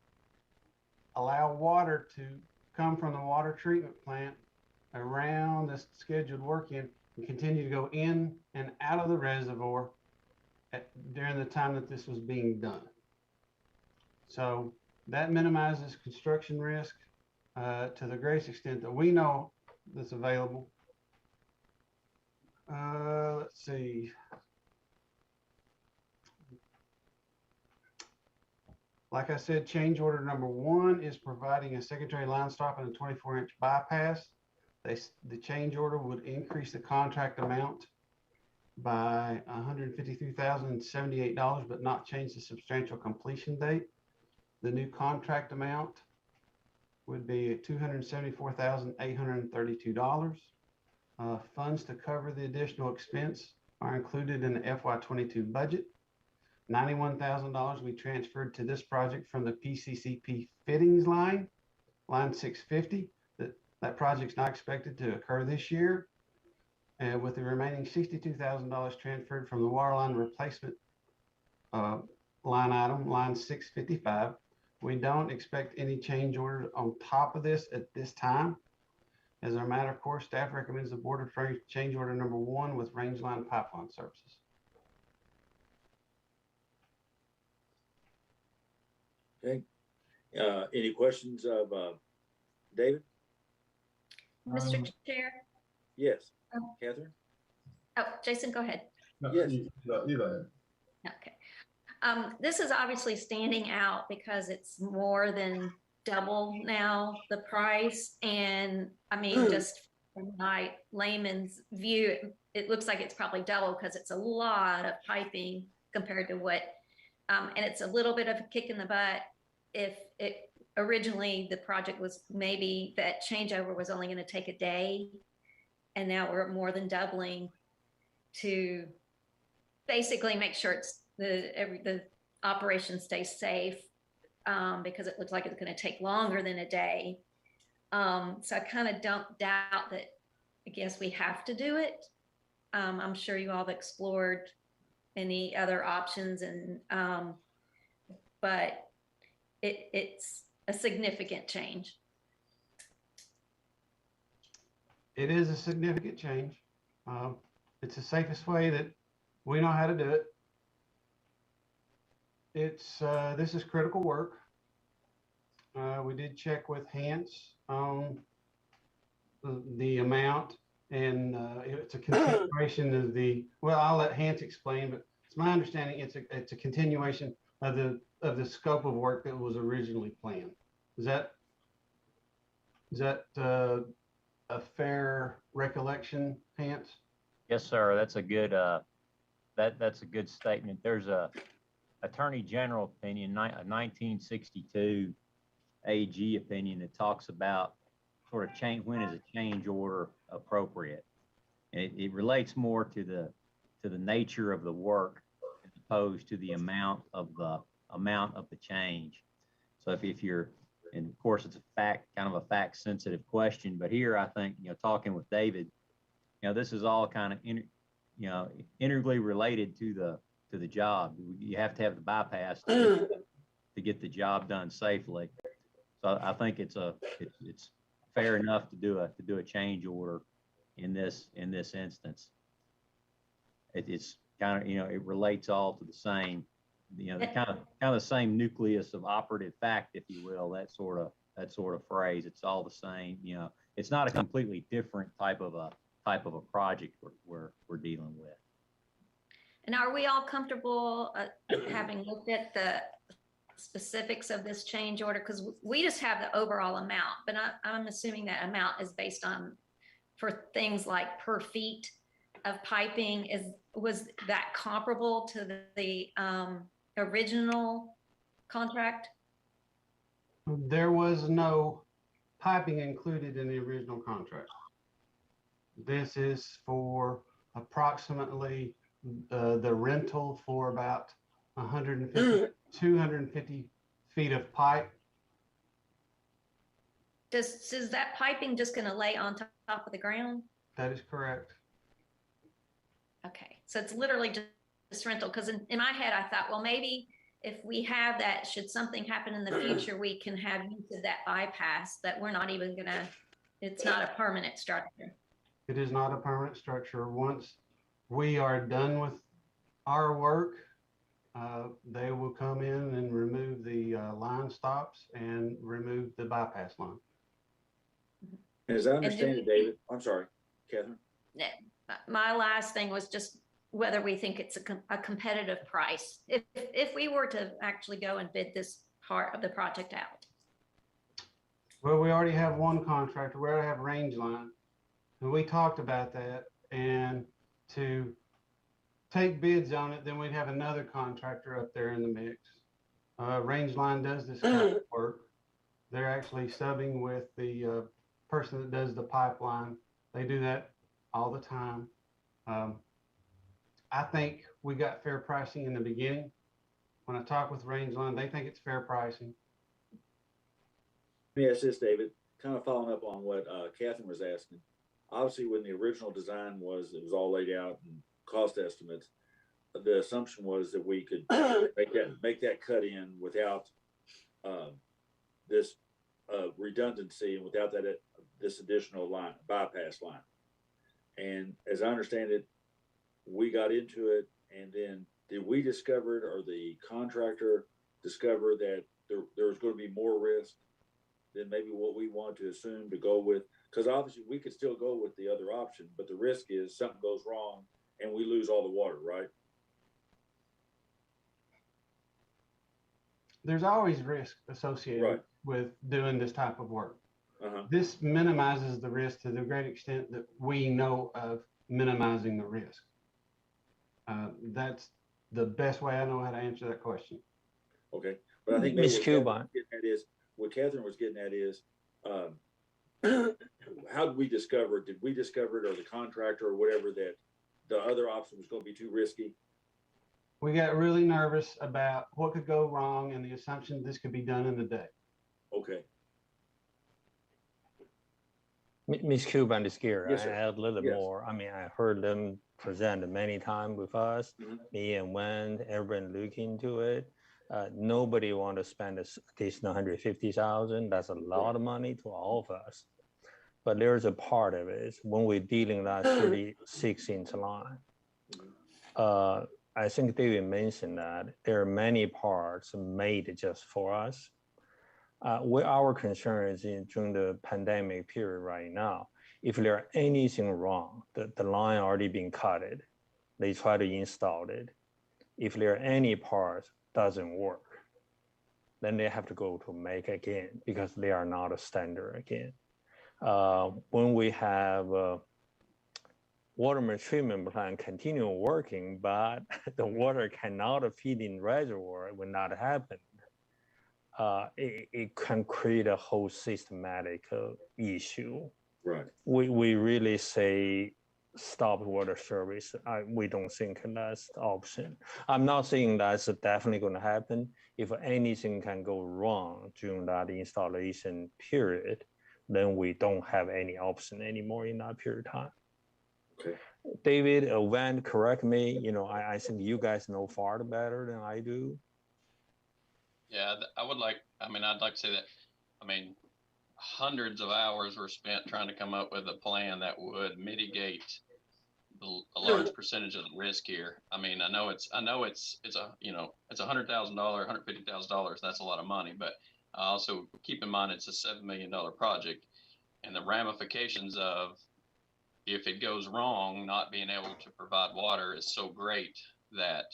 allow water to come from the water treatment plant around the scheduled work-in and continue to go in and out of the reservoir during the time that this was being done. So that minimizes construction risk to the greatest extent that we know that's available. Let's see. Like I said, change order number 1 is providing a secondary line stop and a 24-inch bypass. The change order would increase the contract amount by $153,078, but not change the substantial completion date. The new contract amount would be $274,832. Funds to cover the additional expense are included in the FY22 budget. $91,000 we transferred to this project from the PCCP fittings line 650. That project's not expected to occur this year. And with the remaining $62,000 transferred from the water line replacement line item, line 655. We don't expect any change orders on top of this at this time. As a matter of course, staff recommends the board approve change order number 1 with Rangeline Pipeline Services. Okay. Any questions of David? Mr. Chair? Yes. Oh. Catherine? Oh, Jason, go ahead. No, Yes. you go ahead. Okay. This is obviously standing out because it's more than double now the price. And I mean, just from my layman's view, it looks like it's probably double because it's a lot of piping compared to what, and it's a little bit of a kick in the butt. If it originally the project was maybe that changeover was only going to take a day, and now we're more than doubling to basically make sure it's the operation stays safe, because it looks like it's going to take longer than a day. So I kind of don't doubt that. I guess we have to do it. I'm sure you all have explored any other options, and but it's a significant change. It is a significant change. It's the safest way that we know how to do it. This is critical work. We did check with Hans on the amount, and it's a continuation of well, I'll let Hans explain, but it's my understanding it's a continuation of the scope of work that was originally planned. Is that a fair recollection, Hans? Yes, sir. That's a good that's a good statement. There's a Attorney General opinion, a 1962 AG opinion that talks about sort of change, when is a change order appropriate, and it relates more to the nature of the work as opposed to the amount of the change. So if you're, and of course it's kind of a fact sensitive question, but here I think, talking with David, this is all kind of integrally related to the job. You have to have the bypass to get the job done safely. So I think it's fair enough to do a change order in this instance. It's kind of, it relates all to the same, the kind of the same nucleus of operative fact, if you will, that sort of phrase. It's all the same. It's not a completely different type of a project we're dealing with. And are we all comfortable having looked at the specifics of this change order? Because we just have the overall amount, but I'm assuming that amount is based on, for things like per feet of piping. Was that comparable to the original contract? There was no piping included in the original contract. This is for approximately the rental for about 150, 250 feet of pipe. Is that piping just going to lay on top of the ground? That is correct. Okay, so it's literally just rental. Because in my head, I thought, well, maybe if we have that, should something happen in the future, we can have use of that bypass, that we're not even going to, it's not a permanent structure. It is not a permanent structure. Once we are done with our work, they will come in and remove the line stops and remove the bypass line. As I understand it, David, I'm sorry, Catherine. My last thing was just whether we think it's a competitive price if we were to actually go and bid this part of the project out. Well, we already have one contractor. We already have Rangeline, and we talked about that. And to take bids on it, then we'd have another contractor up there in the mix. Rangeline does this kind of work. They're actually subbing with the person that does the pipeline. They do that all the time. I think we got fair pricing in the beginning. When I talk with Rangeline, they think it's fair pricing. Let me ask this, David, kind of following up on what Catherine was asking. Obviously, when the original design was, it was all laid out and cost estimates, the assumption was that we could make that cut in without this redundancy and without this additional line, bypass line. And as I understand it, we got into it, and then did we discover it, or the contractor discover that there was going to be more risk than maybe what we want to assume to go with? Because obviously we could still go with the other option, but the risk is something goes wrong and we lose all the water, right? There's always risk associated with doing this type of work. This minimizes the risk to the great extent that we know of minimizing the risk. That's the best way I know how to answer that question. Okay, but I think Ms. Cuban, what Catherine was getting at is, how did we discover it? Did we discover it, or the contractor or whatever, that the other option was going to be too risky? We got really nervous about what could go wrong and the assumption this could be done in a day. Okay. Ms. Cuban is here. Yes, I sir. add a little more. I mean, I heard them present many times with us, me and Wen, everyone look into it. Nobody want to spend this additional 150,000. That's a lot of money to all of us. But there's a part of it is when we're dealing that 36-inch line. I think David mentioned that there are many parts made just for us. What our concern is during the pandemic period right now, if there's anything wrong, the line already been cut, they try to install it. If there are any parts doesn't work, then they have to go to make again because they are not a standard again. When we have water treatment plant continue working, but the water cannot feed in reservoir, it will not happen. It can create a whole systematic issue. Right. We really say stop water service. We don't think that's the option. I'm not saying that's definitely going to happen. If anything can go wrong during that installation period, then we don't have any option anymore in that period of time. Okay. David, Van, correct me. I think you guys know far better than I do. Yeah, I'd like to say that, hundreds of hours were spent trying to come up with a plan that would mitigate a large percentage of the risk here. I know it's $100,000, $150,000. That's a lot of money, but also keep in mind it's a $7 million project, and the ramifications of if it goes wrong, not being able to provide water is so great that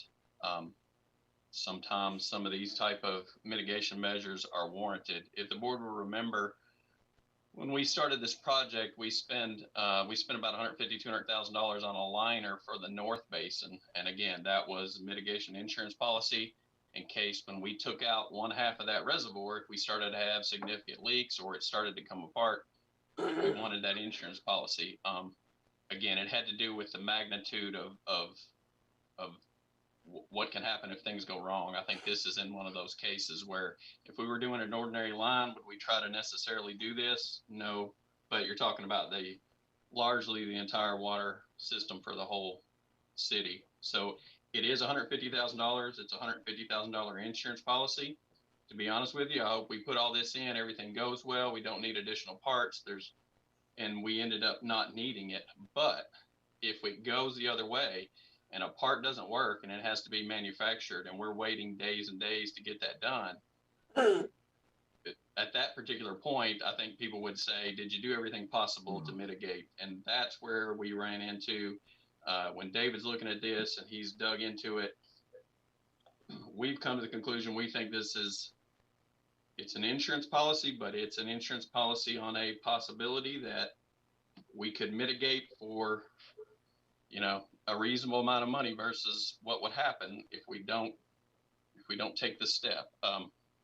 sometimes some of these type of mitigation measures are warranted. If the board will remember, when we started this project, we spent about $150,000-$200,000 on a liner for the North Basin. And again, that was mitigation insurance policy in case when we took out one half of that reservoir, if we started to have significant leaks or it started to come apart, we wanted that insurance policy. Again, it had to do with the magnitude of what can happen if things go wrong. I think this is in one of those cases where if we were doing an ordinary line, would we try to necessarily do this? No, but you're talking about largely the entire water system for the whole city. So it is $150,000. It's a $150,000 insurance policy. To be honest with you, I hope we put all this in, everything goes well. We don't need additional parts. And we ended up not needing it. But if it goes the other way, and a part doesn't work and it has to be manufactured and we're waiting days and days to get that done, at that particular point, I think people would say, did you do everything possible to mitigate? And that's where we ran into, when David's looking at this and he's dug into it, we've come to the conclusion, we think it's an insurance policy, but it's an insurance policy on a possibility that we could mitigate for, a reasonable amount of money versus what would happen if we don't we don't take this step.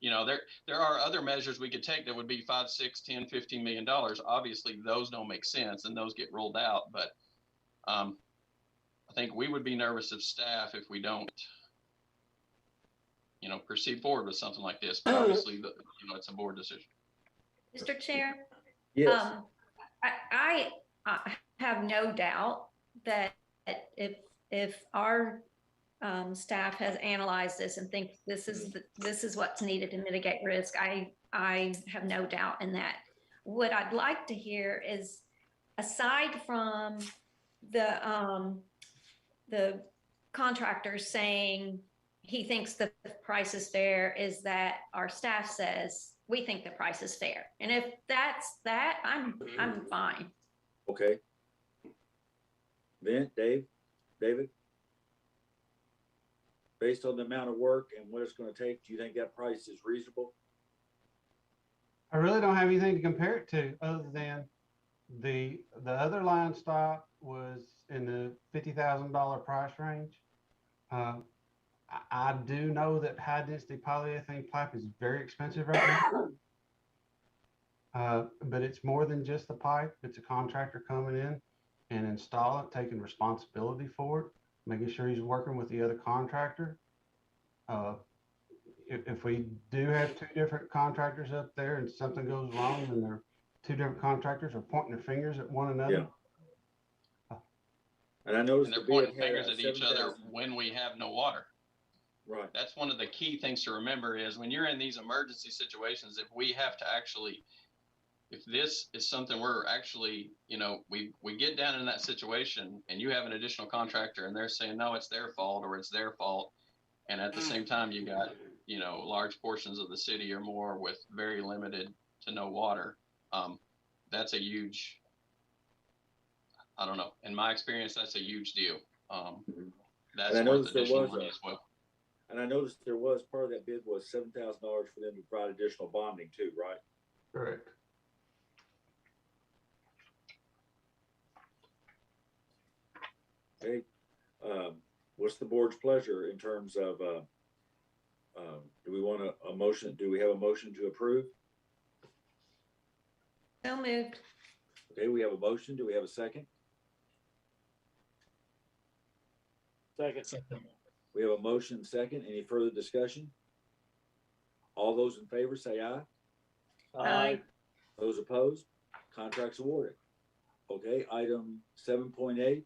You know, there are other measures we could take that would be 5, 6, 10, $15 million. Obviously, those don't make sense and those get rolled out. But I think we would be nervous of staff if we don't, you know, proceed forward with something like this. But obviously, you know, it's a board decision. Mr. Chair? Yes. I have no doubt that if our staff has analyzed this and think this is what's needed to mitigate risk, I have no doubt in that. What I'd like to hear is, aside from the contractor saying he thinks the price is fair, is that our staff says we think the price is fair. And if that's that, I'm fine. Okay. Then David, based on the amount of work and what it's going to take, do you think that price is reasonable? I really don't have anything to compare it to other than the other line stop was in the $50,000 price range. I do know that high density polyethylene pipe is very expensive right now. But it's more than just the pipe. It's a contractor coming in and install it, taking responsibility for it, making sure he's working with the other contractor. If we do have two different contractors up there and something goes wrong, then they're two different contractors are pointing their fingers at one another. Yeah. And I noticed they're pointing fingers at each other when we have no water. Right. That's one of the key things to remember is when you're in these emergency situations, if we have to actually, if this is something we're actually, you know, we get down in that situation and you have an additional contractor and they're saying, no, it's their fault or it's their fault. And at the same time, you got, you know, large portions of the city or more with very limited to no water. That's a huge, I don't know. In my experience, that's a huge deal. That's worth additional money as well. And I noticed there was part of that bid was $7,000 for them to provide additional bonding too, right? Correct. Okay. What's the board's pleasure in terms of, do we want a motion? Do we have a motion to approve? So moved. Okay, we have a motion. Do we have a second? Second. We have a motion second. Any further discussion? All those in favor say aye. Aye. Those opposed? Contracts awarded. Okay, item 7.8,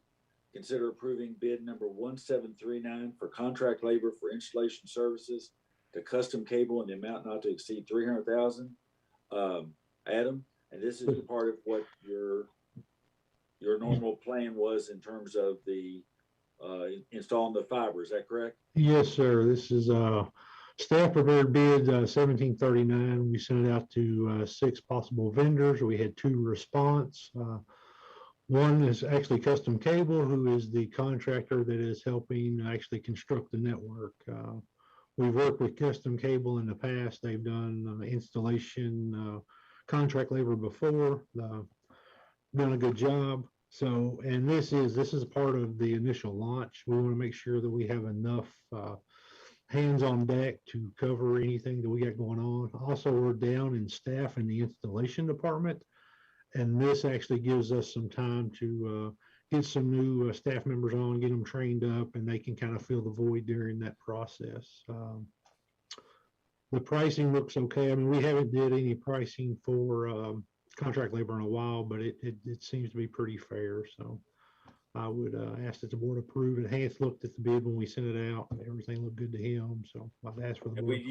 consider approving bid number 1739 for contract labor for installation services to Custom Cable in the amount not to exceed $300,000. Adam, and this is part of what your normal plan was in terms of the installing the fiber. Is that correct? Yes, sir. This is staff prepared bid 1739. We sent it out to 6 possible vendors. We had 2 response. One is actually Custom Cable, who is the contractor that is helping actually construct the network. We've worked with Custom Cable in the past. They've done installation contract labor before, done a good job. So, and this is part of the initial launch. We want to make sure that we have enough hands on deck to cover anything that we got going on. Also, we're down in staff in the installation department, and this actually gives us some time to get some new staff members on, get them trained up, and they can kind of fill the void during that process. The pricing looks okay. I mean, we haven't did any pricing for contract labor in a while, but it seems to be pretty fair. So I would ask that the board approve it. Hans looked at the bid when we sent it out, and everything looked good to him. So I've asked for the And board.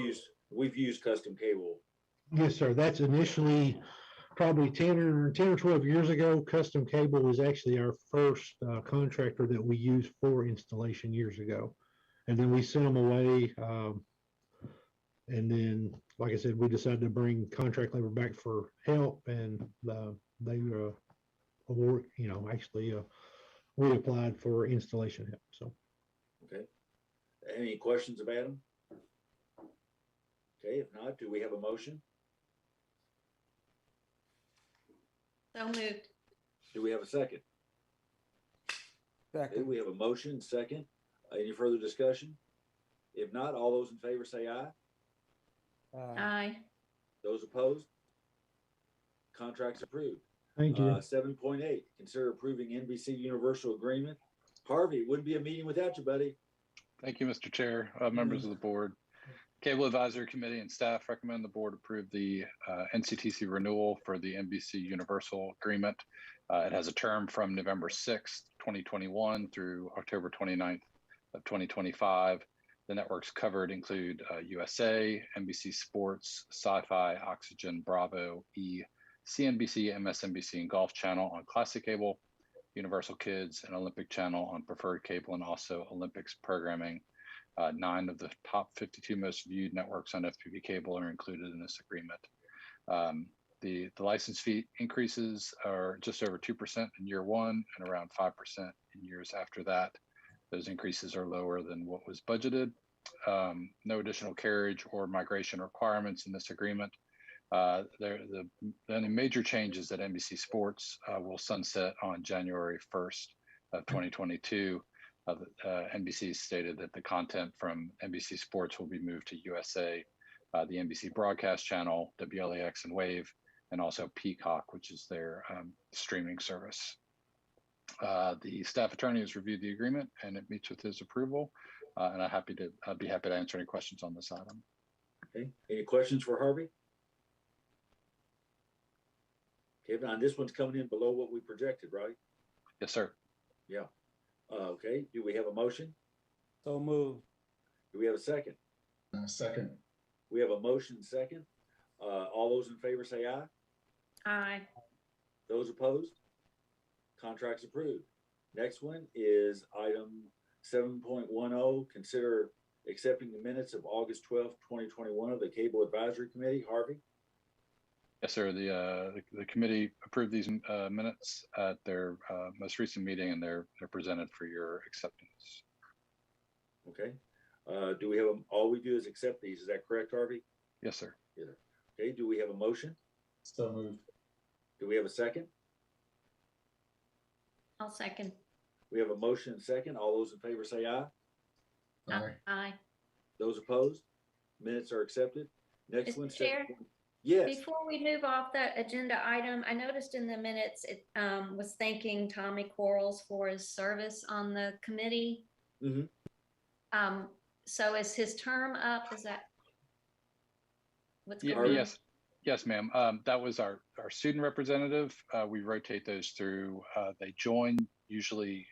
we've used Custom Cable. Yes, sir. That's initially probably 10 or 12 years ago. Custom Cable was actually our first contractor that we used for installation years ago. And then we sent them away. And then, like I said, we decided to bring contract labor back for help, and they award, actually we applied for installation help. So, okay. Any questions of Adam? Okay, if not, do we have a motion? So moved. Do we have a second? Second. Okay, we have a motion, second. Any further discussion? If not, all those in favor say aye. Aye. Those opposed? Contracts approved. Thank you. 7.8, consider approving NBC Universal Agreement. Harvey, it wouldn't be a meeting without you, buddy. Thank you, Mr. Chair, members of the board. Cable Advisory Committee and staff recommend the board approve the NCTC renewal for the NBC Universal Agreement. It has a term from November 6th, 2021 through October 29th of 2025. The networks covered include USA, NBC Sports, Sci-Fi, Oxygen, Bravo, E, CNBC, MSNBC, and Golf Channel on Classic Cable, Universal Kids and Olympic Channel on Preferred Cable, and also Olympics programming. 9 of the top 52 most viewed networks on FPB Cable are included in this agreement. The license fee increases are just over 2% in year 1 and around 5% in years after that. Those increases are lower than what was budgeted. No additional carriage or migration requirements in this agreement. The only major changes that NBC Sports will sunset on January 1st of 2022. NBC stated that the content from NBC Sports will be moved to USA, the NBC broadcast channel, WLAX and Wave, and also Peacock, which is their streaming service. The staff attorney has reviewed the agreement and it meets with his approval. And I'd be happy to answer any questions on this item. Okay, any questions for Harvey? Okay, now this one's coming in below what we projected, right? Yes, sir. Yeah. Okay, do we have a motion? So moved. Do we have a second? Second. We have a motion second. All those in favor say aye. Aye. Those opposed? Contracts approved. Next one is item 7.10. Consider accepting the minutes of August 12th, 2021 of the Cable Advisory Committee. Harvey? Yes, sir. The committee approved these minutes at their most recent meeting, and they're presented for your acceptance. Okay. Do we have all we do is accept these? Is that correct, Harvey? Yes, sir. Yeah. Okay. Do we have a motion? So moved. Do we have a second? I'll second. We have a motion and second. All those in favor say aye. Aye. Aye. Those opposed? Minutes are accepted. Next Mr. one. Chair? Yes. Before we move off that agenda item, I noticed in the minutes, it was thanking Tommy Quarles for his service on the committee. Mm-hmm. So is his term up? Is that what's going on? Yes, ma'am. That was our student representative. We rotate those through. They join usually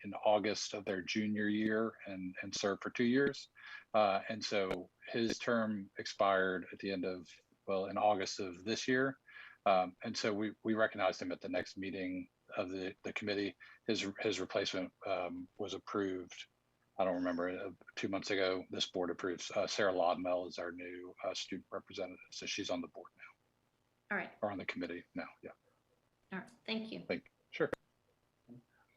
in August of their junior year and serve for 2 years. And so his term expired at the end of, in August of this year. And so we recognized him at the next meeting of the committee. His replacement was approved. I don't remember, 2 months ago. This board approves Sarah Lodmell as our new student representative. So she's on the board now. All right. Or on the committee now. Yeah. All right. Thank you. Sure.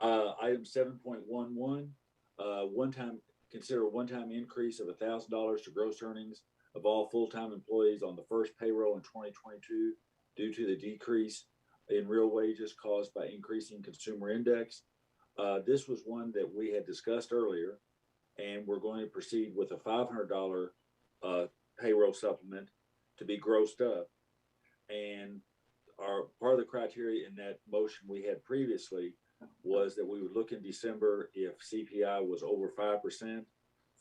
Item 7.11, consider a one-time increase of $1,000 to gross earnings of all full-time employees on the first payroll in 2022 due to the decrease in real wages caused by increasing consumer index. This was one that we had discussed earlier, and we're going to proceed with a $500 payroll supplement to be grossed up. And our part of the criteria in that motion we had previously was that we would look in December if CPI was over 5%.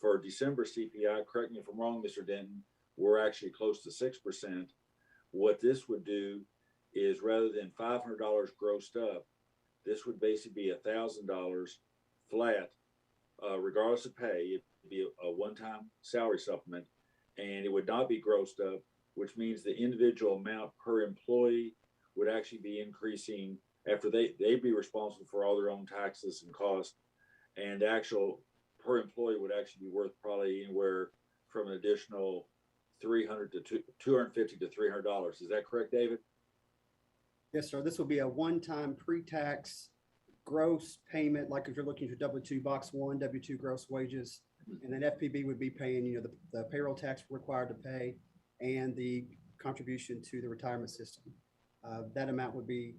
For December CPI, correct me if I'm wrong, Mr. Denton, we're actually close to 6%. What this would do is rather than $500 grossed up, this would basically be $1,000 flat, regardless of pay. It'd be a one-time salary supplement, and it would not be grossed up, which means the individual amount per employee would actually be increasing after they'd be responsible for all their own taxes and costs, and the actual per employee would actually be worth probably anywhere from an additional $300 to $250 to $300. Is that correct, David? Yes, sir. This will be a one-time pre-tax gross payment, like if you're looking for W-2 box 1, W-2 gross wages, and then FPB would be paying, the payroll tax required to pay and the contribution to the retirement system. That amount would be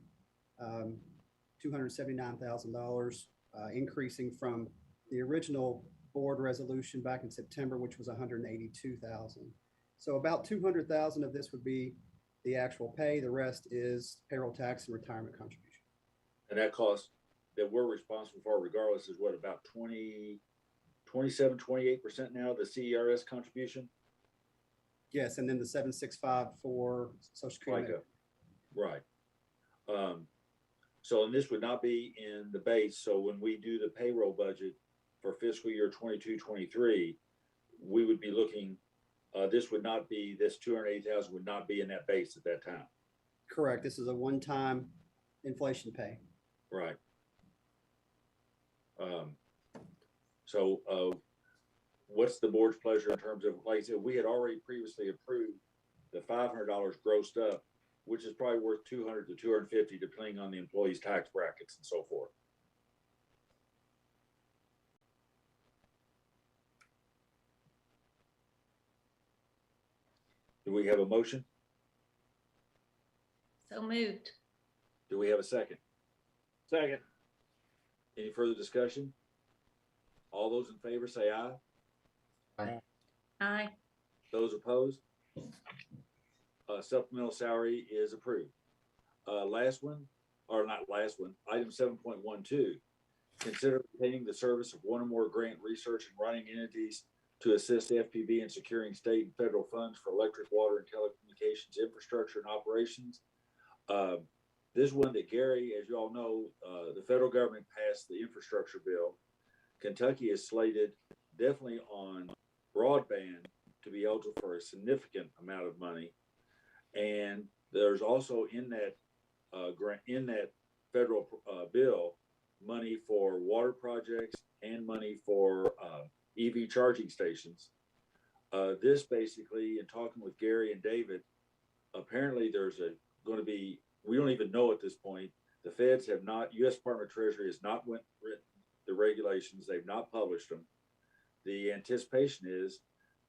$279,000, increasing from the original board resolution back in September, which was 182,000. So about 200,000 of this would be the actual pay. The rest is payroll tax and retirement contribution. And that cost that we're responsible for regardless is what, about 27, 28% now, the CERS contribution? Yes, and then the 765 for Social Security. Right. So, and this would not be in the base. So when we do the payroll budget for fiscal year 22-23, we would be looking, this would not be, this 280,000 would not be in that base at that time. Correct. This is a one-time inflation pay. Right. So what's the board's pleasure in terms of, like I said, we had already previously approved the $500 grossed up, which is probably worth 200 to 250, depending on the employee's tax brackets and so forth. Do we have a motion? So moved. Do we have a second? Second. Any further discussion? All those in favor say aye. Aye. Aye. Those opposed? Supplemental salary is approved. Last one, or not last one, item 7.12. Consider obtaining the service of one or more grant research and writing entities to assist FPB in securing state and federal funds for electric, water, and telecommunications infrastructure and operations. This one that Gary, as you all know, the federal government passed the infrastructure bill. Kentucky is slated definitely on broadband to be eligible for a significant amount of money. And there's also in that grant, in that federal bill, money for water projects and money for EV charging stations. This basically, in talking with Gary and David, apparently there's going to be, we don't even know at this point, the feds have not, U.S. Department of Treasury has not written the regulations, they've not published them. The anticipation is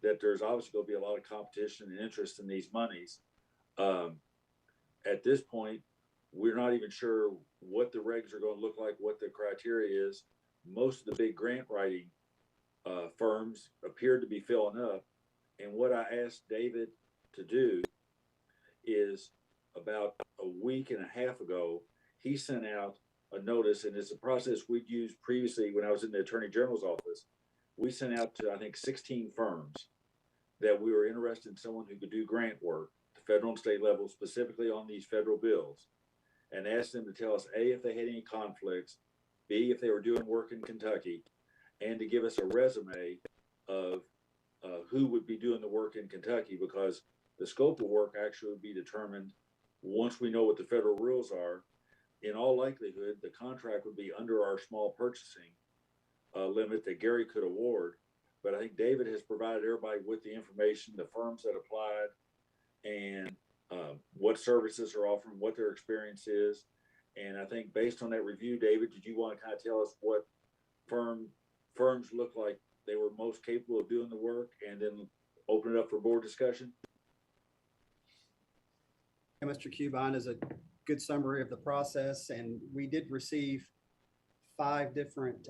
that there's obviously going to be a lot of competition and interest in these monies. At this point, we're not even sure what the regs are going to look like, what the criteria is. Most of the big grant writing firms appear to be filling up. And what I asked David to do is, about a week and a half ago, he sent out a notice, and it's a process we'd used previously when I was in the Attorney General's office. We sent out to, I think, 16 firms that we were interested in someone who could do grant work, the federal and state level, specifically on these federal bills, and asked them to tell us, A, if they had any conflicts, B, if they were doing work in Kentucky, and to give us a resume of who would be doing the work in Kentucky, because the scope of work actually would be determined once we know what the federal rules are. In all likelihood, the contract would be under our small purchasing limit that Gary could award. But I think David has provided everybody with the information, the firms that applied, and what services are offering, what their experience is. And I think based on that review, David, did you want to kind of tell us what firms look like they were most capable of doing the work, and then open it up for board discussion? Mr. Cubine is a good summary of the process, and we did receive 5 different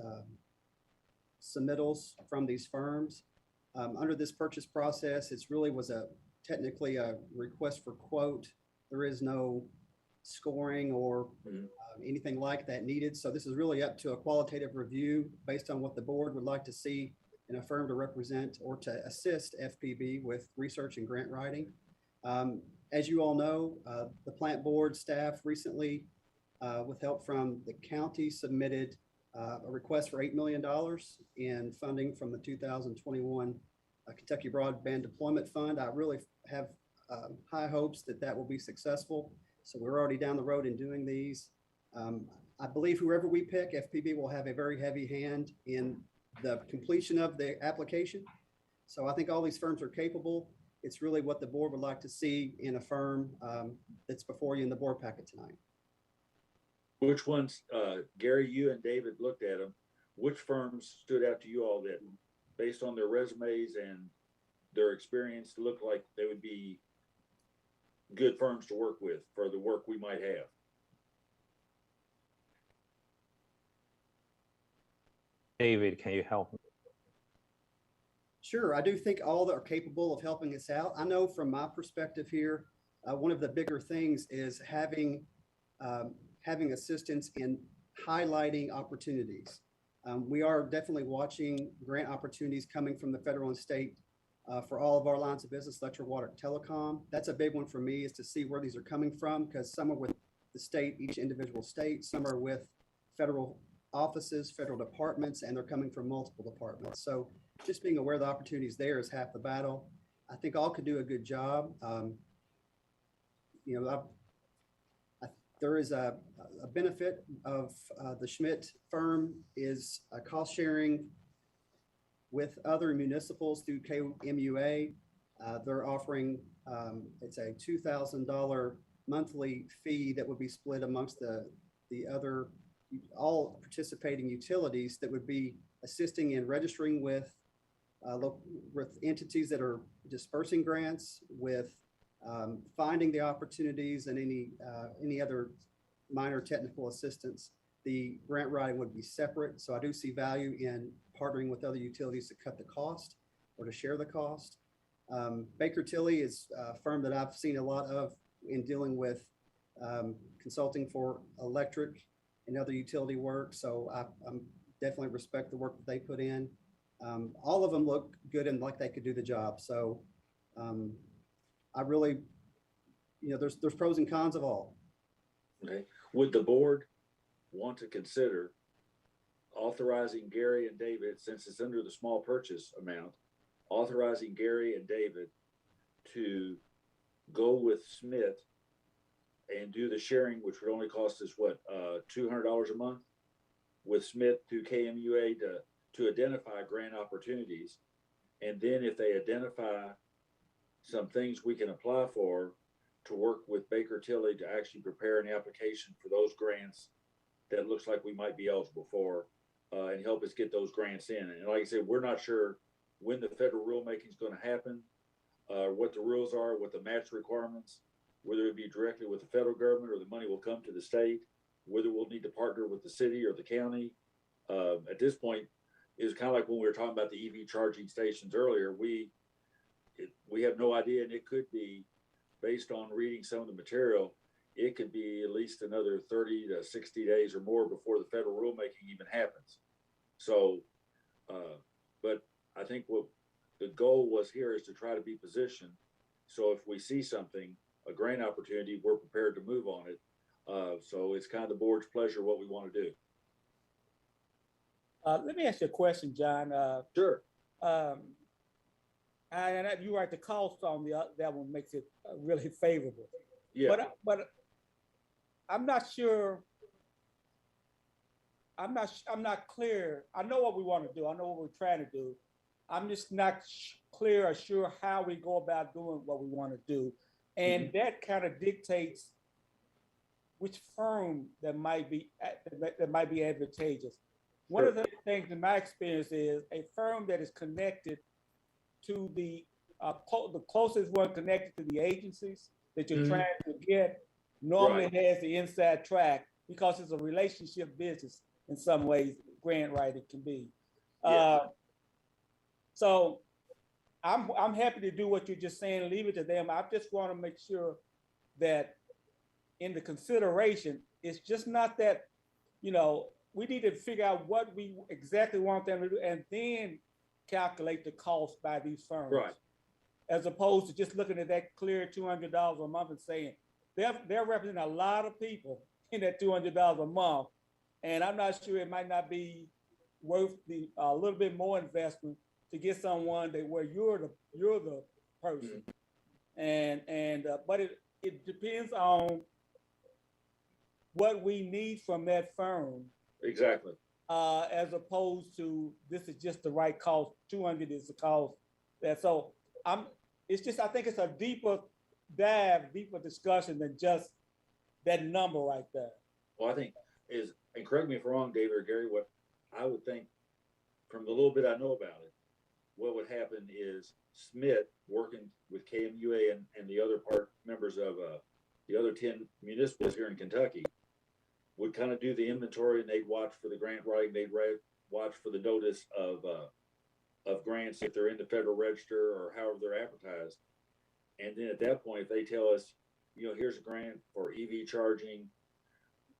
submittals from these firms. Under this purchase process, it really was technically a request for quote. There is no scoring or anything like that needed. So this is really up to a qualitative review based on what the board would like to see in a firm to represent or to assist FPB with research and grant writing. As you all know, the plant board staff recently, with help from the county, submitted a request for $8 million in funding from the 2021 Kentucky Broadband Deployment Fund. I really have high hopes that that will be successful. So we're already down the road in doing these. I believe whoever we pick, FPB will have a very heavy hand in the completion of the application. So I think all these firms are capable. It's really what the board would like to see in a firm that's before you in the board packet tonight. Which ones, Gary, you and David looked at them, which firms stood out to you all that, based on their resumes and their experience, look like they would be good firms to work with for the work we might have? David, can you help me? Sure, I do think all that are capable of helping us out. I know from my perspective here, one of the bigger things is having assistance in highlighting opportunities. We are definitely watching grant opportunities coming from the federal and state for all of our lines of business, electric, water, telecom. That's a big one for me, is to see where these are coming from, because some are with the state, each individual state, some are with federal offices, federal departments, and they're coming from multiple departments. So just being aware of the opportunities there is half the battle. I think all could do a good job. There is a benefit of the Schmidt firm is a cost sharing with other municipals through KMUA. They're offering, it's a $2,000 monthly fee that would be split amongst the other, all participating utilities that would be assisting in registering with entities that are dispersing grants, with finding the opportunities, and any other minor technical assistance. The grant writing would be separate. So I do see value in partnering with other utilities to cut the cost or to share the cost. Baker Tilly is a firm that I've seen a lot of in dealing with consulting for electric and other utility work. So I definitely respect the work that they put in. All of them look good and like they could do the job. So I really, there's pros and cons of all. Okay. Would the board want to consider authorizing Gary and David, since it's under the small purchase amount, authorizing Gary and David to go with Smith and do the sharing, which would only cost us what, $200 a month with Smith through KMUA to identify grant opportunities. And then if they identify some things we can apply for, to work with Baker Tilly to actually prepare an application for those grants that looks like we might be eligible for, and help us get those grants in. And like I said, we're not sure when the federal rulemaking is going to happen, what the rules are, what the match requirements, whether it be directly with the federal government or the money will come to the state, whether we'll need to partner with the city or the county. At this point, it's kind of like when we were talking about the EV charging stations earlier, we have no idea, and it could be, based on reading some of the material, it could be at least another 30 to 60 days or more before the federal rulemaking even happens. So, but I think what the goal was here is to try to be positioned. So if we see something, a grant opportunity, we're prepared to move on it. So it's kind of the board's pleasure what we want to do. Let me ask you a question, John. Sure. And you write the cost on that one makes it really favorable. Yeah. But I'm not sure. I'm not clear. I know what we want to do. I know what we're trying to do. I'm just not clear or sure how we go about doing what we want to do. And that kind of dictates which firm that might be advantageous. One of the things in my experience is a firm that is connected to the closest one connected to the agencies that you're trying to get normally has the inside track, because it's a relationship business in some ways, grant writing can be. So I'm happy to do what you're just saying, leave it to them. I just want to make sure that in the consideration, it's just not that, we need to figure out what we exactly want them to do and then calculate the cost by these firms. Right. As opposed to just looking at that clear $200 a month and saying, they're representing a lot of people in that $200 a month. And I'm not sure it might not be worth a little bit more investment to get someone where you're the person. But it depends on what we need from that firm. Exactly. As opposed to this is just the right cost. 200 is the cost. I think it's a deeper discussion than just that number right there. Well, I think and correct me if I'm wrong, David or Gary, what I would think from the little bit I know about it, what would happen is Smith working with KMUA and the other members of the other 10 municipals here in Kentucky would kind of do the inventory, and they'd watch for the grant writing, they'd watch for the notice of of grants if they're in the Federal Register or however they're advertised. And then at that point, if they tell us, you know, here's a grant for EV charging,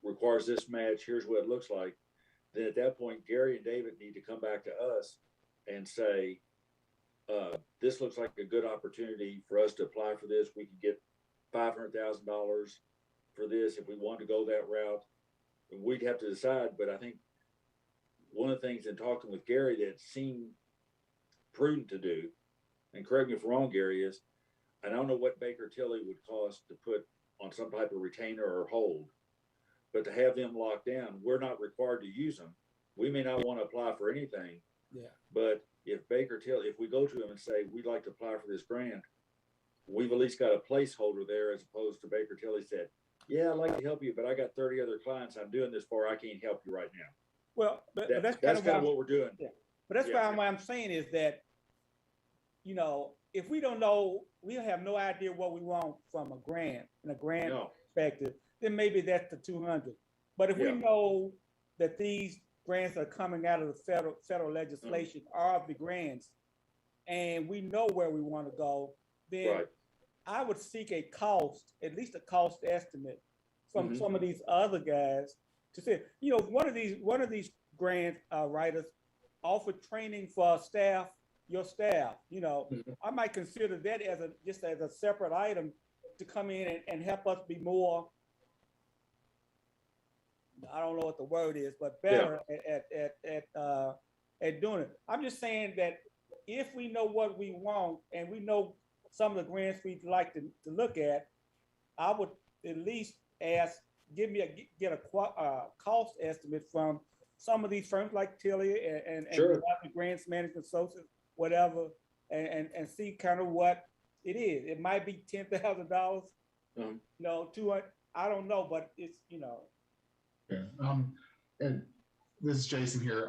requires this match, here's what it looks like, then at that point, Gary and David need to come back to us and say, this looks like a good opportunity for us to apply for this. We can get $500,000 for this if we want to go that route. And we'd have to decide, but I think one of the things in talking with Gary that seemed prudent to do, and correct me if I'm wrong, Gary, is I don't know what Baker Tilly would cost to put on some type of retainer or hold, but to have them locked down, we're not required to use them. We may not want to apply for anything, but if Baker Tilly, if we go to them and say, we'd like to apply for this grant, we've at least got a placeholder there as opposed to Baker Tilly said, yeah, I'd like to help you, but I got 30 other clients I'm doing this for. I can't help you right now. Well, but that's kind kind of what we're doing. Yeah. But that's why I'm saying is that, you know, if we don't know, we have no idea what we want from a grant, in a grant perspective, then maybe that's the 200. But if we know that these grants are coming out of the federal legislation are the grants, and we know where we want to go, then I would seek a cost, at least a cost estimate from some of these other guys to say, you know, one of these grant writers offered training for staff, your staff, you know, I might consider that as just as a separate item to come in and help us be more, I don't know what the word is, but better at doing it. I'm just saying that if we know what we want and we know some of the grants we'd like to look at, I would at least ask, get a cost estimate from some of these firms like Tilly and Grants Management Associates, whatever, and see kind of what it is. It might be $10,000, you know, 200. I don't know, but it's, you know. And this is Jason here.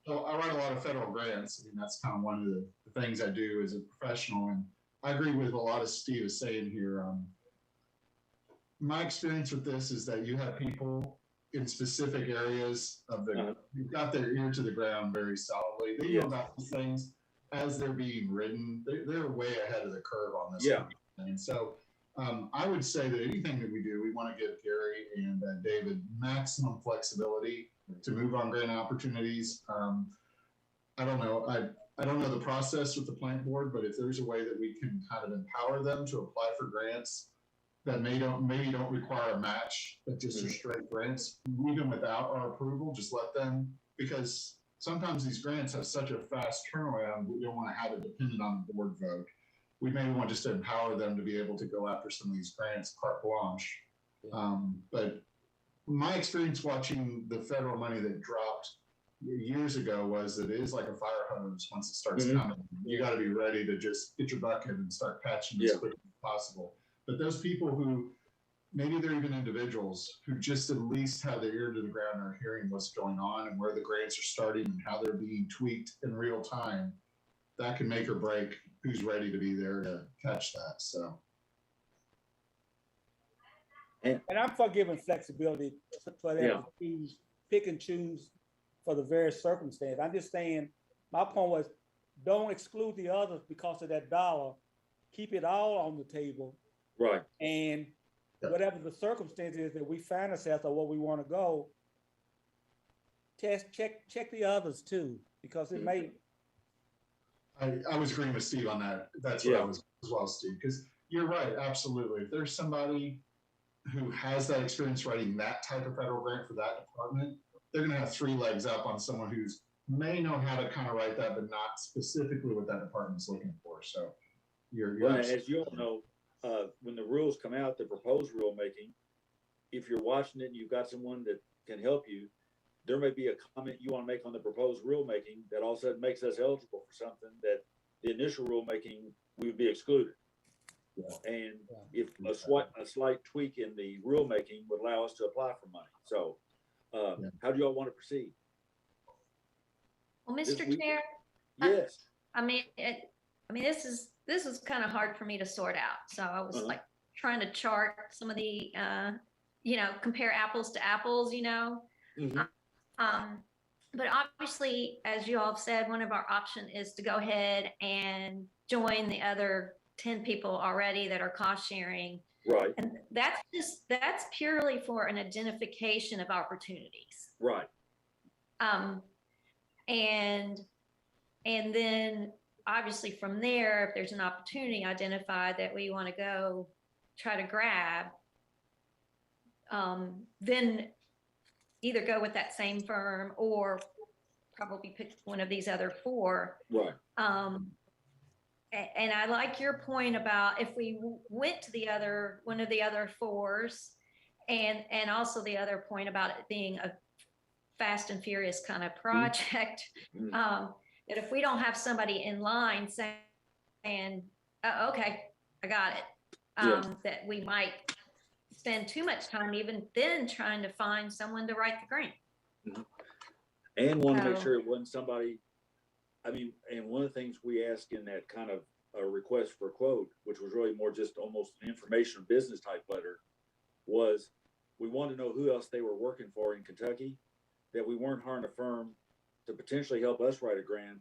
So I write a lot of federal grants. I mean, that's kind of one of the things I do as a professional. And I agree with a lot of Steve is saying here. My experience with this is that you have people in specific areas of who've got their ear to the ground very solidly. They know about these things as they're being written. They're way ahead of the curve on this. And so I would say that anything that we do, we want to give Gary and David maximum flexibility to move on grant opportunities. I don't know. I don't know the process with the plant board, but if there's a way that we can kind of empower them to apply for grants that maybe don't require a match, but just are straight grants, even without our approval, just let them, because sometimes these grants have such a fast turnaround, we don't want to have it dependent on the board vote. We maybe want just to empower them to be able to go after some of these grants carte blanche. But my experience watching the federal money that dropped years ago was that it is like a fire hose. Once it starts coming, you got to be ready to just get your bucket and start patching as quickly as possible. But those people who, maybe they're even individuals who just at least have their ear to the ground and are hearing what's going on and where the grants are starting and how they're being tweaked in real time, that can make or break who's ready to be there to catch that. So. And I'm for giving flexibility for them to pick and choose for the various circumstances. I'm just saying, my point was, don't exclude the others because of that dollar. Keep it all on the table. Right. And whatever the circumstances that we find ourselves or where we want to go, check the others too, because it may. I was agreeing with Steve on that. That's what I was as well, Steve, because you're right. Absolutely. If there's somebody who has that experience writing that type of federal grant for that department, they're going to have 3 legs up on someone who's may know how to kind of write that, but not specifically what that department's looking for. So you're as you all know, when the rules come out, the proposed rulemaking, if you're watching it and you've got someone that can help you, there may be a comment you want to make on the proposed rulemaking that all of a sudden makes us eligible for something that the initial rulemaking we would be excluded. And if a slight tweak in the rulemaking would allow us to apply for money. So how do y'all want to proceed? Well, Mr. Chair. Yes. I mean, this is kind of hard for me to sort out. So I was like trying to chart some of the, compare apples to apples, but obviously, as you all have said, one of our options is to go ahead and join the other 10 people already that are cost sharing. Right. And that's purely for an identification of opportunities. Right. And then obviously from there, if there's an opportunity identified that we want to go try to grab, then either go with that same firm or probably pick one of these other four. Right. And I like your point about if we went to one of the other fours, and also the other point about it being a fast and furious kind of project, that if we don't have somebody in line saying, oh, okay, I got it, that we might spend too much time even then trying to find someone to write the grant. And want to make sure it wasn't somebody, I mean, and one of the things we asked in that kind of a request for a quote, which was really more just almost an information business type letter, was we wanted to know who else they were working for in Kentucky, that we weren't hiring a firm to potentially help us write a grant,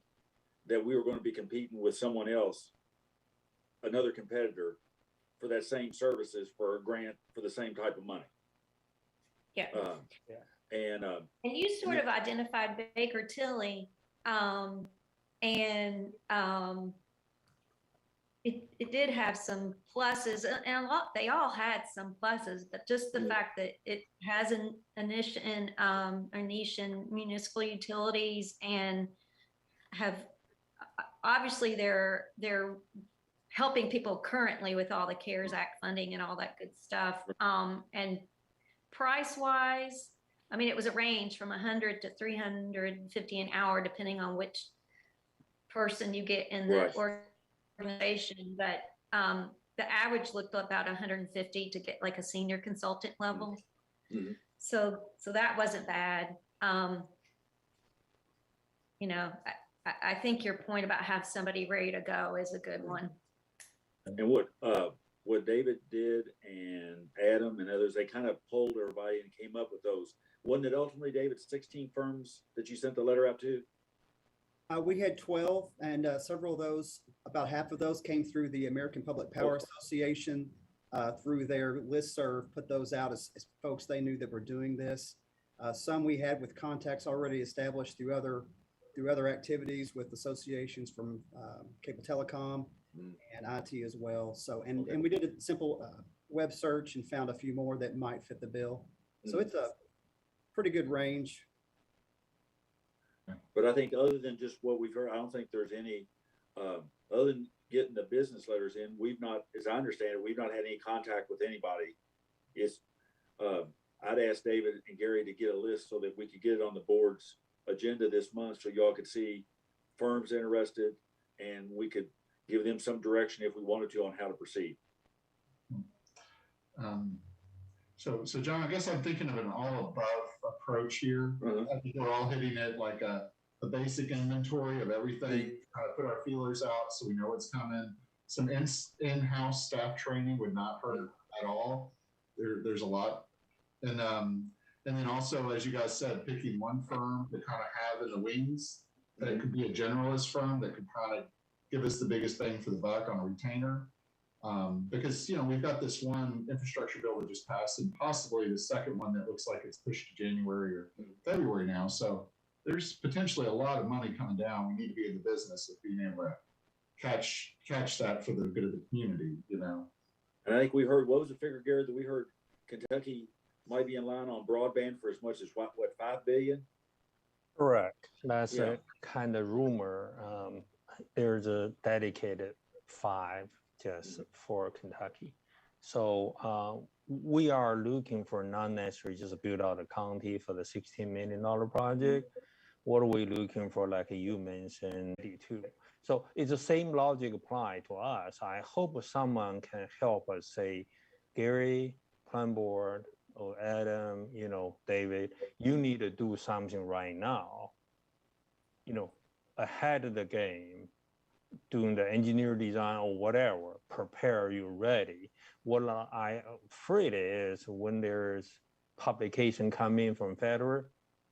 that we were going to be competing with someone else, another competitor, for that same services for a grant for the same type of money. Yeah. And you sort of identified Baker Tilly, and it did have some pluses, and they all had some pluses, but just the fact that it has a niche in municipal utilities, and have obviously they're helping people currently with all the CARES Act funding and all that good stuff. And price wise, I mean, it was a range from 100 to 350 an hour, depending on which person you get in the organization. But the average looked about 150 to get like a senior consultant level. So that wasn't bad. You know, I think your point about have somebody ready to go is a good one. And what David did and Adam and others, they kind of polled everybody and came up with those. Wasn't it ultimately, David, 16 firms that you sent the letter out to? We had 12, and several of those, about half of those came through the American Public Power Association, through their listserv, put those out as folks they knew that were doing this. Some we had with contacts already established through other activities with associations from cable telecom and IT as well. So, and we did a simple web search and found a few more that might fit the bill. So it's a pretty good range. But I think other than just what we've heard, I don't think there's any, other than getting the business letters in, we've not, as I understand it, we've not had any contact with anybody. It's, I'd ask David and Gary to get a list so that we could get it on the board's agenda this month, so y'all could see firms interested and we could give them some direction if we wanted to on how to proceed. So John, I guess I'm thinking of an all above approach here. I think we're all hitting it like a basic inventory of everything, kind of put our feelers out so we know what's coming. Some in-house staff training would not hurt at all. There's a lot. And then also, as you guys said, picking one firm to kind of have in the wings, that it could be a generalist firm that could kind of give us the biggest bang for the buck on a retainer. Because, you know, we've got this one infrastructure bill that just passed, and possibly the second one that looks like it's pushed to January or February now. So there's potentially a lot of money coming down. We need to be in the business of being able to catch that for the good of the community, you know. And I think we heard, what was the figure, Gary, that we heard Kentucky might be in line on broadband for as much as what, 5 billion? Correct. That's a kind of rumor. There's a dedicated 5 just for Kentucky. So we are looking for not necessarily just build out a county for the $16 million project. What are we looking for, like you mentioned, D2? So it's the same logic apply to us. I hope someone can help us say, Gary, plan board, or Adam, you know, David, you need to do something right now, you know, ahead of the game, doing the engineer design or whatever, prepare you ready. What I'm afraid is when there's publication coming from federal,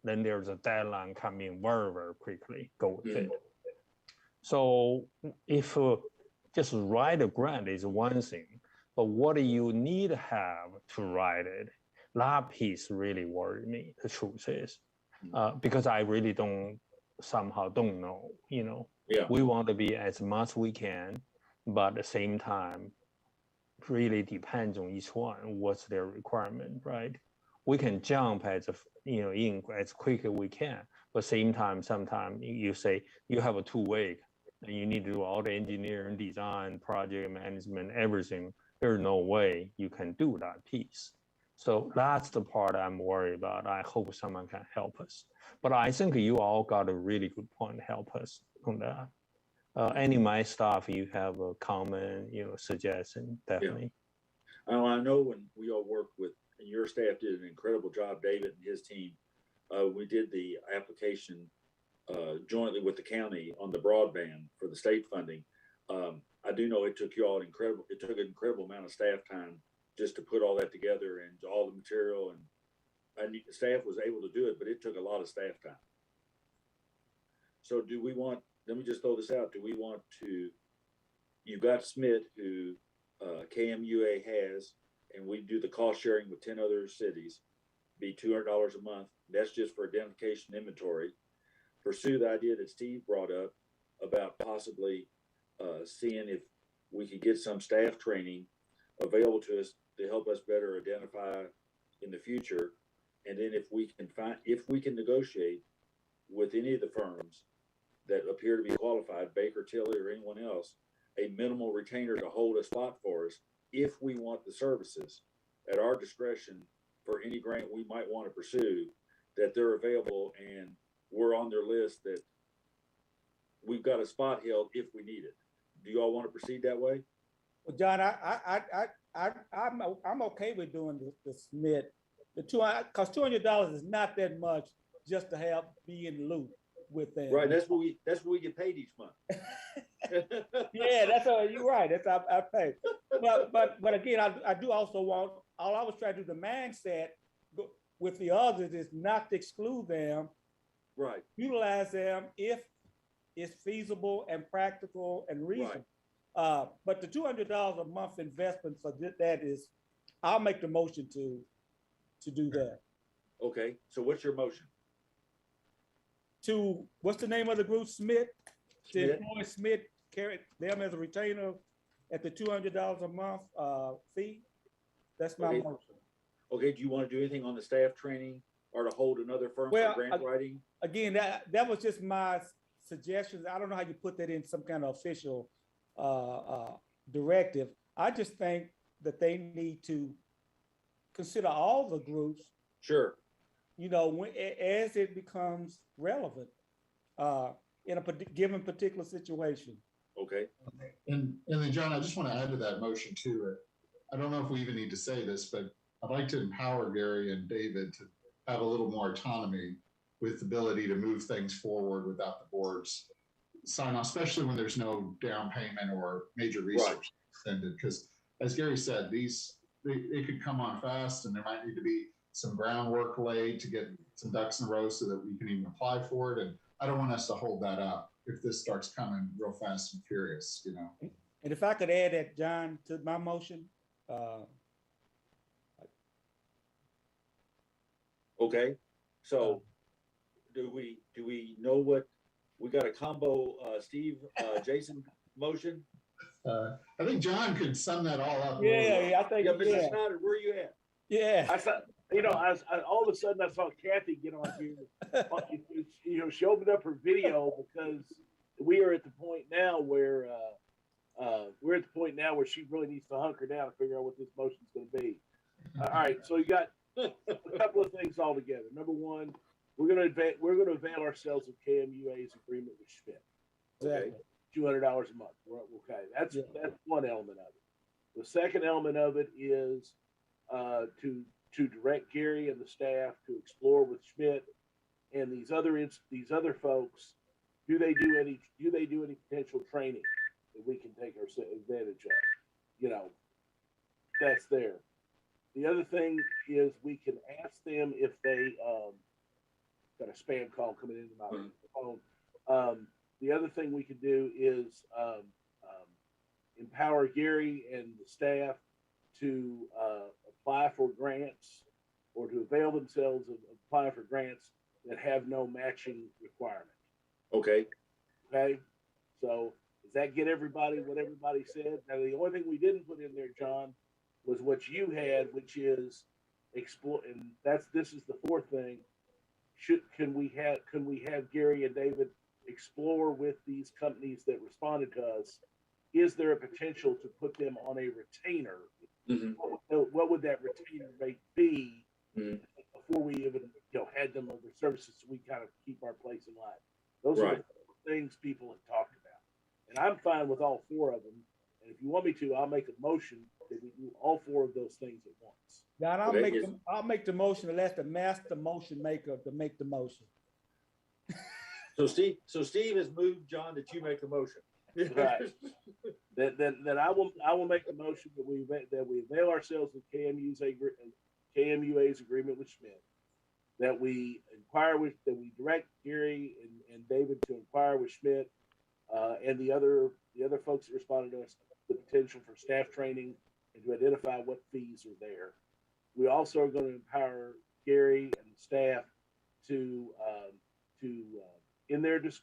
then there's a deadline coming very, very quickly, go with it. So if just write a grant is one thing, but what do you need to have to write it? That piece really worried me, the truth is, because I really somehow don't know, you know. Yeah. We want to be as much we can, but at the same time, really depends on each one, what's their requirement, right? We can jump as in as quick as we can, but same time, sometimes you say you have a 2 week and you need to do all the engineering, design, project management, everything. There's no way you can do that piece. So that's the part I'm worried about. I hope someone can help us. But I think you all got a really good point to help us on that. Any of my staff, you have a comment, suggestion, definitely. Yeah. I know when we all worked with, and your staff did an incredible job, David and his team. We did the application jointly with the county on the broadband for the state funding. I do know it took you all an incredible amount of staff time just to put all that together and all the material, and the staff was able to do it, but it took a lot of staff time. So let me just throw this out. Do we want to, you've got Smith who KMUA has, and we do the cost sharing with 10 other cities, be $200 a month. That's just for identification inventory. Pursue the idea that Steve brought up about possibly seeing if we could get some staff training available to us to help us better identify in the future. And then if we can negotiate with any of the firms that appear to be qualified, Baker Tilly or anyone else, a minimal retainer to hold a spot for us if we want the services at our discretion for any grant we might want to pursue, that they're available and we're on their list, that we've got a spot held if we need it. Do you all want to proceed that way? Well, John, I'm okay with doing the Smith, because $200 is not that much just to have be in the loop with them. Right, that's what we get paid each month. Yeah, that's all. You're right. That's I pay. But again, I do also want. All I was trying to do the mindset with the others is not to exclude them. Right. Utilize them if it's feasible and practical and reasonable. Right. But the $200 a month investment for that is, I'll make the motion to do that. Okay. So what's your motion? What's the name of the group? Smith. To employ Smith, carry them as a retainer at the $200 a month fee. That's my motion. Okay. Do you want to do anything on the staff training or to hold another firm for grant writing? Again, that was just my suggestions. I don't know how you put that in some kind of official directive. I just think that they need to consider all the groups. Sure. As it becomes relevant in a given particular situation. Okay. And then John, I just want to add to that motion too. I don't know if we even need to say this, but I'd like to empower Gary and David to have a little more autonomy with the ability to move things forward without the board's sign off, especially when there's no down payment or major resources extended. Because as Gary said, they could come on fast, and there might need to be some groundwork laid to get some ducks in a row so that we can even apply for it. And I don't want us to hold that up if this starts coming real fast and furious, And if I could add that, John, to my motion. Okay. So do we know what we got? A combo Steve Jason motion? I think John could sum that all up. Yeah, I think. Yeah, Mr. Snyder, where are you at? Yeah. I saw, I all of a sudden I saw Kathy get on here. She opened up her video because we are at the point now where she really needs to hunker down and figure out what this motion is going to be. All right, so you got a couple of things all together. Number one, we're going to avail ourselves of KMUA's agreement with Schmidt. Okay, $200 a month. Okay, that's one element of it. The second element of it is to direct Gary and the staff to explore with Schmidt and these other folks. Do they do any potential training that we can take advantage of? That's there. The other thing is we can ask them if they got a spam call coming into my phone. The other thing we could do is empower Gary and the staff to apply for grants or to avail themselves of applying for grants that have no matching requirement. Okay. Okay. So does that get everybody what everybody said? Now, the only thing we didn't put in there, John, was what you had, which is explore, and this is the fourth thing. Can we have Gary and David explore with these companies that responded to us? Is there a potential to put them on a retainer? Mm-hmm. What would that retainer rate be mm-hmm. before we even had them over services, so we kind of keep our place in line? Those right. are the things people have talked about, and I'm fine with all four of them. And if you want me to, I'll make a motion that we do all four of those things at once. John, I'll make the motion and let the master motion maker to make the motion. So Steve has moved, John, that you make the motion. Right. Then I will make the motion that we avail ourselves of KMUA's agreement with Schmidt. That we direct Gary and David to inquire with Schmidt and the other folks that responded to us the potential for staff training and to identify what fees are there. We also are going to empower Gary and the staff to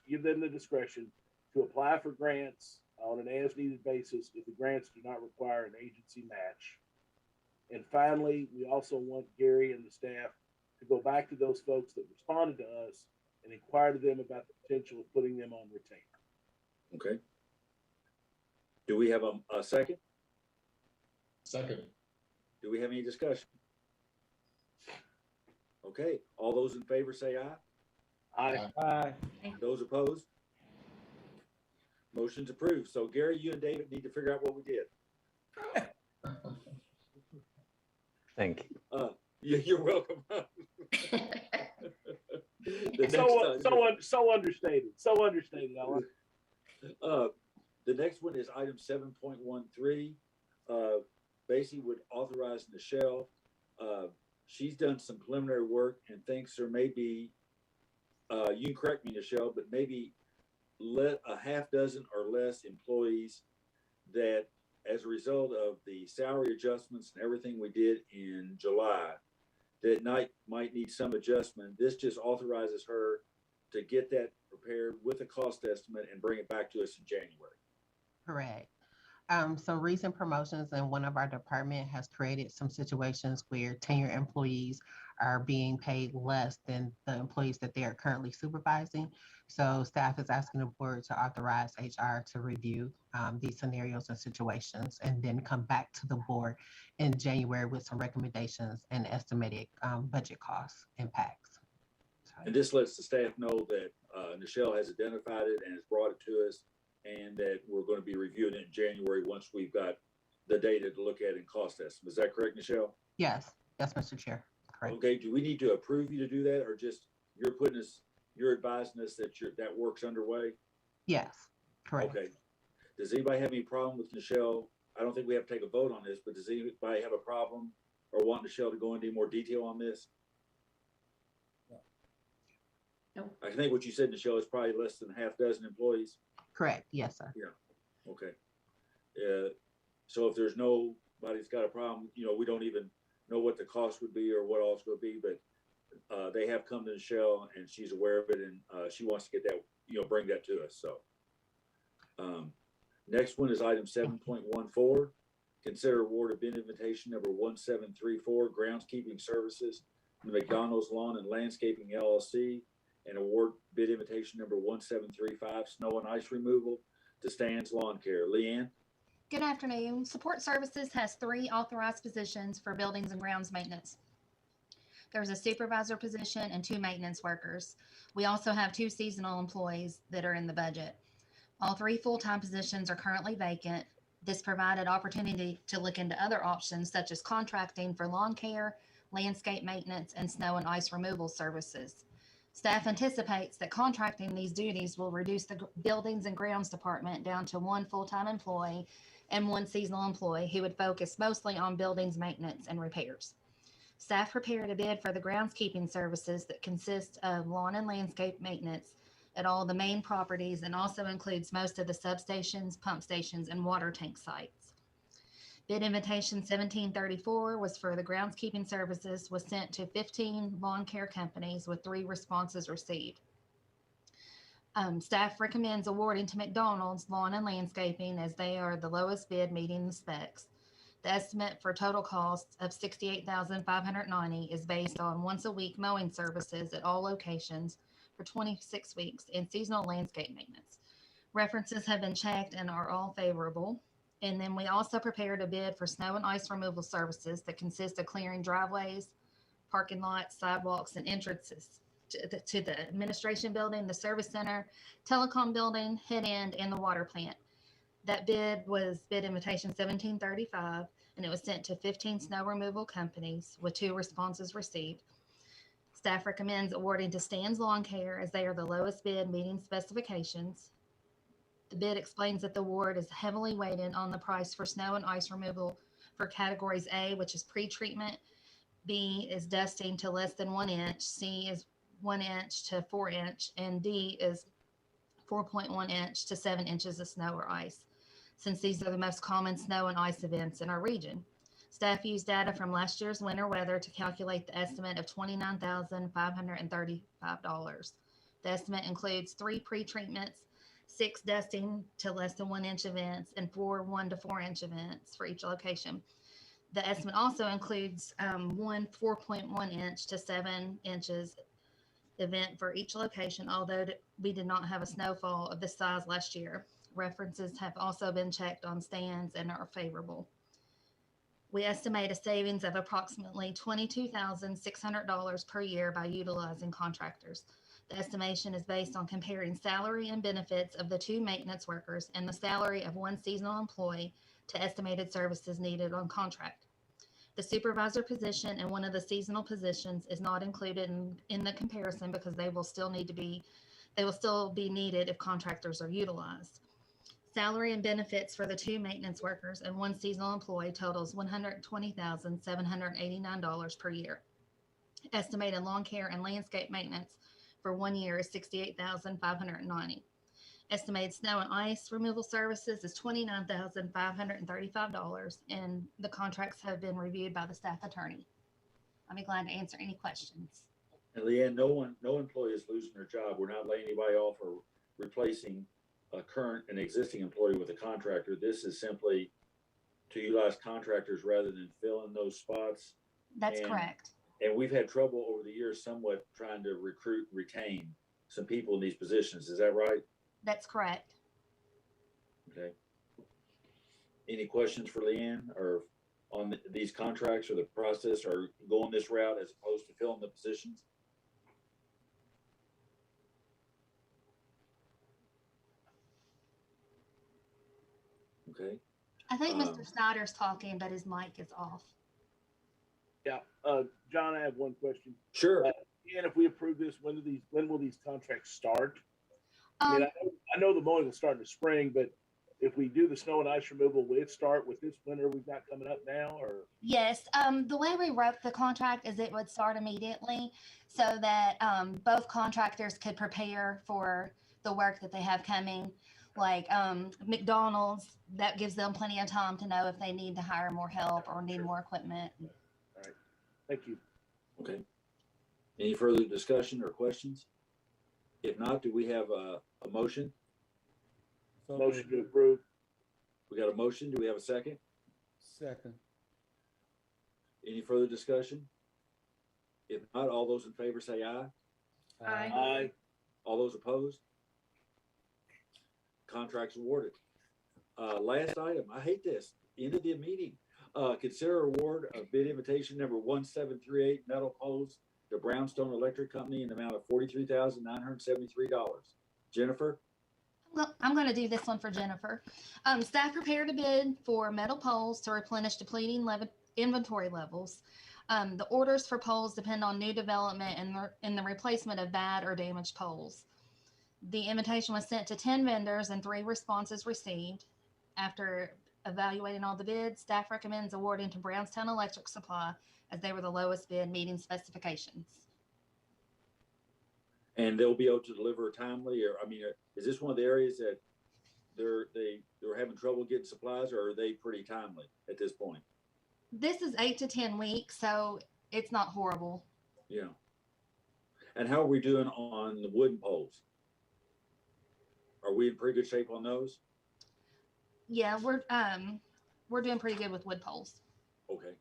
give them the discretion to apply for grants on an as-needed basis if the grants do not require an agency match. And finally, we also want Gary and the staff to go back to those folks that responded to us and inquire to them about the potential of putting them on retainer. Okay. Do we have a second? Second. Do we have any discussion? Okay. All those in favor say aye. Aye. Aye. Those opposed? Motion's approved. So Gary, you and David need to figure out what we did. Thank you. You're welcome. So understated. So understated. I like it. The next one is item 7.13. Basically would authorize Nichelle. She's done some preliminary work and thinks there may be, you can correct me, Nichelle, but maybe let a half dozen or less employees that as a result of the salary adjustments and everything we did in July, that might need some adjustment. This just authorizes her to get that prepared with a cost estimate and bring it back to us in January. Correct. Some recent promotions in one of our department has created some situations where tenured employees are being paid less than the employees that they are currently supervising. So staff is asking the board to authorize HR to review these scenarios and situations and then come back to the board in January with some recommendations and estimated budget cost impacts. And this lets the staff know that Nichelle has identified it and has brought it to us, and that we're going to be reviewing it in January once we've got the data to look at and cost estimate. Is that correct, Nichelle? Yes, Mr. Chair. Correct. Okay, do we need to approve you to do that, or just you're advising us that that work's underway? Yes, correct. Okay. Does anybody have any problem with Nichelle? I don't think we have to take a vote on this, but does anybody have a problem or want Nichelle to go into more detail on this? No. I think what you said, Nichelle, is probably less than a half dozen employees. Correct. Yes, sir. Yeah. Okay. So if there's nobody's got a problem, we don't even know what the cost would be or what all it's going to be, but they have come to Nichelle and she's aware of it, and she wants to get that, bring that to us. So next one is item 7.14. Consider award of bid invitation number 1734, groundskeeping services to McDonald's Lawn and Landscaping LLC, and award bid invitation number 1735, snow and ice removal to Stan's Lawn Care. Leanne? Good afternoon. Support Services has 3 authorized positions for buildings and grounds maintenance. There's a supervisor position and 2 maintenance workers. We also have 2 seasonal employees that are in the budget. All 3 full-time positions are currently vacant. This provided opportunity to look into other options such as contracting for lawn care, landscape maintenance, and snow and ice removal services. Staff anticipates that contracting these duties will reduce the buildings and grounds department down to 1 full-time employee and 1 seasonal employee who would focus mostly on buildings maintenance and repairs. Staff prepared a bid for the groundskeeping services that consist of lawn and landscape maintenance at all the main properties and also includes most of the substations, pump stations, and water tank sites. Bid invitation 1734 was for the groundskeeping services, was sent to 15 lawn care companies with 3 responses received. Staff recommends awarding to McDonald's Lawn and Landscaping as they are the lowest bid meeting the specs. The estimate for total cost of $68,590 is based on once a week mowing services at all locations for 26 weeks and seasonal landscape maintenance. References have been checked and are all favorable. And then we also prepared a bid for snow and ice removal services that consist of clearing driveways, parking lots, sidewalks, and entrances to the administration building, the service center, telecom building, head end, and the water plant. That bid was bid invitation 1735, and it was sent to 15 snow removal companies with 2 responses received. Staff recommends awarding to Stan's Lawn Care as they are the lowest bid meeting specifications. The bid explains that the award is heavily weighted on the price for snow and ice removal for categories A, which is pre-treatment, B is dusting to less than 1 inch, C is 1 inch to 4 inch, and D is 4.1 inch to 7 inches of snow or ice, since these are the most common snow and ice events in our region. Staff used data from last year's winter weather to calculate the estimate of $29,535. The estimate includes 3 pre-treatments, 6 dusting to less than 1 inch events, and 4 1 to 4 inch events for each location. The estimate also includes 1 4.1 inch to 7 inches event for each location, although we did not have a snowfall of this size last year. References have also been checked on stands and are favorable. We estimate a savings of approximately $22,600 per year by utilizing contractors. The estimation is based on comparing salary and benefits of the 2 maintenance workers and the salary of 1 seasonal employee to estimated services needed on contract. The supervisor position and one of the seasonal positions is not included in the comparison because they will still be needed if contractors are utilized. Salary and benefits for the 2 maintenance workers and 1 seasonal employee totals $120,789 per year. Estimated lawn care and landscape maintenance for 1 year is $68,590. Estimated snow and ice removal services is $29,535, and the contracts have been reviewed by the staff attorney. I'll be glad to answer any questions. And Leanne, no employee is losing their job. We're not laying anybody off or replacing an existing employee with a contractor. This is simply to utilize contractors rather than filling those spots. That's correct. And we've had trouble over the years somewhat trying to retain some people in these positions. Is that right? That's correct. Okay. Any questions for Leanne or on these contracts or the process or going this route as opposed to filling the positions? Okay. I think Mr. Snyder's talking, but his mic is off. Yeah, John, I have one question. Sure. And if we approve this, when will these contracts start? I mean, I know the mowing will start in the spring, but if we do the snow and ice removal, will it start with this winter we've got coming up now, or? Yes, the way we wrote the contract is it would start immediately so that both contractors could prepare for the work that they have coming. Like McDonald's, that gives them plenty of time to know if they need to hire more help or need more equipment. All right, thank you. Okay. Any further discussion or questions? If not, do we have a motion? Motion to approve. We got a motion. Do we have a second? Second. Any further discussion? If not, all those in favor say aye. Aye. Aye. All those opposed? Contracts awarded. Last item, I hate this, end of the meeting. Consider award of bid invitation number 1738 metal poles to Brownstone Electric Company in the amount of $43,973. Jennifer? Well, I'm going to do this one for Jennifer. Staff prepared a bid for metal poles to replenish depleting inventory levels. The orders for poles depend on new development and the replacement of bad or damaged poles. The invitation was sent to 10 vendors and 3 responses received. After evaluating all the bids, staff recommends awarding to Brownstown Electric Supply as they were the lowest bid, meeting specifications. And they'll be able to deliver timely, or, I mean, is this one of the areas that they're having trouble getting supplies, or are they pretty timely at this point? This is 8 to 10 weeks, so it's not horrible. Yeah. And how are we doing on the wooden poles? Are we in pretty good shape on those? Yeah, we're doing pretty good with wood poles. Okay.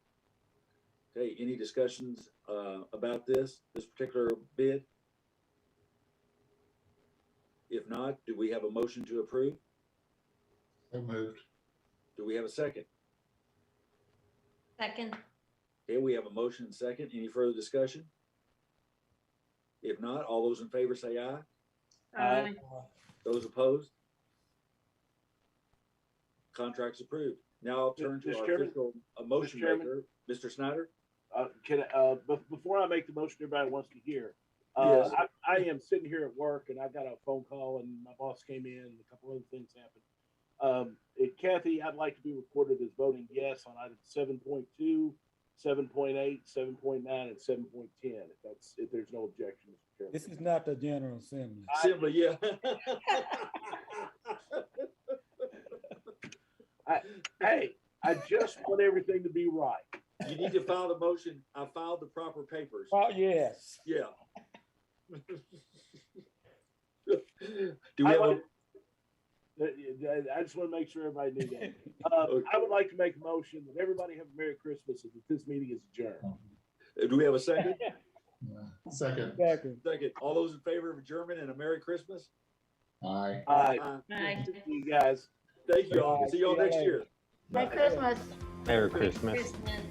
Okay, any discussions about this particular bid? If not, do we have a motion to approve? So moved. Do we have a second? Second. Okay, we have a motion and second. Any further discussion? If not, all those in favor say aye. Aye. Those opposed? Contract's approved. Now I'll turn to Mr. our Chairman? official motion Mr. Chairman? maker, Mr. Snyder. Before I make the motion everybody wants to hear, Yes. I am sitting here at work and I got a phone call and my boss came in and a couple other things happened. Kathy, I'd like to be recorded as voting yes on items 7.2, 7.8, 7.9, and 7.10. If there's no objection, Mr. Chairman. This is not the General Assembly. Assembly, yeah. I just want everything to be right. You need to file the motion. I filed the proper papers. Oh, yes. Yeah. Do we have a? I just want to make sure everybody knew that. I would like to make a motion that everybody have a Merry Christmas and that this meeting is adjourned. Do we have a second? Second. Second. Second. All those in favor of adjournment and a Merry Christmas? Aye. Aye. Aye. You guys. Thank you all. See you all next year. Merry Christmas. Merry Christmas. Christmas.